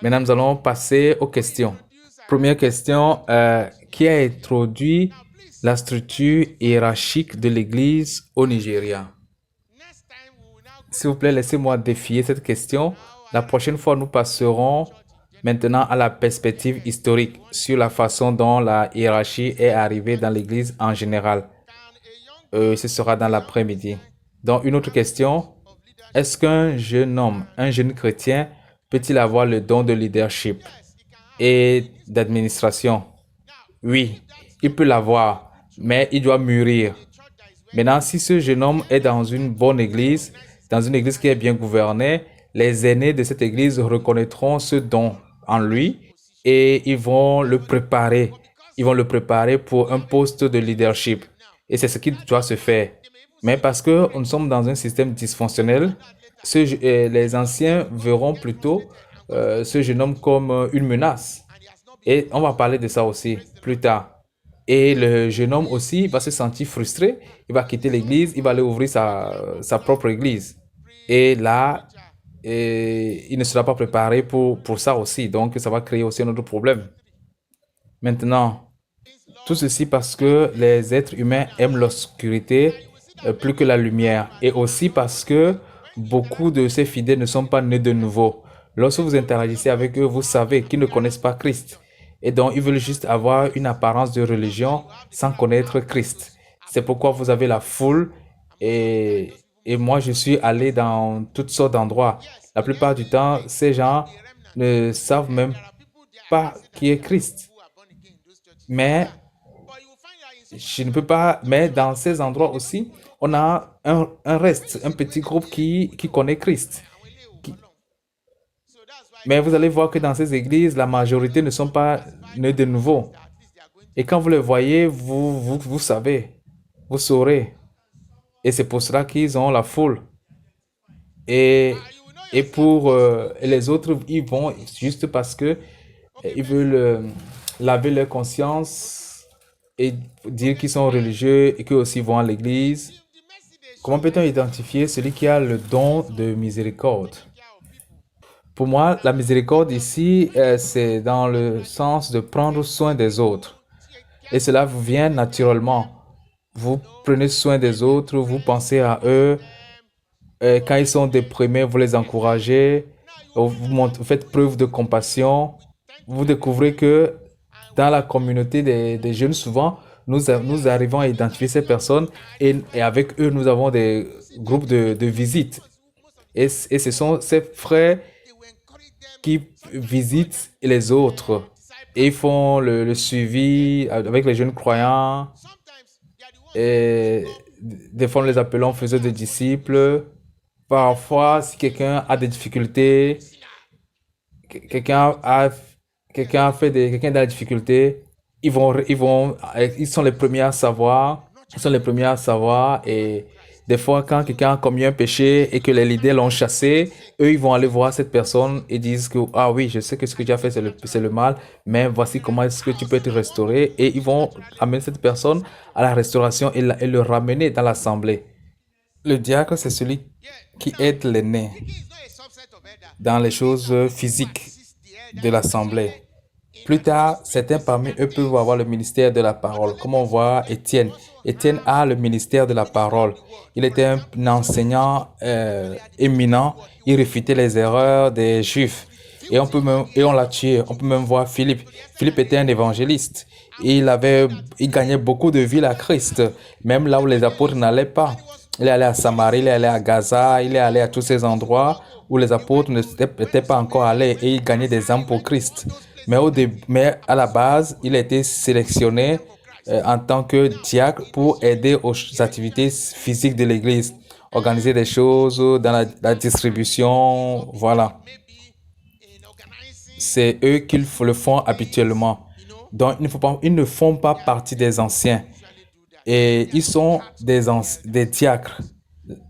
S1: Maintenant, nous allons passer aux questions. Première question, qui a introduit la structure hiérarchique de l'Église au Nigeria? S'il vous plaît, laissez-moi défier cette question. La prochaine fois, nous passerons maintenant à la perspective historique sur la façon dont la hiérarchie est arrivée dans l'Église en général. Ce sera dans l'après-midi. Donc, une autre question. Est-ce qu'un jeune homme, un jeune chrétien, peut-il avoir le don de leadership et d'administration? Oui, il peut l'avoir, mais il doit mûrir. Maintenant, si ce jeune homme est dans une bonne église, dans une église qui est bien gouvernée, les aînés de cette église reconnaîtront ce don en lui et ils vont le préparer. Ils vont le préparer pour un poste de leadership. Et c'est ce qui doit se faire. Mais parce que nous sommes dans un système dysfonctionnel, les anciens verront plutôt ce jeune homme comme une menace. Et on va parler de ça aussi plus tard. Et le jeune homme aussi va se sentir frustré. Il va quitter l'église, il va aller ouvrir sa propre église. Et là, il ne sera pas préparé pour ça aussi. Donc, ça va créer aussi un autre problème. Maintenant, tout ceci parce que les êtres humains aiment l'obscurité plus que la lumière. Et aussi parce que beaucoup de ces fidèles ne sont pas nés de nouveau. Lorsque vous interagissez avec eux, vous savez qu'ils ne connaissent pas Christ. Et donc, ils veulent juste avoir une apparence de religion sans connaître Christ. C'est pourquoi vous avez la foule et moi, je suis allé dans toutes sortes d'endroits. La plupart du temps, ces gens ne savent même pas qui est Christ. Mais je ne peux pas, mais dans ces endroits aussi, on a un reste, un petit groupe qui connaît Christ. Mais vous allez voir que dans ces églises, la majorité ne sont pas nés de nouveau. Et quand vous les voyez, vous savez, vous saurez. Et c'est pour cela qu'ils ont la foule. Et pour les autres, ils vont juste parce que ils veulent laver leur conscience et dire qu'ils sont religieux et qu'eux aussi vont à l'église. Comment peut-on identifier celui qui a le don de miséricorde? Pour moi, la miséricorde ici, c'est dans le sens de prendre soin des autres. Et cela vous vient naturellement. Vous prenez soin des autres, vous pensez à eux. Quand ils sont déprimés, vous les encouragez. Vous faites preuve de compassion. Vous découvrez que dans la communauté des jeunes, souvent, nous arrivons à identifier ces personnes et avec eux, nous avons des groupes de visite. Et ce sont ces frères qui visitent les autres et ils font le suivi avec les jeunes croyants. Et des fois, nous les appelons faiseurs de disciples. Parfois, si quelqu'un a des difficultés, quelqu'un a quelqu'un dans la difficulté, ils sont les premiers à savoir. Ils sont les premiers à savoir et Des fois, quand quelqu'un a commis un péché et que les leaders l'ont chassé, eux, ils vont aller voir cette personne et disent que, ah oui, je sais que ce que tu as fait, c'est le mal, mais voici comment est-ce que tu peux te restaurer. Et ils vont amener cette personne à la restauration et le ramener dans l'assemblée. Le diacre, c'est celui qui aide l'aîné dans les choses physiques de l'assemblée. Plus tard, certains parmi eux peuvent avoir le ministère de la parole, comme on voit Étienne. Étienne a le ministère de la parole. Il était un enseignant éminent. Il réfutait les erreurs des Juifs. Et on l'a tué. On peut même voir Philippe. Philippe était un évangéliste. Il gagnait beaucoup de villes à Christ, même là où les apôtres n'allaient pas. Il est allé à Samarie, il est allé à Gaza, il est allé à tous ces endroits où les apôtres n'étaient pas encore allés et il gagnait des âmes pour Christ. Mais à la base, il a été sélectionné en tant que diacre pour aider aux activités physiques de l'Église, organiser des choses dans la distribution, voilà. C'est eux qui le font habituellement. Donc, ils ne font pas partie des anciens. Et ils sont des diacres.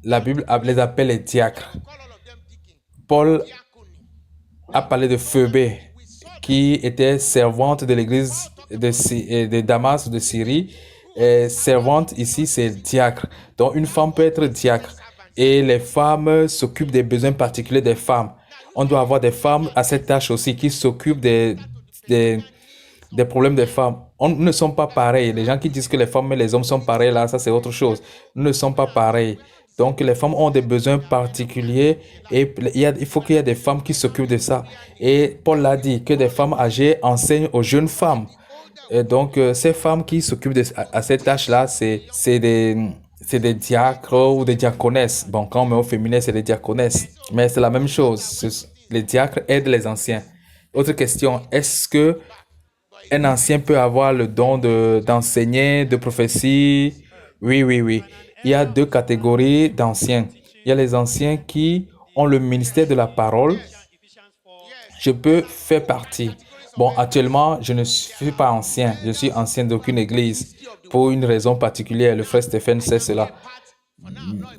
S1: La Bible les appelle les diacres. Paul a parlé de Phoebe, qui était servante de l'église de Damas de Syrie. Et servante ici, c'est diacre. Donc, une femme peut être diacre. Et les femmes s'occupent des besoins particuliers des femmes. On doit avoir des femmes à cette tâche aussi qui s'occupent des problèmes des femmes. Nous ne sommes pas pareils. Les gens qui disent que les femmes et les hommes sont pareils, là, ça c'est autre chose. Nous ne sommes pas pareils. Donc les femmes ont des besoins particuliers et il faut qu'il y ait des femmes qui s'occupent de ça. Et Paul l'a dit, que des femmes âgées enseignent aux jeunes femmes. Et donc ces femmes qui s'occupent à cette tâche-là, c'est des diacres ou des diaconesses. Bon, quand on met au féminin, c'est des diaconesses. Mais c'est la même chose. Les diacres aident les anciens. Autre question, est-ce que un ancien peut avoir le don d'enseigner, de prophétie? Oui, oui, oui. Il y a deux catégories d'anciens. Il y a les anciens qui ont le ministère de la parole. Je peux faire partie. Bon, actuellement, je ne suis pas ancien. Je suis ancien d'aucune église. Pour une raison particulière, le frère Stéphane sait cela.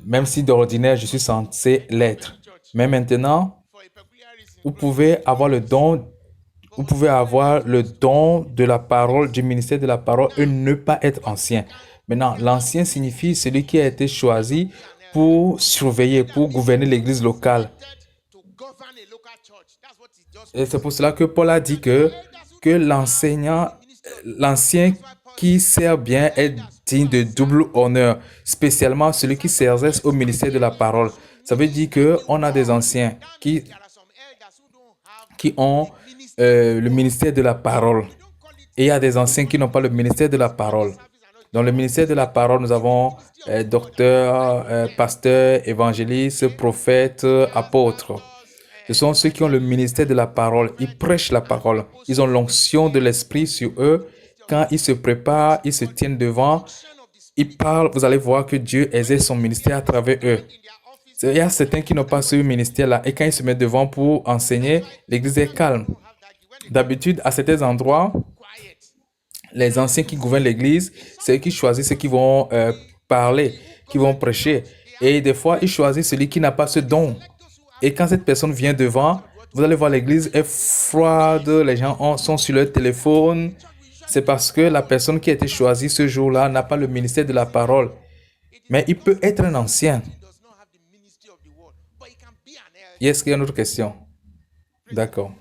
S1: Même si d'ordinaire, je suis censé l'être. Mais maintenant, vous pouvez avoir le don de la parole, du ministère de la parole et ne pas être ancien. Maintenant, l'ancien signifie celui qui a été choisi pour surveiller, pour gouverner l'église locale. Et c'est pour cela que Paul a dit que l'ancien qui sert bien est digne de double honneur, spécialement celui qui s'exerce au ministère de la parole. Ça veut dire qu'on a des anciens qui ont le ministère de la parole. Et il y a des anciens qui n'ont pas le ministère de la parole. Dans le ministère de la parole, nous avons docteur, pasteur, évangéliste, prophète, apôtre. Ce sont ceux qui ont le ministère de la parole. Ils prêchent la parole. Ils ont l'onction de l'esprit sur eux. Quand ils se préparent, ils se tiennent devant, ils parlent. Vous allez voir que Dieu exerce son ministère à travers eux. Il y a certains qui n'ont pas ce ministère-là. Et quand ils se mettent devant pour enseigner, l'église est calme. D'habitude, à certains endroits, les anciens qui gouvernent l'église, c'est eux qui choisissent ceux qui vont parler, qui vont prêcher. Et des fois, ils choisissent celui qui n'a pas ce don. Et quand cette personne vient devant, vous allez voir l'église est froide, les gens sont sur leur téléphone. C'est parce que la personne qui a été choisie ce jour-là n'a pas le ministère de la parole. Mais il peut être un ancien. Est-ce qu'il y a une autre question? D'accord.